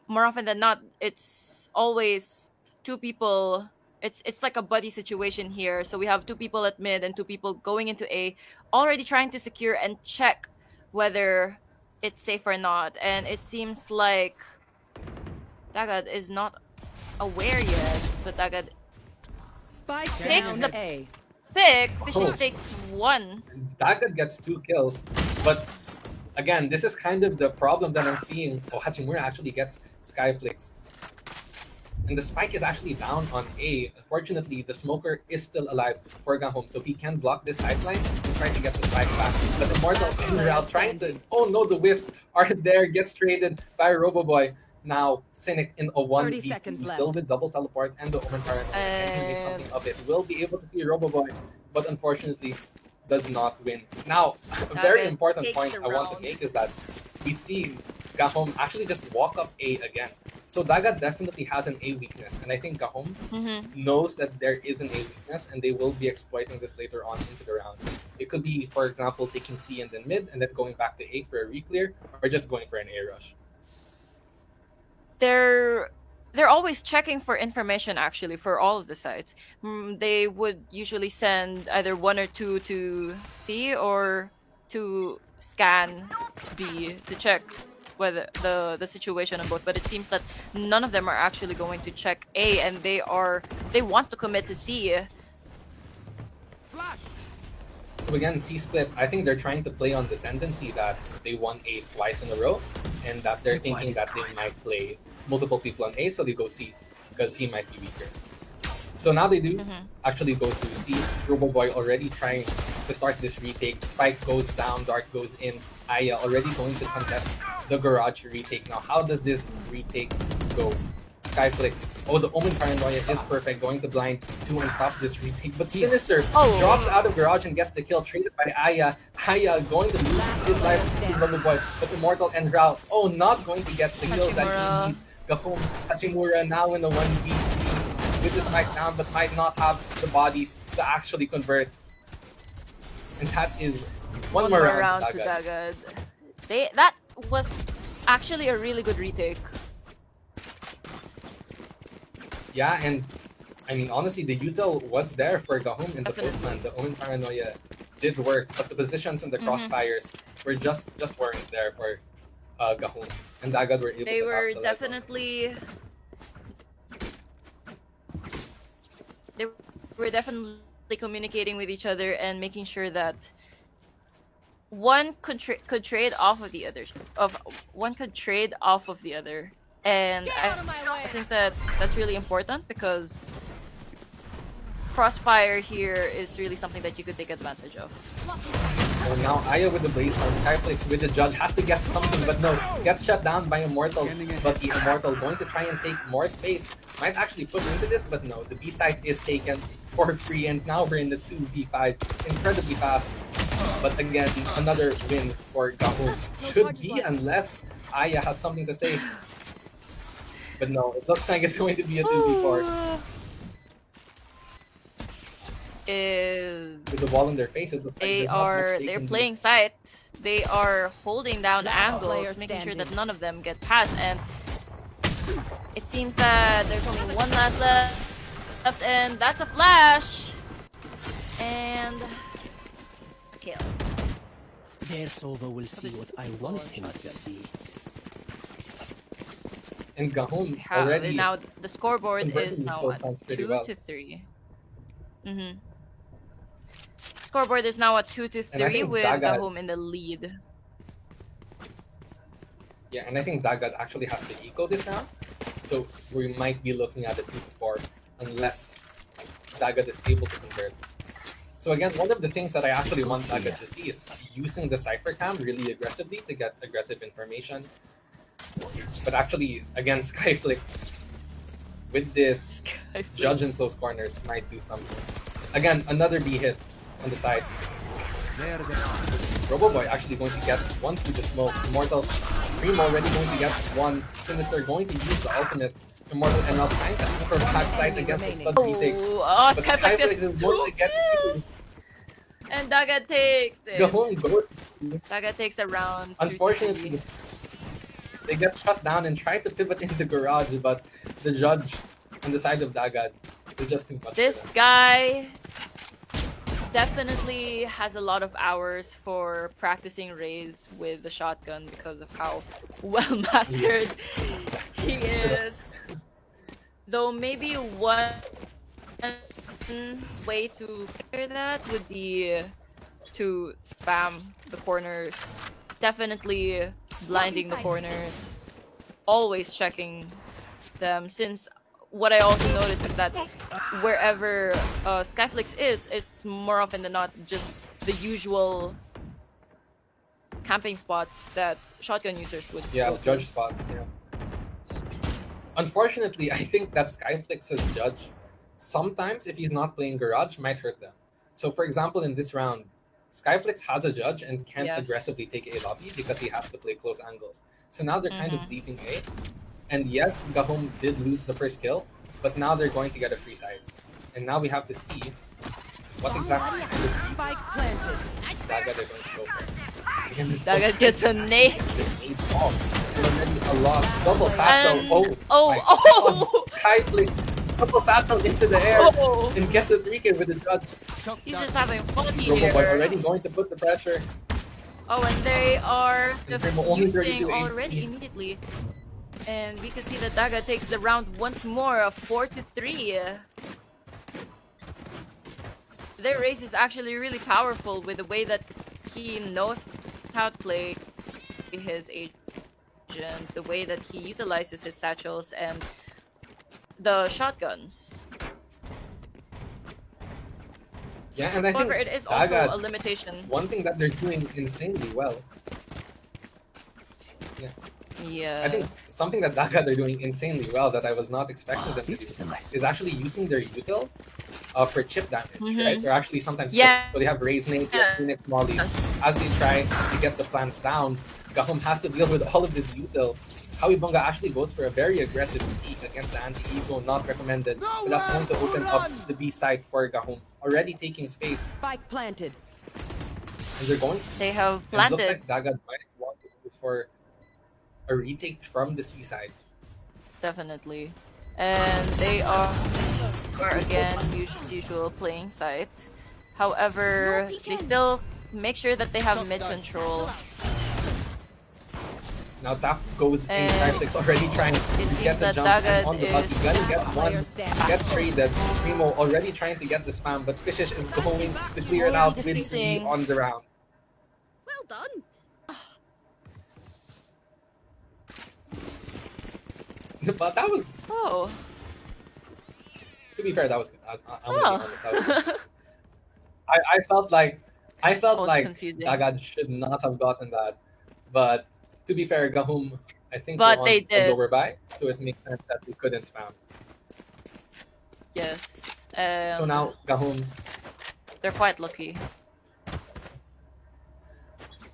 More often than not, it's always 2 people it's like a buddy situation here. So we have two people at mid and two people going into A, already trying to secure and check whether it's safe or not. And it seems like Dagad is not aware yet, but Dagad Spike takes down the A. pick. Fishy Oh. takes one. Daggett gets 2 kills, but again, this is kind of the problem that I'm seeing. Oh, Hachimura actually gets Skyflix. And the spike is actually down on A. Unfortunately, the smoker is still alive for Gahom, so he can block this sideline and try to get the spike back. But Immortal and Real trying to. Oh no, the whiffs are there, gets traded by Roboboy. Now Cynic in a 30 1v2, seconds still left. with double teleport and the Omen Paranoia, and he make something of it. Will be able to see Roboboy, but unfortunately does not win. Now, a very Daggett important takes point the I want to round. make is that we see Gahom actually just walk up A again. So Daga definitely has an A weakness, and I think Gahom Mm-hmm. knows that there is an A weakness, and they will be exploiting this later on into the rounds. It could be, for example, taking C and then mid, and then going back to A for a reclear, or just going for an A rush. They're always checking for information actually for all of the sites. They would usually send either one or two to C or to scan B to check whether the situation on both. But it seems that none of them are actually going to check A, and they want to commit to C. So again, C split, I think they're trying to play on the tendency that they won A twice in a row, and that they're thinking that they might play multiple people on A, so they go C, because C might be weaker. So now they do actually go to C. Roboboy already trying to start this retake. Spike goes down, Dark goes in. Aya already going to contest the garage retake. Now, how does this retake go? Skyflix. Oh, the Omen Paranoia is perfect. Going to blind to unstop this retake. But Sinister drops out of garage and gets the kill. Traded by Aya. Aya going to lose his life to Roboboy. But Immortal and Rao, oh, not going to get the kill that he needs. Gahom, Hachimura now in the 1v3 with the spike down, but might not have the bodies to actually convert. And that is one more round to to Daga. Dagad. That was actually a really good retake. Yeah, and I mean, honestly, the util was there for Gahom in the Definitely. postman. The Omen Paranoia did work, but the positions and the crossfires were just weren't there for Gahom. And Dagad were able They to were capitalize on it. definitely they were definitely communicating with each other and making sure that one could trade off of the other. One could trade off of the other, and Get out of my way. I think that that's really important because crossfire here is really something that you could take advantage of. So now Aya with the Blaze on Skyflix with the Judge has to get something, but no, gets shut down by Immortals. But the Immortal going to try and take more space. Might actually push into this, but no, the B side is taken for free, and now we're in the 2v5. Incredibly fast. But again, another win for Gahom. Should be, unless Aya has something to say. But no, it looks like it's going to be a 2v4. With the ball in their face, it looks like there's not much they They're can do. playing sight. They are holding down Last player angles, making sure that standing. none of them get past, and it seems that there's only one last left, and that's a flash. And kill. Their Sova will see what I want him to see. And Gahom How, already now the scoreboard converting is these now goal at counts pretty 2 well. to 3. Scoreboard is now at 2 to And I 3 think with Daga- Gahom in the lead. Yeah, and I think Dagat actually has to eco this round. So we might be looking at a 2-4 unless Dagat is able to convert. So again, one of the things that I actually want Dagat to see is using the Cypher Cam really aggressively to get aggressive information. But actually, again, Skyflix with this Judge in close corners might do something. Again, another B hit on the side. There they are. Roboboy actually going to get one through the smoke. Immortal Primo already going to get one. Sinister going to use the ultimate. Immortal and now trying to for backside against the stud retake. Oh, But Skyflix Skyflix gets is going to get two. and Daga takes it. Gahom goes. Daga takes a round. Unfortunately, they get shut down and try to pivot into garage, but the Judge on the side of Dagat It's just too much. This For them. guy definitely has a lot of hours for practicing Raze with the shotgun because of how well mastered he is. Though maybe one way to clear that would be to spam the corners. Definitely blinding the corners. Always checking them, since what I also noticed is that wherever Skyflix is more often than not just the usual camping spots that shotgun users would Yeah, go to. judge spots. Yeah. Unfortunately, I think that Skyflix's judge, sometimes if he's not playing Garage, might hurt them. So, for example, in this round, Skyflix has a judge and can't Yes. aggressively take A lobby because he has to play close angles. So now they're kind of Mhm. leaving A. And yes, Gahom did lose the first kill, but now they're going to get a free side. And now we have to see what exactly kind of Spike planted. Daga they're going to go for. Again, this Daga goes- gets a nade. Nade bomb. And already a lot. Double satchel. And- Oh, oh, my oh! God. Kindly. Double satchel into the air. Oh! And gets a 3K with the judge. He's just having fun Robo here. Boy already going to put the pressure. Oh, and they are And Primo only defusing 32 already HP. immediately. And we can see that Daga takes the round once more, 4-3. Their race is actually really powerful with the way that he knows how to play his agent, the way that he utilizes his satchels and the shotguns. Yeah, and I think However, it is also Daga, a limitation. one thing that they're doing insanely well. Yeah. I think something that Daga they're doing insanely well that I was not expecting them to do is actually using their util for chip damage, Mhm. right? Or actually sometimes Yeah. so they have Raze Nate, they Yeah. have Phoenix Molly. Yes. As they try to get the plant down, Gahom has to deal with all of this util. Kawibonga actually goes for a very aggressive peek against the anti-ego, not recommended. But that's going to open up the B side for Gahom, already taking space. Spike planted. And they're going. They have It looks planted. like Daga might want to go for a retake from the C side. Definitely. And they are again usual playing site. However, they still make sure that they have mid control. Now tap goes in. And Skyflix already trying to seems get the that jump Daga and on the button. is- Gonna get one. Player standing. Gets traded. Primo already trying to get the spam, but Fishish is going to clear it out with Defusing. 3 on the round. Well done. But that was, Oh. to be fair, that was good. I'm Oh. gonna be honest. That was good. I felt like Oh, it's like confusing. Daga should not have gotten that, but to be fair, Gahum, I think But were on they a did. lower buy, so it makes sense that we couldn't spam. Yes. So now Gahum, they're quite lucky.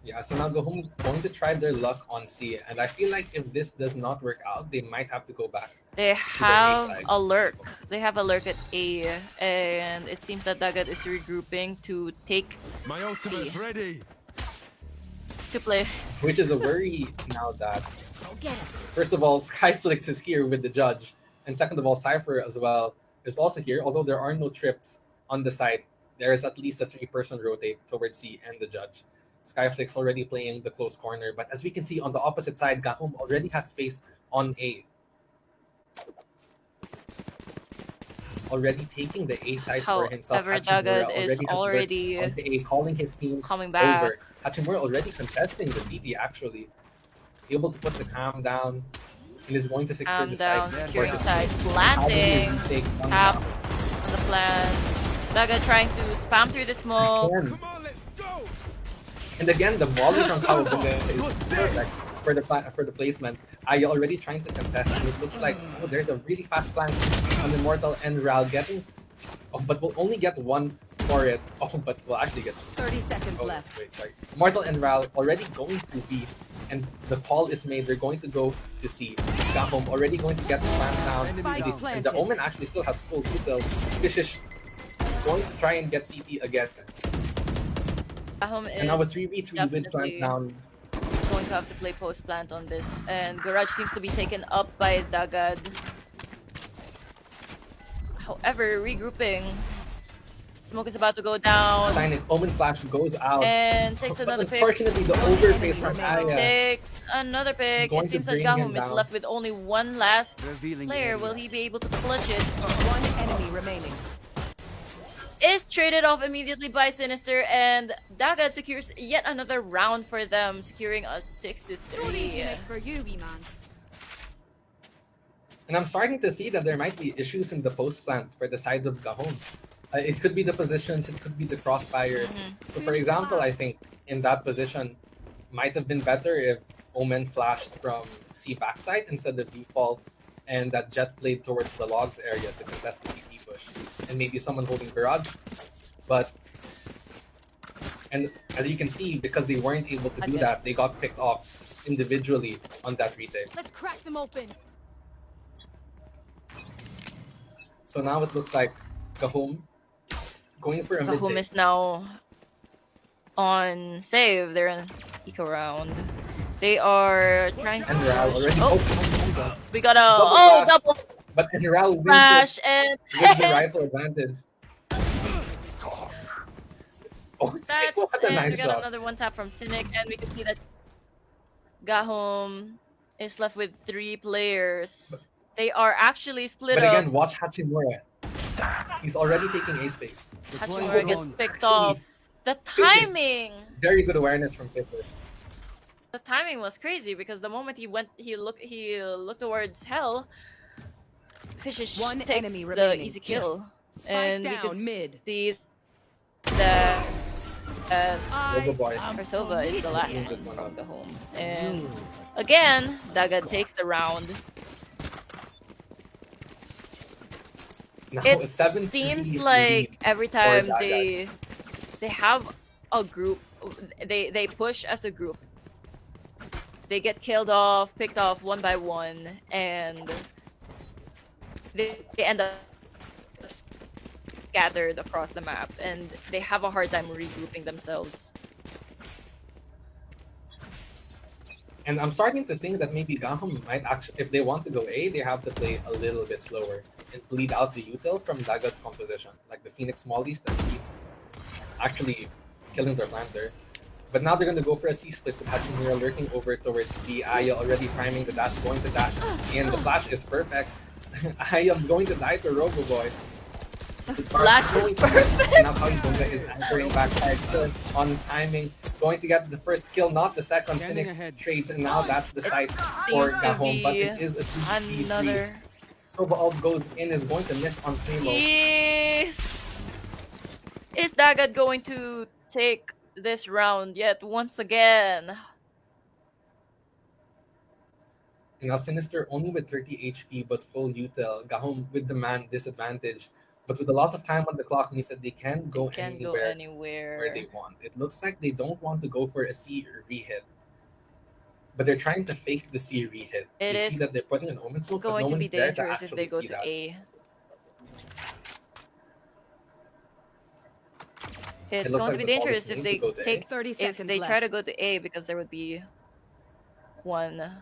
yeah, so now Gahum going to try their luck on C, and I feel like if this does not work out, they might have to go back. They have side. a lurk. They have a lurk at A, and it seems that Dagat is regrouping to take My ultimate's ready. to play. Which is a worry now that, I'll get it. first of all, Skyflix is here with the judge, and second of all, Cypher as well is also here. Although there are no trips on the side, there is at least a 3-person rotate towards C and the judge. Skyflix already playing the close corner, but as we can see on the opposite side, Gahum already has space on A. Already taking the A side for himself. However, Hachimura Dagat is has already lurked on the A, calling his team coming back. over. Hachimura already contesting the CT actually. Able to put the cam down and is going to secure Calm the down, side. secure the For side, his- planting, How do you take tap down? on the plan. Dagat trying to spam through the smoke. Again. Come on, let's go. And again, the volley from Kawabunga is perfect for the placement. I already trying to contest, and it looks like there's a really fast flank on Immortal and Ral getting, but we'll only get one for it. Oh, but we'll actually get 30 seconds oh, left. wait, sorry. Immortal and Ral already going to B, and the call is made. They're going to go to C. Gahom already going to get the plant down. Spike And the planted. Omen actually still has full util. Fishish going to try and get CT again. Ahom And now a is 3v3 with definitely plant down. going to have to play post plant on this, and Garage seems to be taken up by Dagad. However, regrouping. Smoke is about to go down. Signing Omen Flash goes out. And takes But another pick. unfortunately, the overface from Aya Takes another pick. going It to seems that bring him Gahum is down. left with only one last Revealing player. area. Will he be able to clutch it? One enemy remaining. Is traded off immediately by Sinister, and Daga secures yet another round for them, securing a 6-3. For you, wee man. And I'm starting to see that there might be issues in the post plant for the side of Gahon. It could be the positions, it could be the crossfires. So, for example, I think in that position might have been better if Omen flashed from C backside instead of default, and that Jet played towards the logs area to contest the CT push, and maybe someone holding barrage. But and as you can see, because they weren't able to do Okay. that, they got picked off individually on that retake. Let's crack them open. So now it looks like Gahom going for a mid Gahum take. is now on save. They're in eco round. They are trying to. And Ral already. Oh, Oh, we got a Double flash. double but Ral wins flash it and with the rifle advantage. Oh, that's what a and nice we got shot. another one tap from Cynic, and we can see that Gahum is left with 3 players. They are actually split But up. again, watch Hachimura. He's already taking A space. Hachimura gets Actually, picked off. The timing. Very good awareness from Fisher. The timing was crazy because the moment he looked towards hell, Fishish One takes enemy the remaining. easy kill, Spike and we down can mid. see that Overboy. Ursova is the last Moving one this one from out. the home. And again, Daga takes the round. Now It a 7-3 seems lead like every time Daga. they have a group, they push as a group. They get killed off, picked off one by one, and they end up scattered across the map, and they have a hard time regrouping themselves. And I'm starting to think that maybe Gaham might actually, if they want to go A, they have to play a little bit slower and bleed out the util from Dagat's composition, like the Phoenix Mollies that keeps actually killing their planter. But now they're going to go for a C split with Hachimura lurking over towards B. Aya already priming the dash, going to dash, and the flash is perfect. I am going to die to Roboboy. Flash is perfect. And now Kawibunga is anchoring back still on timing, going to get the first kill, not the second. Scanning Cynic ahead. trades, and now that's the site for Seems to Gahom, but be it is a 2v3. another. Sobaalt goes in, is going to miss on Primo. Is Dagat going to take this round yet once again? And now Sinister only with 30 HP but full util. Gahom with the man disadvantage, but with a lot of time on the clock means that they can go Can go anywhere anywhere. where they want. It looks like they don't want to go for a C re-hit, but they're trying to fake the C re-hit. It You is see that they're putting an Omen smoke, but Going no to be one's there dangerous if they actually go see to that. A. It It's looks going like to be the call is dangerous if made they to go to A. take 30 if seconds they left. try to go to A, because there would be one,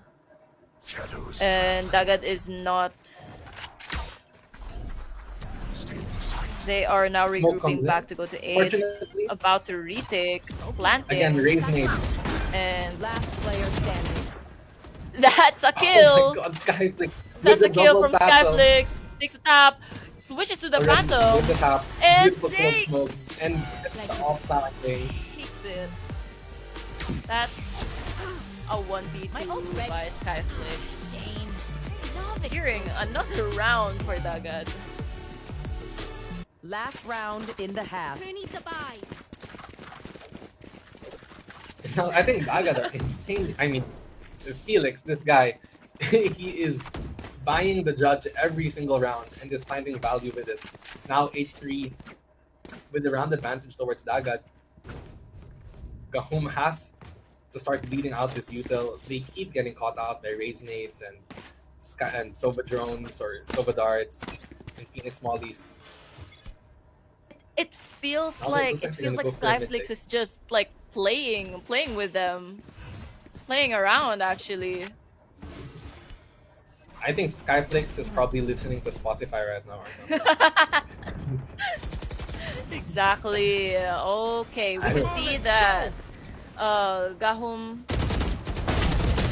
Shadows. and Dagat is not. They are now Smoke comes regrouping in. back to go to A. Fortunately, About to retake, planting, again, raise nade. and Last player standing. that's a Oh kill. my god, Skyflick. That's with a the kill double from satchel. Skyflix. Takes a tap, switches to the Already with the Phantom, tap. and Beautiful smoke, takes smoke. And the off-style thing. it. That's a 1v2 by Skyflix. Securing another round for Dagat. Last round in the half. Who needs a buy? Now, I think Dagat are insane. I mean, Felix, this guy, he is buying the judge every single round and just finding value with it. Now 8-3 with the round advantage towards Dagat. Gahum has to start beating out this util. They keep getting caught out by Raisinates and Sova drones or Sova darts and Phoenix mollies. It feels Now like they're gonna go for a mid Skyflix pick. is just like playing with them, playing around actually. I think Skyflix is probably listening to Spotify right now or something. Exactly. Okay, we I can don't- see that Gahum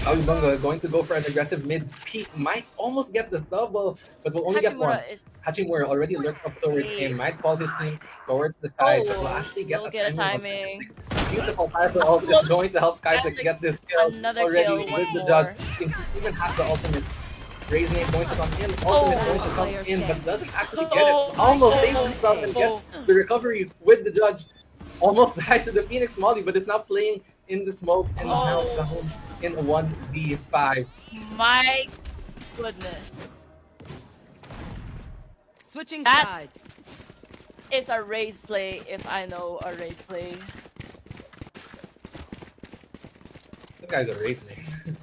Kawibunga going to go for an aggressive mid peek. Might almost get this double, but will only get one. Hashimura is Hachimura already lurked up towards okay. him. Might call his team towards the side, but will Oh, actually get we'll a get a timing on timing. Skyflix. Beautiful Piper ult is going to help Skyflix get this kill Another already kill with once the judge. more. He even has the ultimate. Raising it, going to come in, ultimate going to come in, but doesn't actually get it. Almost saves himself and gets the recovery with the judge. Almost dies to the Phoenix Molly, but is now playing in the smoke and now Gahum in a 1v5. My goodness. Switching That- sides. It's a raise play if I know a raise play. This guy's a race man.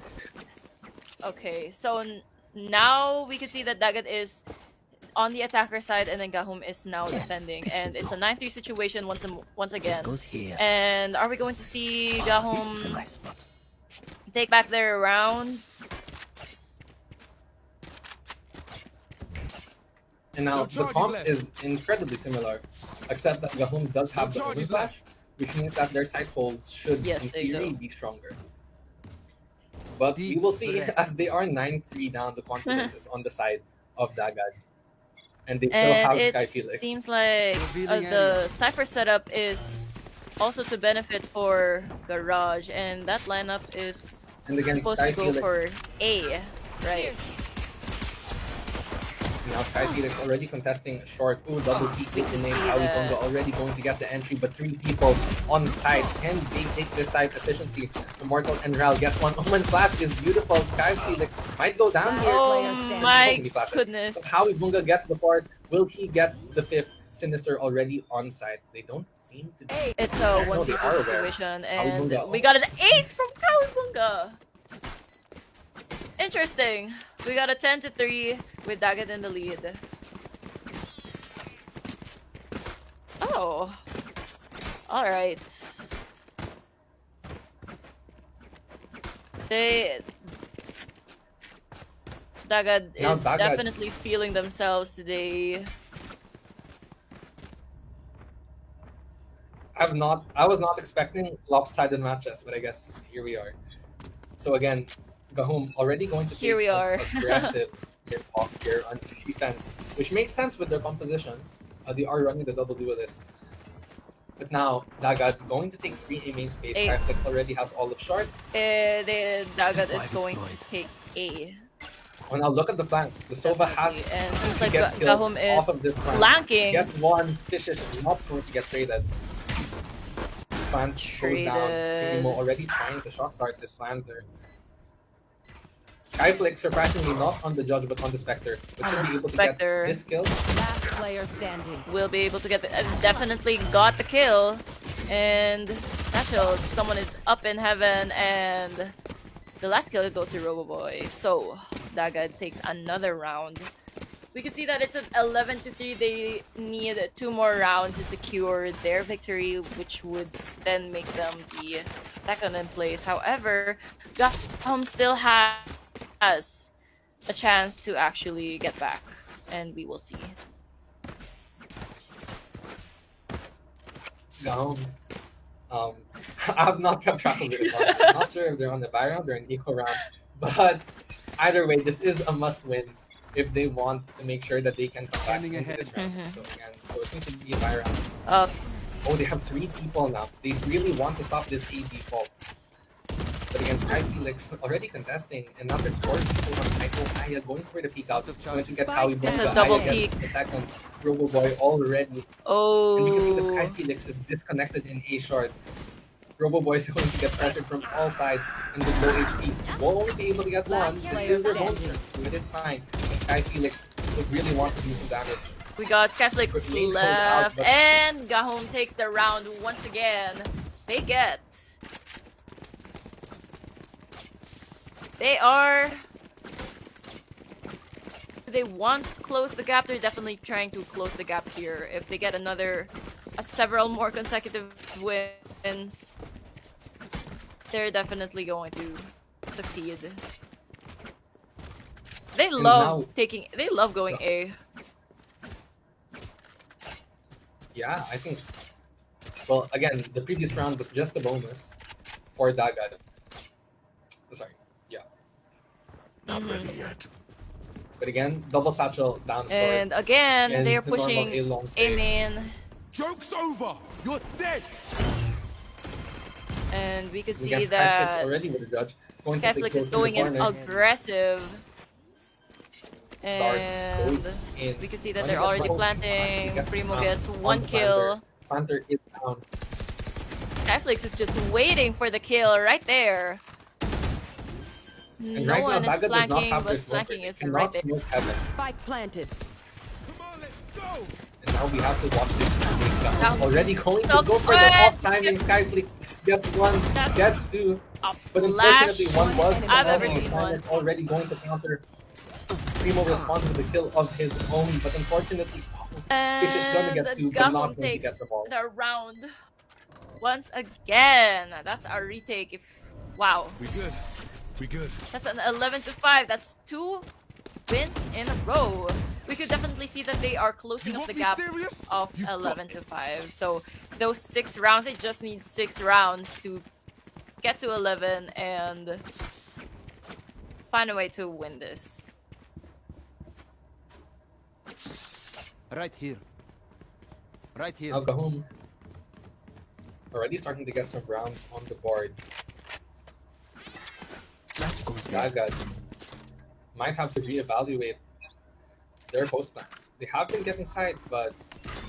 Okay, so now we can see that Dagat is on the attacker side and then Gahum is now defending. this And should it's a go. 9-3 situation once This again. goes here. And are we going to see This is a Gahum nice spot. take back their round? And now No the charges comp left. is incredibly similar, except that Gahum does have No the charges overflash, which means that their side holds should Yes, in they do. theory be stronger. But we will see as they are 9-3 down, the confidence is on the side of Dagad. And they still have And Sky it Felix. seems like Revealing the Cypher setup is also to benefit for Garage, and that lineup is And again, supposed Sky to go Felix. for A, right? Now Sky Felix already contesting a short. Ooh, double peek We with the can name. see Kawibunga that. already going to get the entry, but 3 people on site. Can they take this side efficiently? Immortal and Ral gets one. Omen flash is beautiful. Sky Felix might go down here. Oh my goodness. But Kawibunga gets the fourth. Will he get the fifth? Sinister already on site. They don't seem to be. It's a No, they 1v2 are aware. situation, and Kawibunga. we got an ace from Kawibunga! Interesting. We got a 10-3 with Daggett in the lead. Oh. Alright. Daggett Now is Daggett- definitely feeling themselves today. I was not expecting lopsided matches, but I guess here we are. So again, Gahum already going to Here take we an are. aggressive off here on defense, which makes sense with their composition. They are running the double duelist. But now, Daggett going to take free A main space. A. Skyflex already has all of short. The Daggett is Five going to destroyed. take A. Oh, now look at the flank. The Sova has Definitely, and seems to like get kills Gahum off is of this flank. flanking. Get one, Fishish is not going to get traded. Plant goes down. Traded. Primo already trying to shot start this planter. Skyflix surprisingly not on the judge but on the Spectre. But should be able to Spectre. get this kill. Last player standing. Will be able to get the, definitely got the kill. And Satchel, someone is up in heaven, and the last kill goes to Roboboy. So Daggett takes another round. We can see that it's at 11-3. They need 2 more rounds to secure their victory, which would then make them the second in place. However, Gahum still has a chance to actually get back, and we will see. Gahum. I have not kept track of it. I'm not sure if they're on the buy round or an eco round. But either way, this is a must win if they want to make sure that they can come back Standing into ahead. this round. Mhm. So again, so it seems to be a buy round. Uh, Oh, they have 3 people now. They really want to stop this A default. But again, Sky Felix already contesting, and now there's 4 people on Psycho Aya going for the peek out. Going to get Spike Howie down. Bunga. It's a double Aya gets peek. the second. Roboboy already. oh. And we can see the Sky Felix is disconnected in A short. Roboboy is going to get pressured from all sides and with low HP. Will only be able to get one. This is their own turn, so it is fine. The Sky Felix would really want to do some damage. We got Skyflix Quickly pulled left, out, but- and Gahum takes the round once again. They are. They want to close the gap. They're definitely trying to close the gap here. If they get several more consecutive wins, they're definitely going to succeed. They And love now, taking. They love going A. yeah, I think. Well, again, the previous round was just a bonus for Dagad. Sorry, yeah. Not ready yet. But again, double satchel down short. And again, And they're the normal pushing A long A stay. main, Joke's over. You're dead. and we could see Against Skyflix that already with the judge. Going to take Skyflix those is in the going in corner. aggressive, Dart and goes in. we can see that When they're he gets already one, planting. gets Primo down gets on one the kill. Planter is down. Skyflix is just waiting for the kill right there. And No right one now, is Dagad does not flanking, have their but smoker. flanking They is cannot right there. smoke heaven. Spike planted. Come on, let's go. And now we have to watch this. Now- Already going to So go for the quick! off-timing Skyflix. Gets one, That's gets two. a But flash unfortunately, one was I've ever already seen one. already going to counter. Primo responds with the kill of his own, but unfortunately, Fish is going to And get two, but not Gahum going to takes get the ball. the round once again. That's our retake. If wow, We good. We good. that's an 11-5. That's 2 wins in a row. We could definitely see that they are closing You up want the me gap serious? of You got 11-5. So those 6 rounds, they just need 6 rounds to get to 11 and find a way to win this. Right here. Right here. Now Gahum already starting to get some rounds on the board. Let's go there. Dagad might have to reevaluate their post plans. They have been getting side, but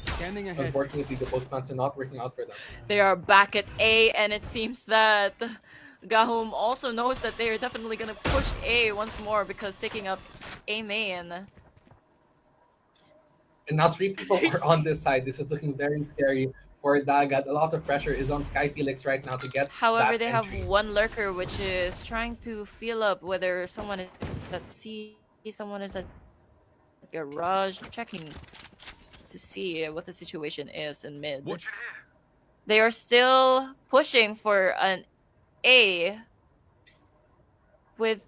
Scanning ahead. unfortunately the post plans are not working out for them. They are back at A, and it seems that Gahum also knows that they are definitely gonna push A once more because taking up A main. And now 3 people are on this side. This is looking very scary for Dagad. A lot of pressure is on Sky Felix right now to get However, that they entry. have one lurker which is trying to feel up whether someone is at C, someone is at garage, checking to see what the situation is in mid. Watch They are still pushing for an A with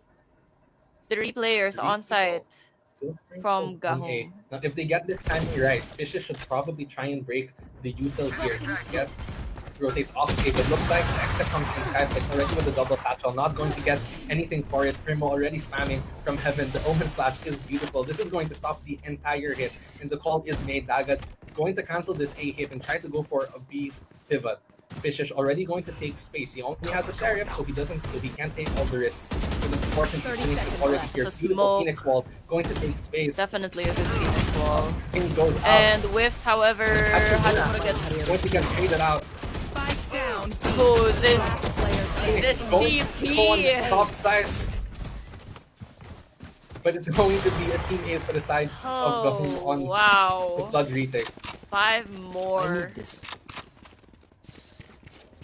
3 players 3 on site. Still sprinkle from on Gahum. A. Now, if they get this timing right, Fishes should probably try and break the util here. Get rotates off A, but looks like the exit comes in Skyflix already with the double satchel. Not going to get anything for it. Primo already spamming from heaven. The Omen flash is beautiful. This is going to stop the entire hit, and the call is made. Dagad going to cancel this A hit and try to go for a B pivot. Fishish already going to take space. He only has a sheriff, so he can't take all the risks. But unfortunately, 30 Phoenix is seconds already left. here. So Beautiful smoke. Phoenix wall going to take space. Definitely a good Phoenix wall. Thing goes out. And whiffs, however, Actually, Hajimura gets. Going to get traded out. Spike down. Oh, this Phoenix This going VP. on top side. But it's going to be a team ace for the side of Gahum Oh, on the wow. flood retake. 5 I more. need this.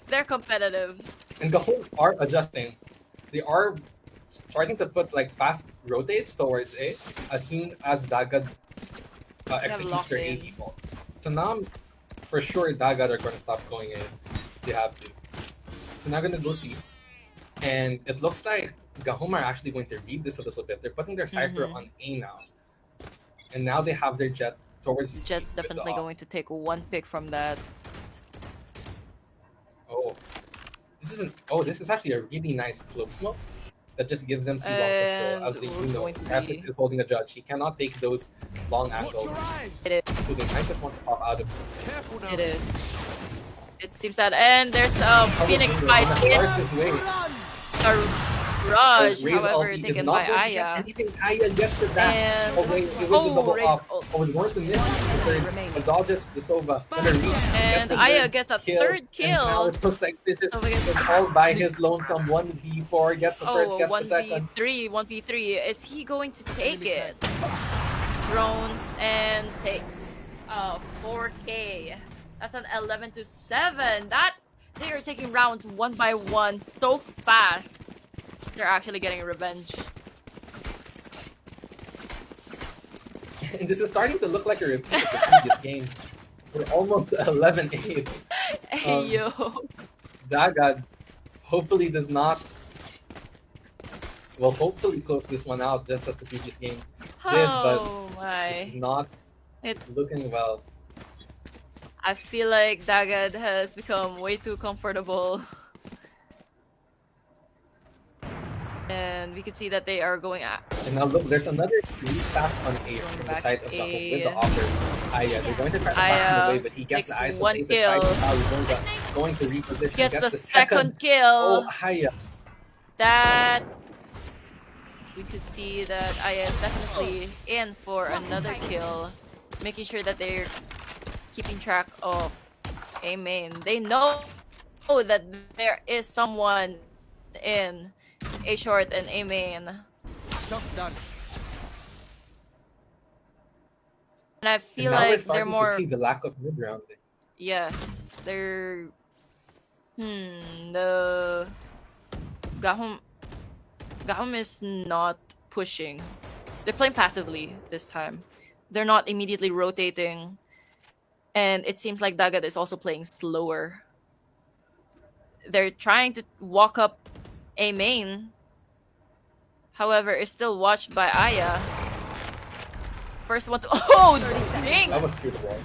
They're competitive. And Gahum are adjusting. They are starting to put like fast rotates towards A as soon as Dagad executes locked their A in. default. So now, for sure, Dagad are going to stop going in. They have to. So now going to go C. And it looks like Gahum are actually going to read this a little bit. They're putting their cipher Mhm. on A now. And now they have their jet towards C Jet's with the definitely op. going to take one pick from that. Oh. This is actually a really nice cloak smoke that just gives them C long control. As And they we're do know, going to Skyflix be- is holding a judge. He cannot take those long Watch angles. your eyes. It is. So they might just want to pop out of this. Careful now. It is. It seems that, and there's a Phoenix fight in His way. a Rush, Raise however, ulti is taken not by going to get Aya. anything. Aya gets the dash. And Oh wait, it was the double Raze up. ult. Oh, it's going to miss the third. remaining. But dodges the Sova. Gonna reach. And Gets the Aya third gets a kill. third And now kill. it looks like this is Sova gets- just all by his lonesome. 1v4 gets the first, Oh, gets the second. 1v3, 1v3. Is he going to take it? Drones and takes 4K. That's an 11-7. That they are taking rounds one by one so fast. They're actually getting revenge. And this is starting to look like a repeat of the previous game. We're almost 11-8. Hey yo. Dagad hopefully does not will hopefully close this one out just as the previous game did, but Oh this is my. not It's looking well. I feel like Dagad has become way too comfortable. And we can see that they are going at And now look, there's another stack on A Going from the back side of Gahom with the A. offer. Aya, they're going to try to pass him away, Aya but he gets the takes one isolated fight. kill. Now he's going to reposition, Gets gets the the second Oh, kill. Aya. That we could see that Aya is definitely in for another kill, making sure that they're keeping track of A main. They know that there is someone in A short and A main. Jump done. And I And feel now we're like they're starting to more see the lack of mid rounding. yes, they're the Gahom is not pushing. They're playing passively this time. They're not immediately rotating. And it seems like Dagat is also playing slower. They're trying to walk up A main. However, it's still watched by Aya. First one to oh dang! That was through the wall.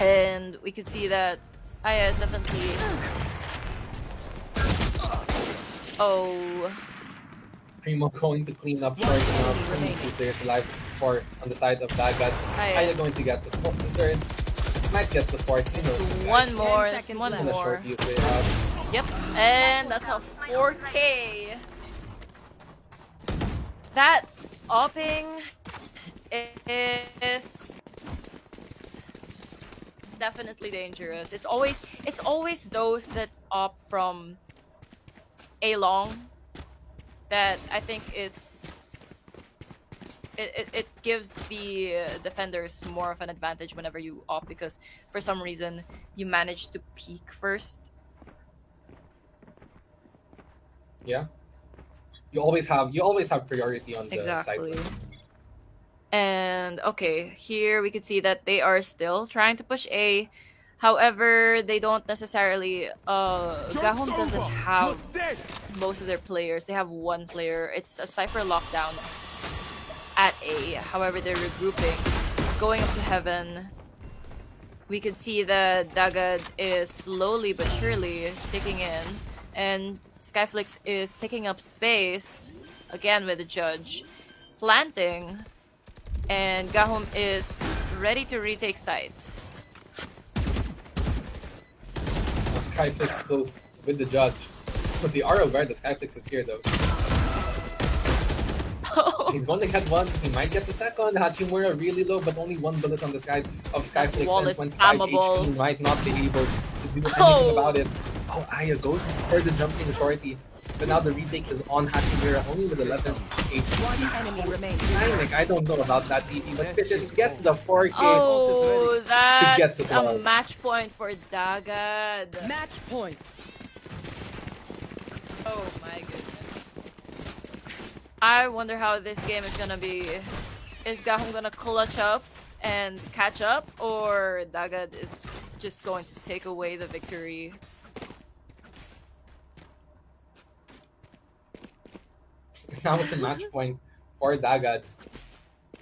And we can see that Aya is definitely oh Primo going to clean up short now. 22 players alive for on the side of Dagat. Aya. Aya going to get the third. Might get the fourth. You know, this guy. one more, 10 seconds one left. And a more. short use way out. Yep, and that's a 4K. That opping is definitely dangerous. It's always those that opt from A long that I think it gives the defenders more of an advantage whenever you opt because for some reason you manage to peek first. Yeah. You always have priority on the Exactly. side. And okay, here we can see that they are still trying to push A. However, they don't necessarily Gahom doesn't have most of their players. They have one player. It's a Cypher lockdown at A. However, they're regrouping, going up to heaven. We can see that Dagad is slowly but surely taking in, and Skyflix is taking up space again with the judge, planting, and Gahom is ready to retake site. Skyflix close with the judge. But the aura guard, the Skyflix is here though. He's going to get one. He might get the second. Hachimura really low, but only one bullet on the side of Skyflix wall and is 25 spammable. HP might not be able to do anything Oh. about it. Oh, Aya goes for the jumping shorty. But now the retake is on Hachimura only with 11 HP. One enemy remains. I don't know about that DP, but Fishes gets the 4K. Oh, get that's the a ball. match point for Dagad. Match point. Oh my goodness. I wonder how this game is gonna be. Is Gahom gonna clutch up and catch up, or Dagad is just going to take away the victory? Now it's a match point for Dagad.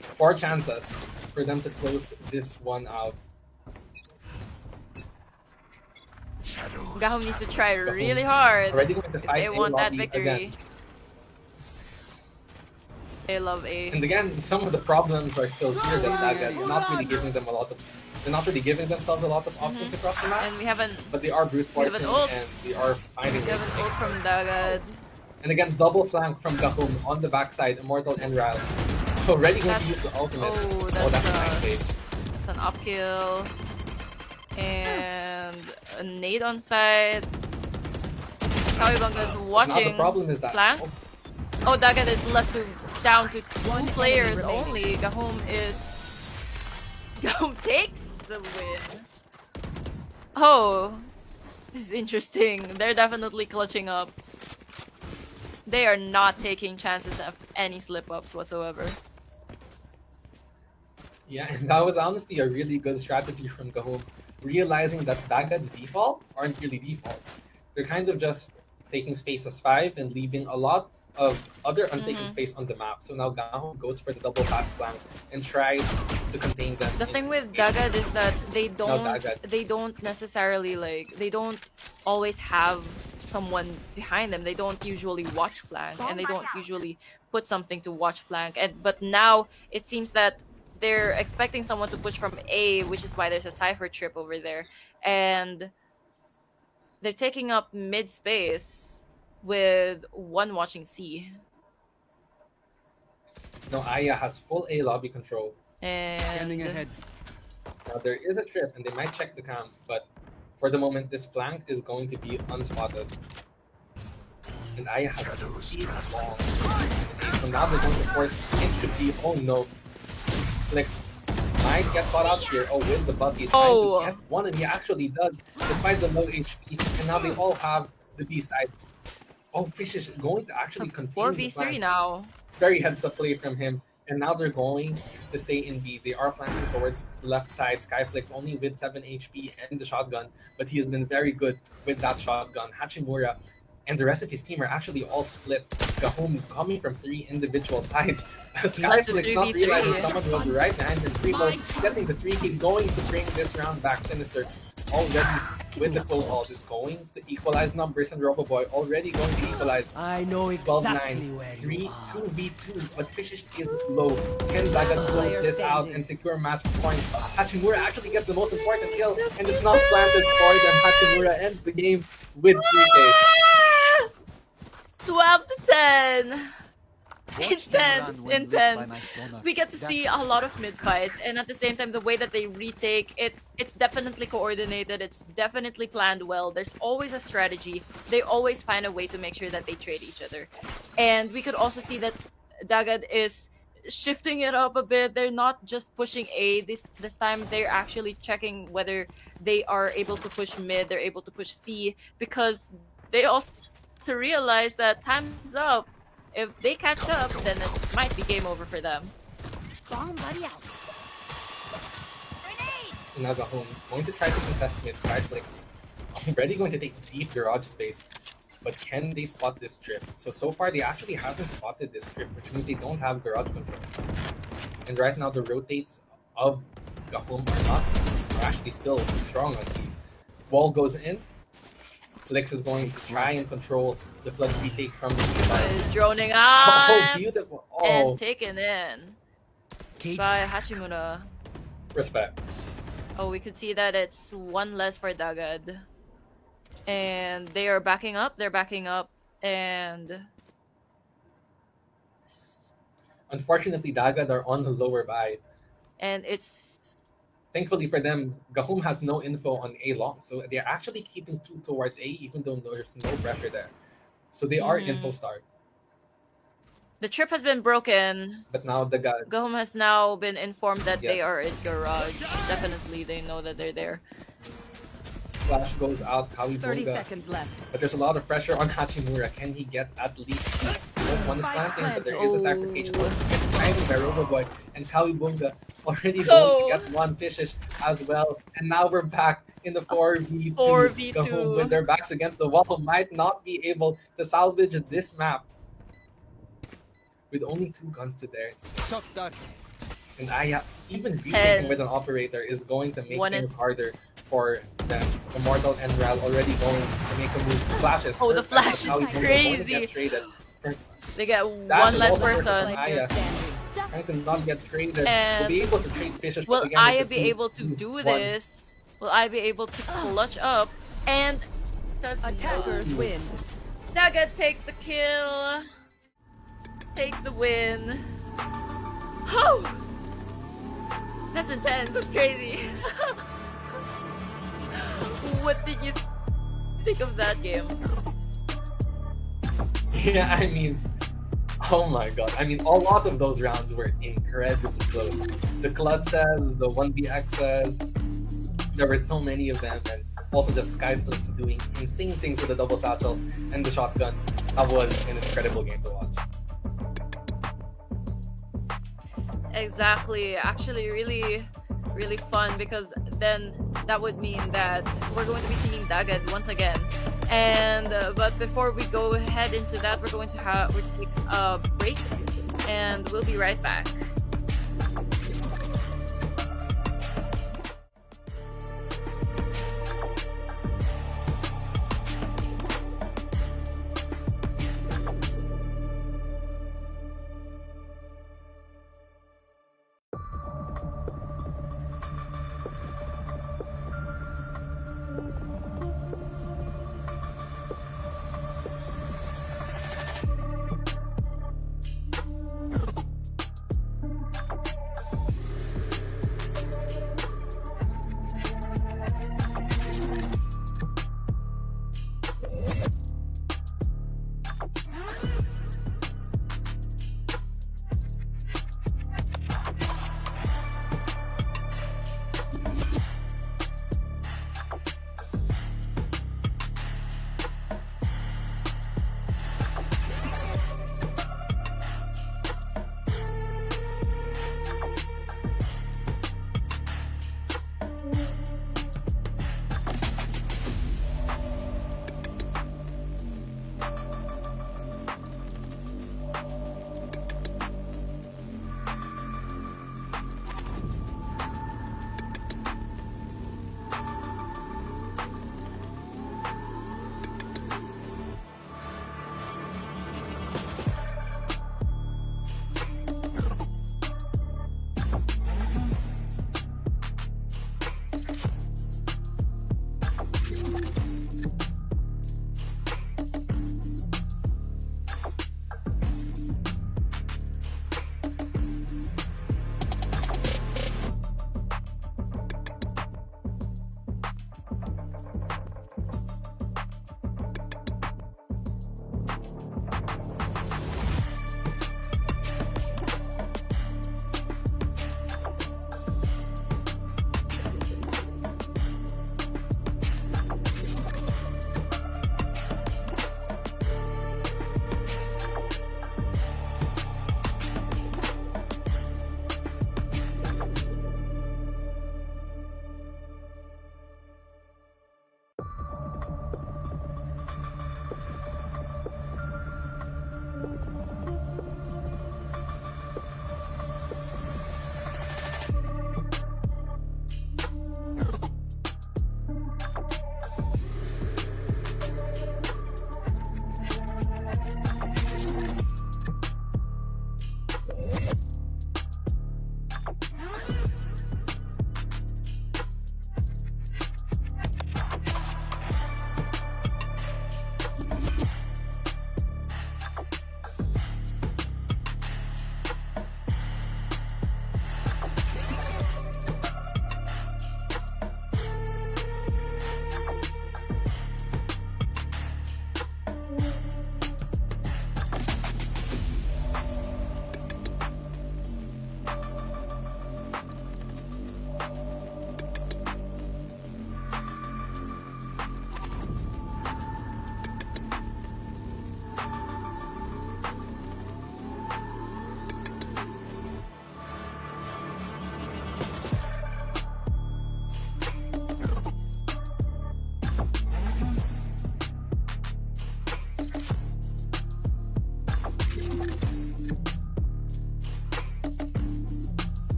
4 chances for them to close this one out. Shadows. Gahom needs to try really hard Already going to if fight they A want that lobby victory. again. They love A. And again, some of the problems are still here that Dagad is not really giving them a lot of. They're not really giving themselves a lot of options across the map, And we haven't but they are brute have forcing an ult. and they are finding we ways have to an ult make. from Dagad. And again, double flank from Gahom on the backside, Immortal and Ral. Already going to use the ultimate. Oh, That's a that's nice stage. It's an up kill. And a nade on side. Kawibanga is Now watching the problem is that flank. Oh, Dagad is left down to One two players enemy only. Gahom takes the win. Oh, this is interesting. They're definitely clutching up. They are not taking chances of any slip-ups whatsoever. Yeah, and that was honestly a really good strategy from Gahom, realizing that Dagad's default aren't really defaults. They're kind of just taking space as 5 and leaving a lot of other untaken Mm-hmm. space on the map. So now Gahom goes for the double fast flank and tries to contain them. The thing with in Dagad is that Now Dagad. they don't necessarily they don't always have someone behind them. They don't usually watch flank, and they don't usually put something to watch flank. And but now it seems that they're expecting someone to push from A, which is why there's a cipher trip over there, and they're taking up mid space with one watching C. Now Aya has full A lobby control. Scanning And ahead. Now there is a trip and they might check the camp, but for the moment this flank is going to be unspotted. And Aya has a long. So now they're going to force into B. Oh no. Flicks might get caught out here. Oh, with the Bucky trying Oh. to get one, and he actually does, despite the low HP. And now they all have the B side. Oh, Fish is going to actually confirm the 4v3 flank. now. Very heads up play from him. And now they're going to stay in B. They are planning towards the left side. Skyflix only with 7 HP and the shotgun, but he has been very good with that shotgun. Hachimura and the rest of his team are actually all split. Gahom coming from 3 individual sides. Skyflix not 3v3. realizing someone was right behind him. Primo getting the 3 kick, going to bring this round back. Sinister already with the cobalt is going to equalize numbers, and Roboboy already going to equalize. I know 12-9, exactly where you 3, are. 2v2, but Fishish is low. Can Dagat close Player this out standing. and secure match point? Hachimura actually gets the most important kill, and it's not planted for them. Hachimura ends the game with 3K. 12 to 10. Watch them Intense, run when lit by intense. my sonar. We get to see a lot of mid fights, and at the same time, the way that they retake it, it's definitely coordinated. It's definitely planned well. There's always a strategy. They always find a way to make sure that they trade each other. And we could also see that Dagad is shifting it up a bit. They're not just pushing A this time. They're actually checking whether they are able to push mid. They're able to push C, because they also realize that time's up. If they catch up, then it might be game over for them. Bomb buddy out. Now Gahom going to try to contest mid. Skyflix already going to take deep garage space. But can they spot this trip? So far they actually haven't spotted this trip, which means they don't have garage control. And right now the rotates of Gahom are actually still strong on the wall goes in. Flix is going to try and control the flood retake from the side. Is droning Oh, out beautiful. Oh, and taken in Kate, by Hachimura. respect. Oh, we could see that it's one less for Dagad. And they are backing up. They're backing up. And Unfortunately, Dagad are on the lower buy. it's Thankfully for them, Gahom has no info on A long, so they're actually keeping 2 towards A, even though there's no pressure there. So they are info starved. the trip has been broken. But now the guy, Gahom has now been informed that they Yes. are in garage. Definitely, they know that they're there. flash goes out, 30 Kawibunga. seconds left. But there's a lot of pressure on Hachimura. Can he get at least this one is planting, but there is a sacrifice. It's timing by Roboboy, and Kawibunga already going to get one Fishish as well. And now we're back in the 4v2. 4v2. Gahom, with their backs against the wall, might not be able to salvage this map. With only 2 guns to there. Shot that. And Aya, even retaking with an Tense. operator is going to make One things is- harder for them. Immortal and Ral already going to make a move. Flashes. Oh, the perfect. flash is Kawibunga going to crazy. get traded. They get Dash one is less also perfect person. for Player Aya. standing. Trying to not get traded. And We'll be able to trade Fishes. Will but again, Aya it's a be 2, able to 2, do 1. this? Will I be able to clutch up? And does Attackers win. Dagat takes the kill. Takes the win. Oh! That's intense. That's crazy. What did you think of that game? Yeah, I mean, oh my god. I mean, a lot of those rounds were incredibly close. The clutches, the 1vx's, there were so many of them, and also just Skyflix doing insane things with the double satchels and the shotguns. That was an incredible game to watch. Exactly. Actually, really fun, because then that would mean that we're going to be seeing Dagat once again And but before we go ahead into that, we're take a break, and we'll be right back.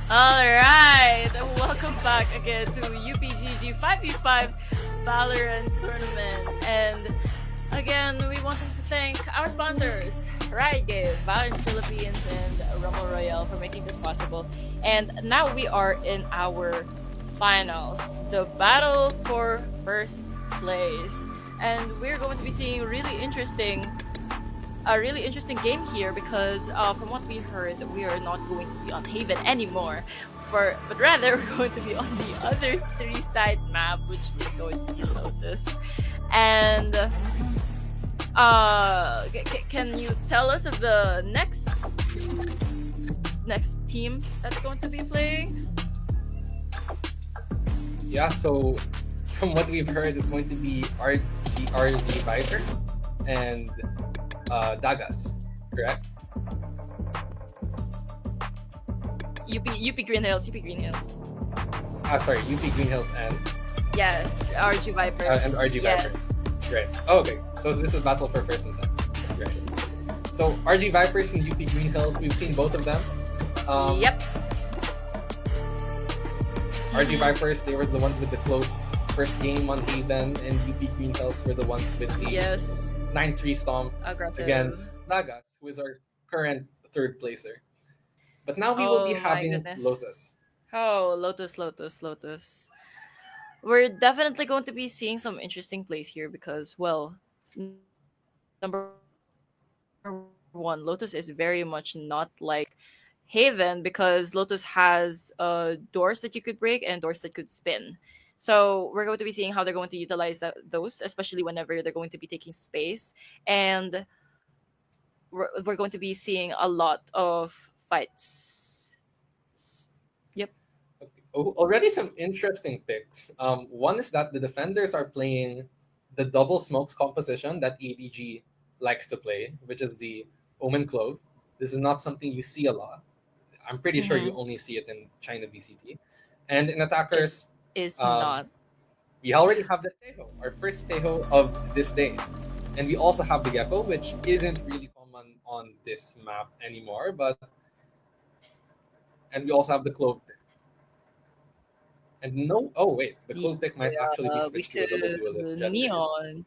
All right, welcome back again to UPGG 5v5 Valorant Tournament. And again, we want to thank our sponsors, Riot Games, Valorant Philippines, and Rumble Royale for making this possible. And now we are in our finals, the battle for first place. And we're going to be seeing a really interesting game here because from what we heard, we are not going to be on Haven anymore, but rather we're going to be on the other 3-side map, which is going to be Lotus. And can you tell us of the next team that's going to be playing? Yeah, so from what we've heard, it's going to be RG Viper and Dagas, correct? UP Green Hills. Sorry, UP Green Hills and Yes, RG Viper. and RG Yes. Viper. Right. Oh, okay. So this is battle for first and second. Right. So RG Vipers and UP Green Hills, we've seen both of them. Yep. RG Vipers, they were the ones with the close first game on Haven, and UP Green Hills were the ones with the Yes. 9-3 stomp Aggressive. against Nagas, who is our current third placer. But now we will be Oh my having goodness. Lotus. Oh, Lotus. We're definitely going to be seeing some interesting plays here because, well, number one, Lotus is very much not like Haven because Lotus has doors that you could break and doors that could spin. So we're going to be seeing how they're going to utilize those, especially whenever they're going to be taking space. And we're going to be seeing a lot of fights. Yep. Already some interesting picks. One is that the defenders are playing the double smokes composition that ADG likes to play, which is the Omen Clove. This is not something you see a lot. I'm pretty sure you only see it in China VCT. And in attackers, Is not. we already have the Teho, our first Teho of this day. And we also have the Gecko, which isn't really common on this map anymore, and we also have the Clove pick. And the Clove pick might actually be switched to a double duelist. Neon.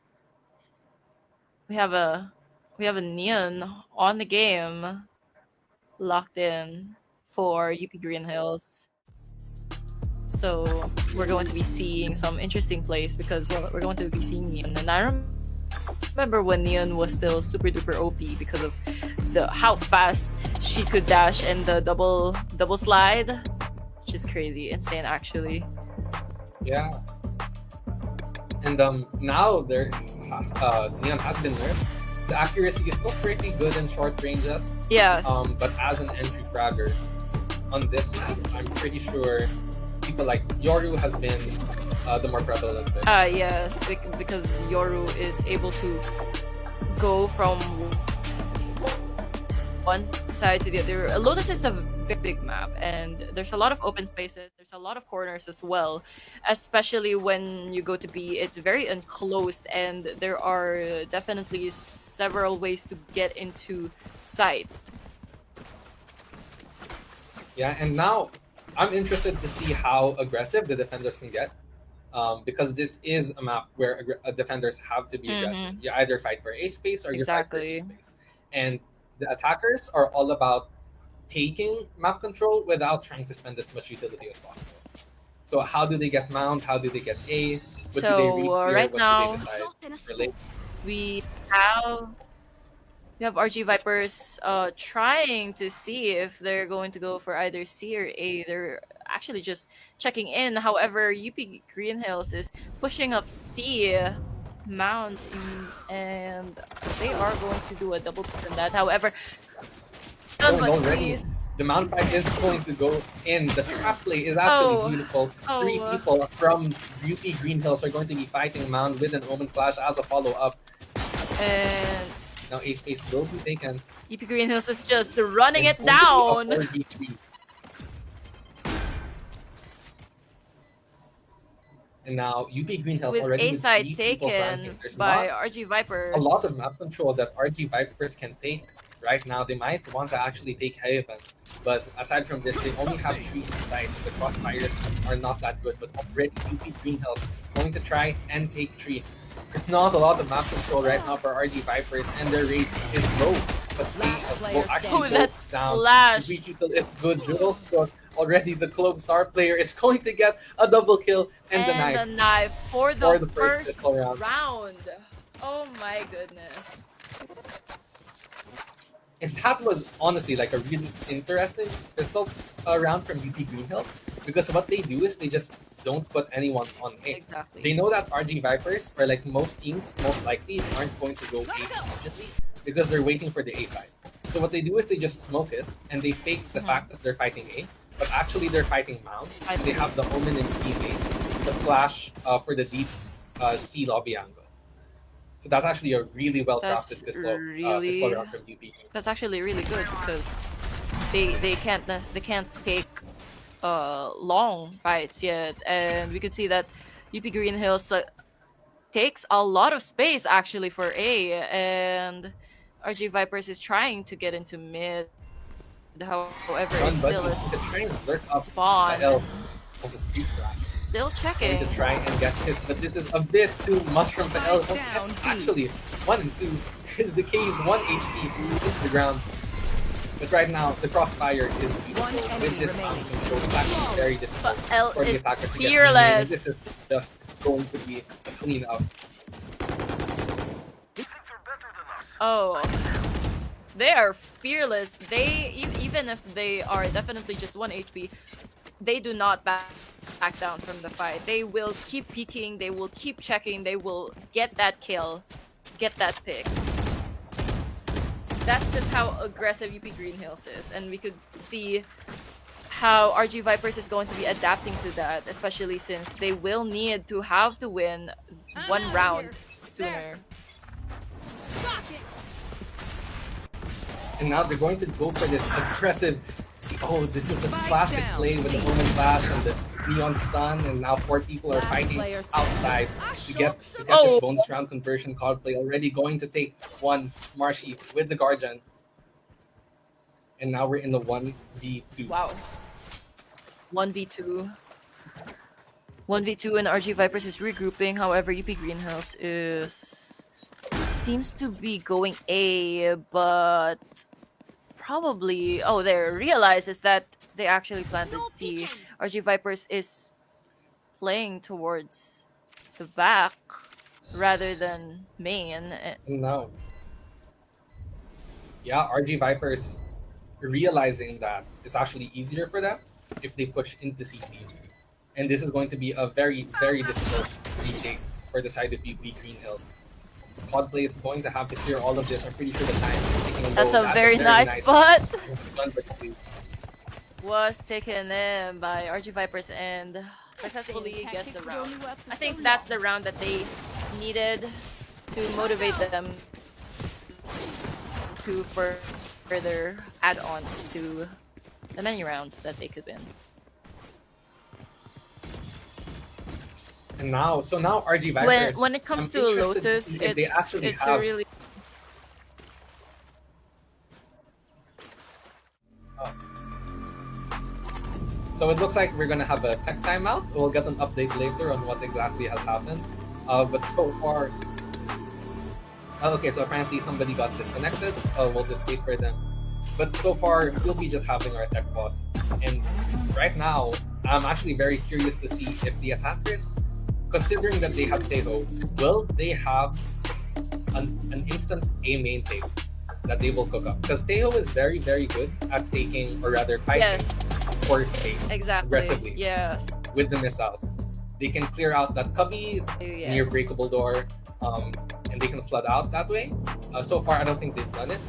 We have a Neon on the game, locked in for UP Green Hills. So we're going to be seeing some interesting plays because we're going to be seeing Neon. And I remember when Neon was still super duper OP because of how fast she could dash and the double slide, which is crazy, insane actually. Yeah. And now Neon has been nerfed. The accuracy is still pretty good in short ranges. Yes. But as an entry fragger on this map, I'm pretty sure people like Yoru has been the more prevalent pick. Yes, because Yoru is able to go from one side to the other. Lotus is a very big map, and there's a lot of open spaces. There's a lot of corners as well, especially when you go to B. It's very enclosed, and there are definitely several ways to get into sight. Yeah, and now I'm interested to see how aggressive the defenders can get. Because this is a map where defenders have to be aggressive. You either fight for A space or you fight for C space. And the attackers are all about taking map control without trying to spend as much utility as possible. So how do they get mount? How do they get A? What do they read here? Right what now, do they decide for late? we have RG Vipers trying to see if they're going to go for either C or A. They're actually just checking in. However, UP Green Hills is pushing up C mount and they are going to do a double pick on that. However, Already, the mount fight is going to go in. The trap play is actually beautiful. 3 people from UP Green Hills are going to be fighting mount with an Omen Flash as a follow-up. And now A space will be taken. UP Green Hills is just running it down. And now UP Green Hills With already A side taken by RG Vipers. A lot of map control that RG Vipers can take right now. They might want to actually take Haven. But aside from this, they only have 3 inside. The crossfires are not that good, but already UP Green Hills going to try and take 3. There's not a lot of map control right now for RG Vipers, and their race is low. But they will actually Oh, go that down. flash. Digital is good. Jules, but already the Clove Star player is going to get a double kill and the And knife the knife for for the the first first pistol round. round. Oh my goodness. And that was honestly like a really interesting pistol round from UP Green Hills, because what they do is they just don't put anyone on A. Exactly. They know that RG Vipers, or like most teams, most likely aren't going to go A immediately because they're waiting for the A fight. So what they do is they just smoke it and they fake the fact that they're fighting A, but actually they're fighting Mount. And they have the Omen and teammate, the flash for the deep C lobby angle. So that's actually a really well crafted pistol round from UP. That's actually really good because they can't take long fights yet, and we could see that UP Green Hills takes a lot of space actually for A, and RG Vipers is trying to get into mid. However, it's Run, still buddy. a To try and lurk up spawn. L of the street trap. Still Going checking. to try and get this, but this is a bit too much from Pael. Spike That's down, actually 1 and 2 is the case. 1 HP into the ground. But right now, the crossfire is beautiful. One enemy With this remaining. mount control, it's actually very difficult But L for the is attacker to get fearless. in. This is just going to be a clean up. Oh, they are fearless. They even if they are definitely just 1 HP, they do not back down from the fight. They will keep peeking. They will keep checking. They will get that kill, get that pick. That's just how aggressive UP Green Hills is, and we could see how RG Vipers is going to be adapting to that, especially since they will need to have to win one round sooner. And now they're going to go for this aggressive. Oh, this is the Spike classic down. play with the Omen Flash and the Neon Stun, and now 4 people are Last fighting player outside to get this Oh. bonus round conversion card play. Already going to take one Marshy with the Guardian. And now we're in the 1v2. Wow. 1v2. 1v2 and RG Vipers is regrouping. However, UP Green Hills seems to be going A, but probably they realizes that they actually planted C. RG Vipers is playing towards the back rather than main. No. Yeah, RG Vipers realizing that it's actually easier for them if they push into CT. And this is going to be a very, very difficult retake for the side of UP Green Hills. Quadplay is going to have to clear all of this. I'm pretty sure the time is taking a That's low. a very nice butt. Done quickly. Was taken in by RG Vipers and successfully gets the round. I think that's the round that they needed to motivate them to further add on to the many rounds that they could win. And now, RG Vipers. When it comes I'm to interested Lotus, see if they actually it's have a really So it looks like we're gonna have a tech timeout. We'll get an update later on what exactly has happened. But so far, okay. So apparently somebody got disconnected. We'll just wait for them. But so far, we'll be just having our tech pause. And right now, I'm actually very curious to see if the attackers, considering that they have Teho, will they have an instant A main take that they will cook up? Because Teho is very, very good at taking, or rather fighting for space aggressively Yes. with the missiles. They can clear out that cubby near breakable door, and they can flood out that way. So far, I don't think they've done it,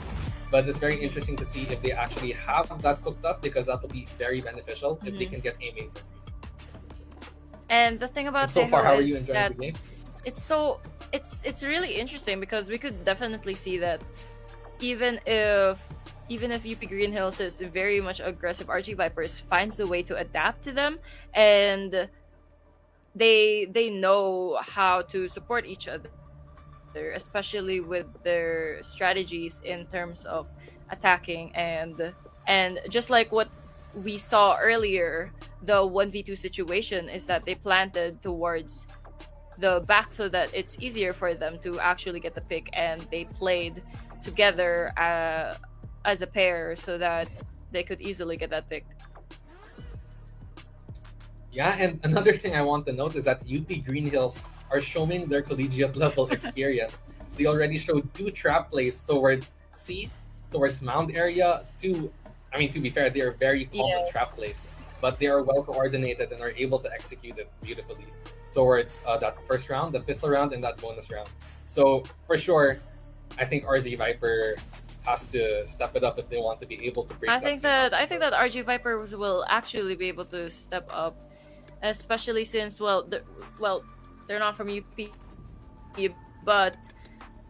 but it's very interesting to see if they actually have that cooked up, because that will be very beneficial if they can get A main for free. And the thing about And so Teho far, how are you is enjoying that the game? it's really interesting because we could definitely see that even if UP Green Hills is very much aggressive, RG Vipers finds a way to adapt to them, and they know how to support each other, especially with their strategies in terms of attacking and And just like what we saw earlier, the 1v2 situation is that they planted towards the back so that it's easier for them to actually get the pick, and they played together as a pair so that they could easily get that pick. Yeah, and another thing I want to note is that UP Green Hills are showing their collegiate level experience. They already showed 2 trap plays towards C, towards mound area. To be fair, they are very common trap plays, but they are well coordinated and are able to execute it beautifully towards that first round, the pistol round, and that bonus round. So for sure, I think RZ Viper has to step it up if they want to be able to break. I think that RG Viper will actually be able to step up, especially since they're not from UP, but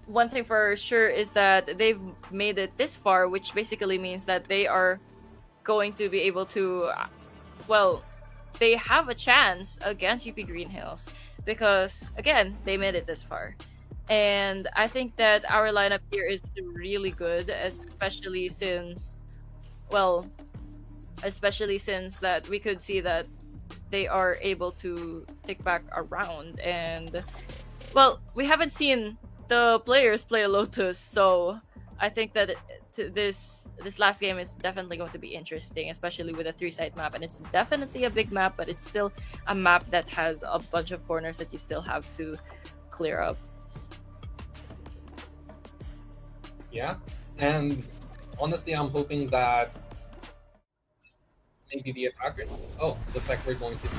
one thing for sure is that they've made it this far, which basically means that they are going to be able to, they have a chance against UP Green Hills because again they made it this far. And I think that our lineup here is really good, especially since that we could see that they are able to take back a round. And we haven't seen the players play a Lotus, so I think that this last game is definitely going to be interesting, especially with a 3-site map. And it's definitely a big map, but it's still a map that has a bunch of corners that you still have to clear up. Yeah, and honestly, I'm hoping that maybe the attackers. Oh, looks like we're going to be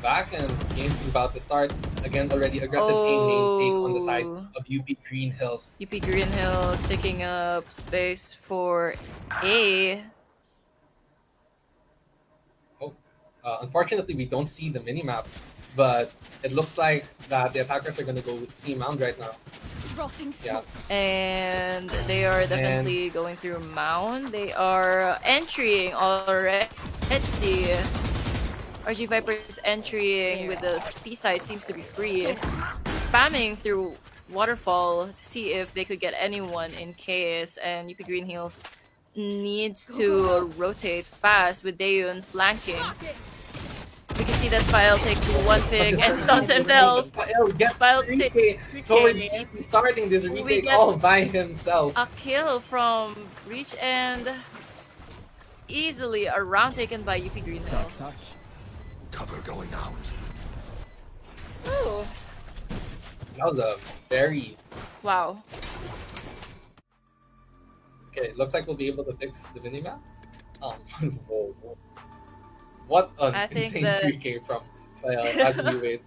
back, and game's about to start. Again, already aggressive main take on the side of UP Green Hills. UP Green Hills taking up space for A. Unfortunately, we don't see the minimap, but it looks like that the attackers are going to go with C Mound right now. Yeah. And they are definitely going through Mound. They are entering already. RG Viper's entering with the seaside seems to be free. Spamming through Waterfall to see if they could get anyone in case, and UP Green Hills needs to rotate fast with Daeun flanking. We can see that File takes one pick and stuns himself. File takes towards CP, starting this retake all by himself. A kill from Reach, and easily a round taken by UP Green Hills. Cover going out. Ooh. That was a very... Wow. Okay, looks like we'll be able to fix the minimap. Whoa. What an insane 3K from File as we wait.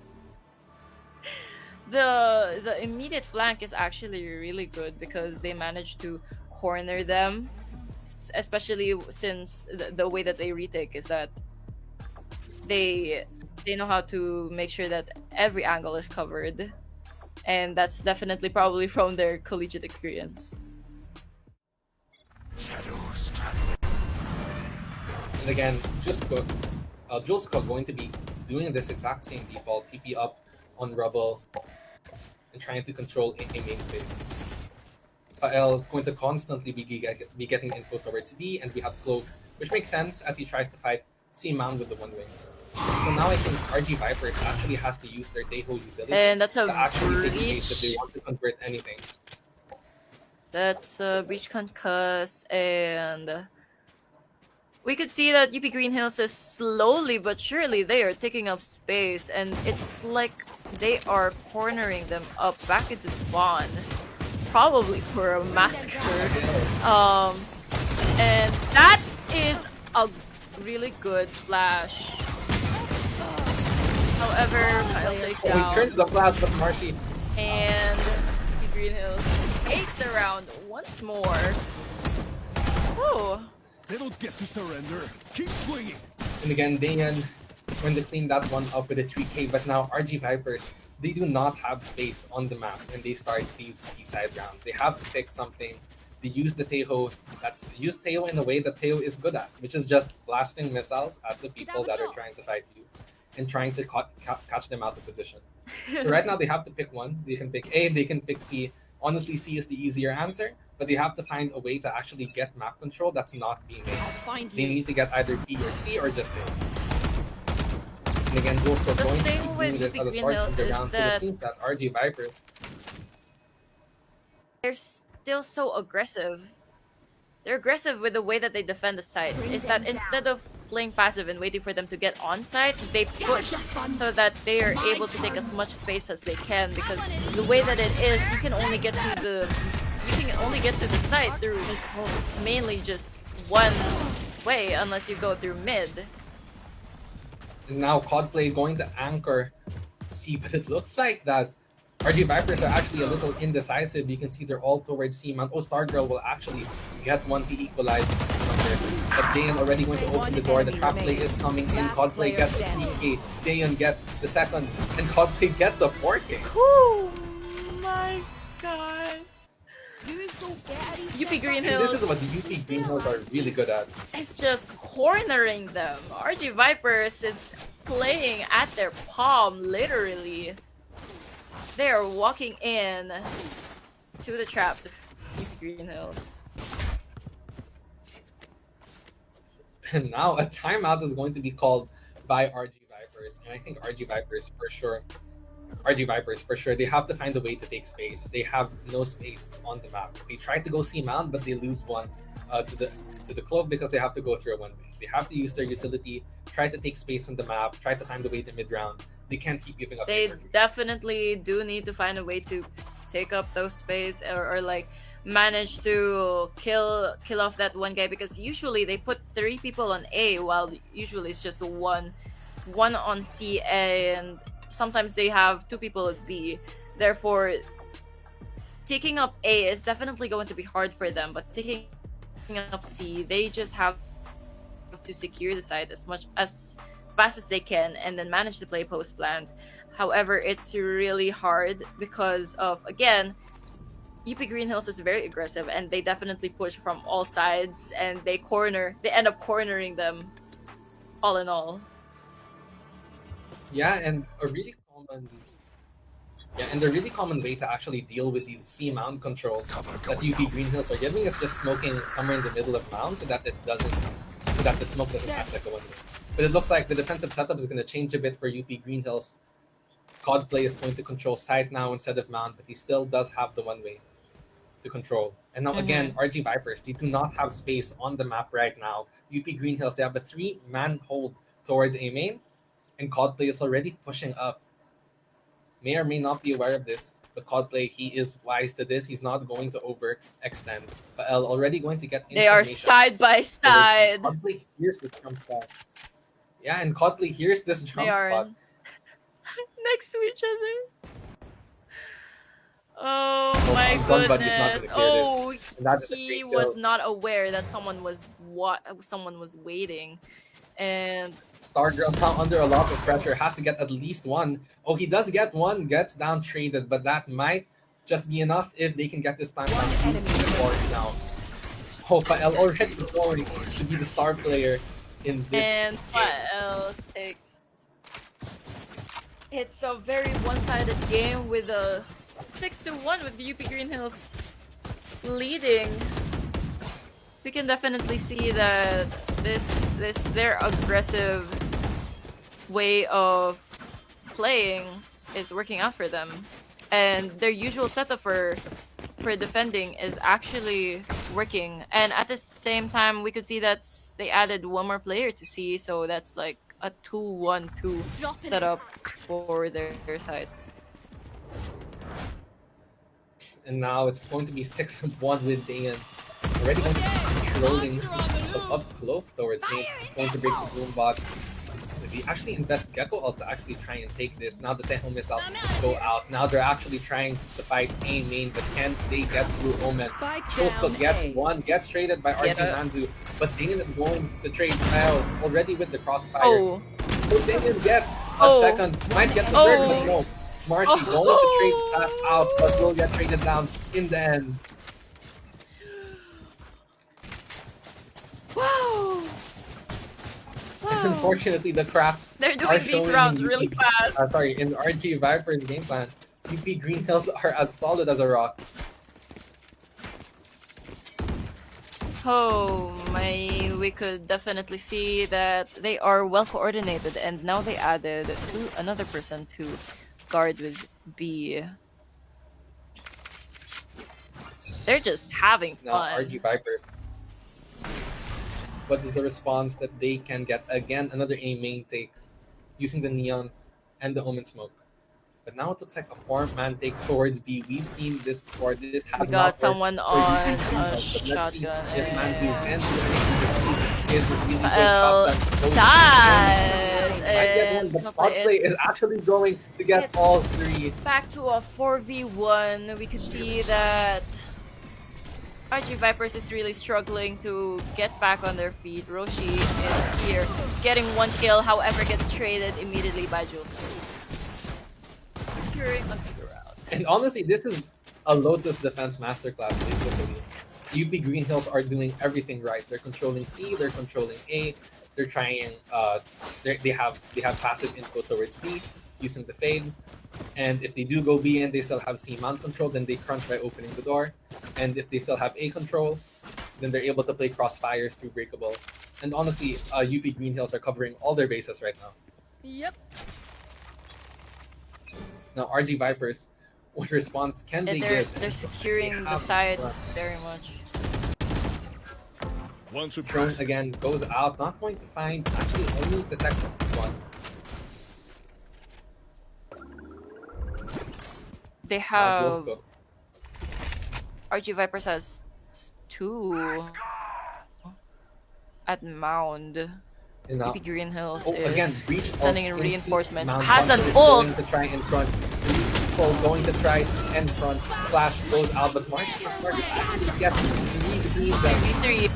The immediate flank is actually really good because they managed to corner them, especially since the way that they retake is that they know how to make sure that every angle is covered, and that's definitely probably from their collegiate experience. Shadows traveling. And again, Jules Cook going to be doing this exact same default TP up on Rubble and trying to control a main space. Fael is going to constantly be getting info towards B, and we have Cloak, which makes sense as he tries to fight C Mound with the one wing. So now I think RG Vipers actually has to use their Daeho utility and that's a to actually take breach. space if they want to convert anything. That's a breach concuss, and we could see that UP Green Hills is slowly but surely they are taking up space, and it's like they are cornering them up back into spawn, probably for a massacre. And that is a really good flash. However, Kyle takes He down, turns the flash, but Marcy. and UP Green Hills takes the round once more. Oh. They don't get to surrender. Keep swinging. And again, Dayan when they clean that one up with a 3K, but now RG Vipers, they do not have space on the map when they start these side rounds. They have to pick something. They use the Taeho, in a way that Taeho is good at, which is just blasting missiles at the people that are trying to fight you and trying to catch them out of position. So right now they have to pick one. They can pick A, they can pick C. Honestly, C is the easier answer, but they have to find a way to actually get map control that's not being made. Find They you. need to get either B or C or just A. And again, Jules, we're The going to be thing with doing this UP at the Green start Hills of the is round, so it that seems that RG Vipers. they're still so aggressive. They're aggressive with the way that they defend the site. Is that instead of playing passive and waiting for them to get on site, they push so that they are able to take as much space as they can. Because the way that it is, you can only get to the site through mainly just one way, unless you go through mid. And now Codplay going to anchor C, but it looks like that RG Vipers are actually a little indecisive. You can see they're all towards C. Man, oh, Stargirl will actually get one to equalize numbers. But Dayan already going to open the door. The trap play is coming in. Codplay gets a 3K. Dayan gets the second, and Codplay gets a 4K. Oh my god. UP Green And Hills. this is what the UP Green Hills are really good at. It's just cornering them. RG Vipers is playing at their palm, literally. They are walking in to the traps of UP Green Hills. And now a timeout is going to be called by RG Vipers. And I think RG Vipers for sure. They have to find a way to take space. They have no space on the map. They try to go C mount, but they lose one to the clove because they have to go through a one way. They have to use their utility, try to take space on the map, try to find a way to mid round. They can't keep giving up. They definitely do need to find a way to take up those space or like manage to kill off that one guy, because usually they put 3 people on A while usually it's just one on C, and sometimes they have 2 people at B. Therefore, taking up A is definitely going to be hard for them, but taking up C, they just have to secure the site as fast as they can and then manage to play post plant. However, it's really hard because of, again, UP Green Hills is very aggressive and they definitely push from all sides, and they end up cornering them all in all. Yeah, and a really common way to actually deal with these C mount controls that UP Green Hills are giving is just smoking somewhere in the middle of mount so that the smoke doesn't act like a one way. But it looks like the defensive setup is going to change a bit for UP Green Hills. Codplay is going to control side now instead of mount, but he still does have the one way to control. And now again, RG Vipers, they do not have space on the map right now. UP Green Hills, they have a 3-man hold towards A main, and Codplay is already pushing up. May or may not be aware of this, but Codplay, he is wise to this. He's not going to overextend. Fael already going to get information. They are side by side. Codplay hears this jump spot. Yeah, and Codplay hears this jump They are spot. next to each other. Oh my Gun Buddy's not goodness! gonna clear this. Oh, And that's a he great was kill. not aware that someone was waiting, and Stargirl now under a lot of pressure, has to get at least one. Oh, he does get one, gets down traded, but that might just be enough if they can get this time down or now. Oh, Fael already going to be the star player in this and game. Fael takes. It's a very one-sided game with a 6-1 with the UP Green Hills leading. We can definitely see that their aggressive way of playing is working out for them, and their usual setup for defending is actually working. And at the same time, we could see that they added one more player to C, so that's like a 2-1-2 setup for their sides. And now it's going to be 6-1 with Dayan. Already going to be controlling up close towards me. Going to break the boom bot. We actually invest Gecko ult to actually try and take this. Now the Teho missiles go out. Now they're actually trying to fight A main, but can they get through Omen? Toska gets one, gets traded by RG Manzu, but Dayan is going to trade Fael already with the crossfire. Oh. So Dayan gets a second, might get the third, but no. Marshy going to trade that out, but will get traded down in the end. Wow! And unfortunately, the crafts They're are doing these showing rounds in really fast. in RG Viper's game plan. UP Green Hills are as solid as a rock. Oh my, we could definitely see that they are well coordinated, and now they added another person to guard with B. They're just having Now RG fun. Vipers. What is the response that they can get? Again, another A main take using the Neon and the Omen Smoke. But now it looks like a four-man take towards B. We've seen this before. This We has got not worked someone for on UPGG a Valorant, but let's see shotgun, if Manzu can and do anything this season. Is really good L shotgun. dies, Might get one, and but Cosplay Cosplay is actually going to get It's all three. back to a 4v1. We could see that RG Vipers is really struggling to get back on their feet. Roshi is here, getting one kill, however gets traded immediately by Jules. Securing a bigger round. And honestly, this is a Lotus defense masterclass, basically. UP Green Hills are doing everything right. They're controlling C, they're controlling A, they're trying they have passive info towards B using the fade. And if they do go B and they still have C mount control, then they crunch by opening the door. And if they still have A control, then they're able to play crossfires through breakable. And honestly, UP Green Hills are covering all their bases right now. Yep. Now RG Vipers, what response can they And give? they're securing the sides very much. One Drone surprise. again goes out, not going to find, actually only detects one. They Jules have go. RG Vipers has 2 at Mound. And now, UP Green Hills oh, is again, breach sending in of reinforcements. Mount Has an Hunter is ult! going to try and front. People going to try and front. Flash goes out, but Marsh actually gets 3 between them. 3v3.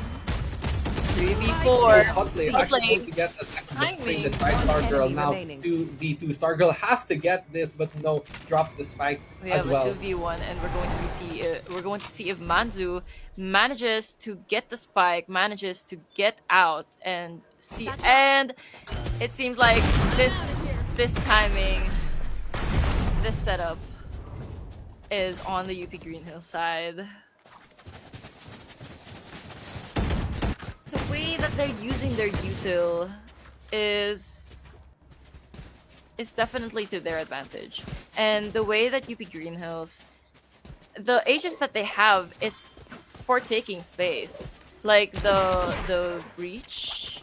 3v4. Hotplay actually going to get a second spring that by Stargirl. Enemy Now remaining. 2v2. Stargirl has to get this, but no, drops the spike We as have well. a 2v1, and we're going to see if Manzu manages to get the spike, manages to get out, and see. And it seems like this timing, this setup is on the UP Green Hill side. The way that they're using their util is definitely to their advantage. And the way that UP Green Hills, the agents that they have is for taking space. Like the breach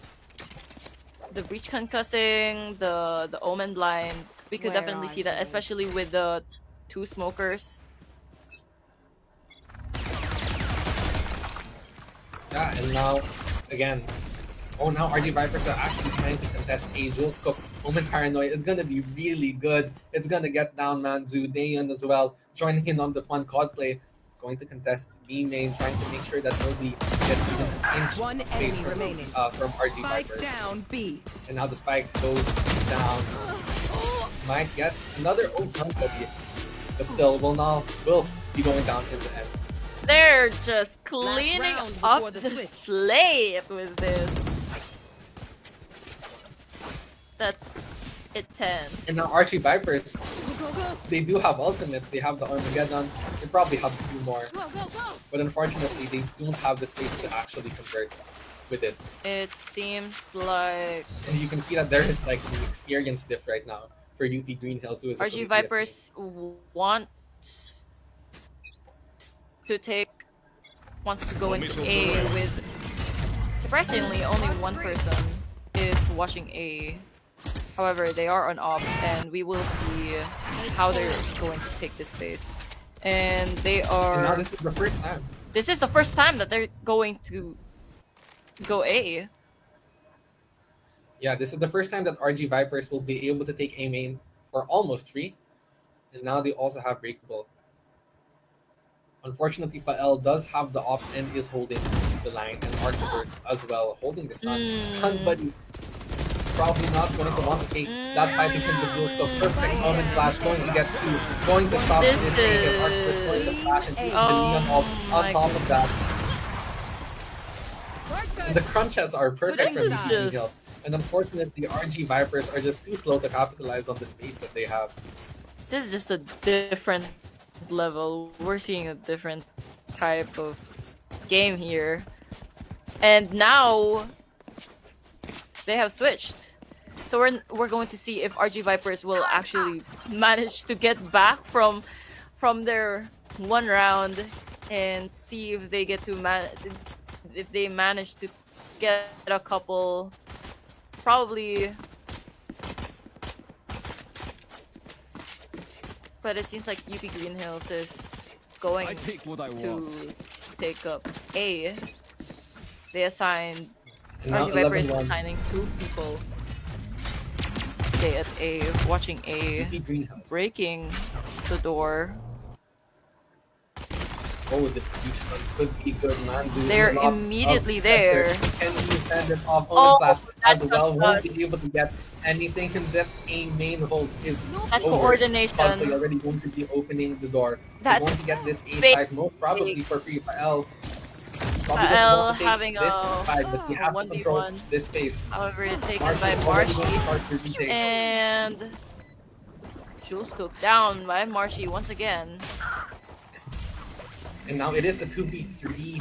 concussing, the omen blind. We could Where definitely are see that, you? especially with the 2 smokers. Yeah, and now, again, oh, now RG Vipers are actually trying to contest A. Jules Cook. Omen Paranoid is going to be really good. It's going to get down Manzu, Dayon as well, joining in on the fun COD play. Going to contest B main, trying to make sure that nobody gets even an inch One of space enemy remaining. from RG Spike Vipers. down B. And now the spike goes down. Might get another front W, but still will be going down in the end. They're just cleaning round before up the the switch. slate with this. That's it 10. And now Archie Vipers, they do have ultimates. They have the Armageddon. They probably have a few more. Go, go, go! But unfortunately, they don't have the space to actually convert with it. It seems like And you can see that there is like the experience diff right now for UP Green Hills, who is a RG collegiate Vipers wants to go into A with surprisingly only one person is watching A. However, they are on op, and we will see how they're going to take this space. And they team. And now are. this is the first time. This is the first time that they're going to go A. Yeah, this is the first time that RG Vipers will be able to take A main for almost free. And now they also have Breakable. Unfortunately, Fael does have the op and is holding the line, and Archverse as well, holding the stun. Stun buddy probably not going to want to take that fighting from the Blue Skull. Perfect Omen Flash going to get two, going to stop This this thing, and is- Archverse going to flash and take the Oh Neon ult on my top of that. And the crunches are perfect Switching from is UPG just- Hills. And unfortunately, RG Vipers are just too slow to capitalize on the space that they have. This is just a different level. We're seeing a different type of game here. And now they have switched. So we're going to see if RG Vipers will actually manage to get back from their one round and see if they get to if they manage to get a couple, probably. But it seems like UP Green Hills is going I take what I to want. take up A. They assigned And now RG Viper is 11-1. assigning 2 people. Stay at A, watching A, UP Greenhouse. breaking the door. Oh, this huge one could be good. Manzu They're not immediately up there. Can he send it off Oh, on that as that's well? Won't us. be able to get anything. And that A main hold is That's over. coordination. Coldplay already going to be opening the door. That's They're going to get this A big. side most probably for Free Fael. Probably Fael doesn't want to take having this a side, but we have to 1v1. control this space. However, it's taken Marshy by already going to Marshy. start the retake. And Jules cooked down by Marshy once again. And now it is a 2v3.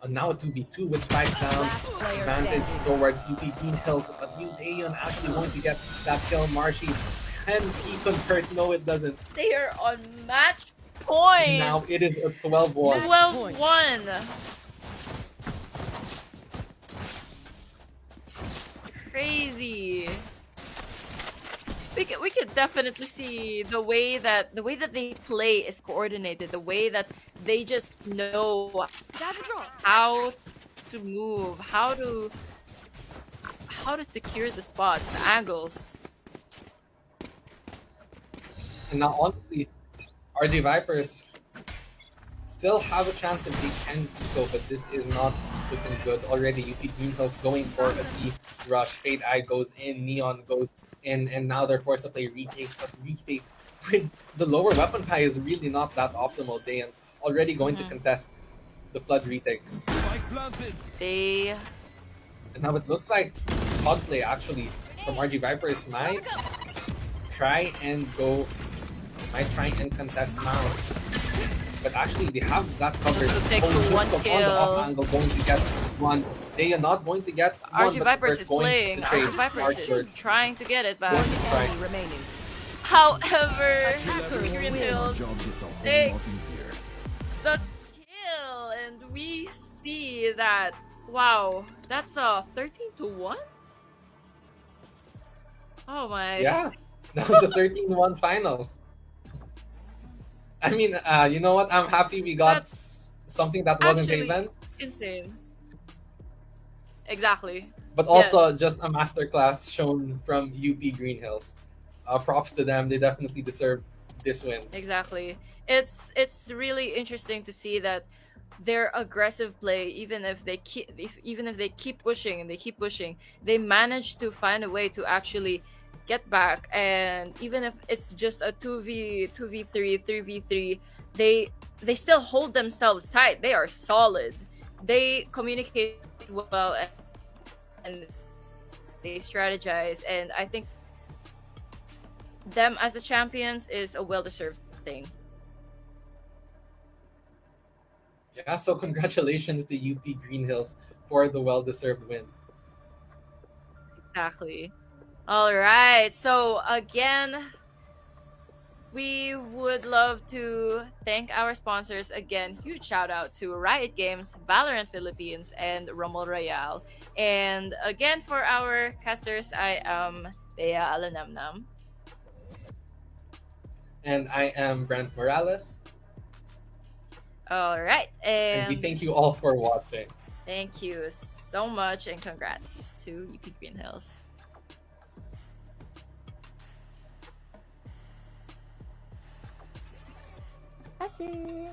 Now a 2v2 with spikes down. Last player Advantage standing. towards UP Green Hills. But Dayon actually wants to get that kill. Marshy. Can he convert? No, it doesn't. They are on match point. Now it is a 12-1. 12-1. Crazy. We could definitely see the way that they play is coordinated. The way that they just know how to move, how to secure the spots, the angles. And now, honestly, RG Vipers still have a chance if they can go, but this is not looking good already. UP Green Hills going for a C rush. Fade Eye goes in, Neon goes in, and now they're forced to play retake. But retake with the lower weapon high is really not that optimal. They are already going to contest the flood retake. Spike planted. They And now it looks like Codplay actually from RG Vipers might try and contest Mount. But actually they have that covered. Just to take Just one on the kill. off angle going to get one. They are not going to get one, RG but Vipers they're is going playing. to trade RG Vipers Archers. is trying to get it back. Going to try. Enemy remaining. However, Green Green Our Hills job gets a whole Take- lot easier. the kill, and we see that. Wow, that's a 13-1. Oh my! Yeah, that was the 13-1 finals. I mean, you know what? I'm happy we got That's something that wasn't actually Haven, insane. Exactly. but also Yes. just a masterclass shown from UP Green Hills. Props to them. They definitely deserve this win. Exactly. It's really interesting to see that their aggressive play, even if they keep pushing and they keep pushing, they manage to find a way to actually get back. And even if it's just a 2v3, 3v3, they still hold themselves tight. They are solid. They communicate well and they strategize. And I think them as the champions is a well-deserved thing. Yeah, so congratulations to UP Green Hills for the well-deserved win. Exactly. All right. So again, we would love to thank our sponsors again. Huge shout out to Riot Games, Valorant Philippines, and Rumble Royale. And again, for our casters, I am Bea Alanamnam. And I am Brent Morales, All right. and we And thank you all for watching. thank you so much, and congrats to UP Green Hills. That's it.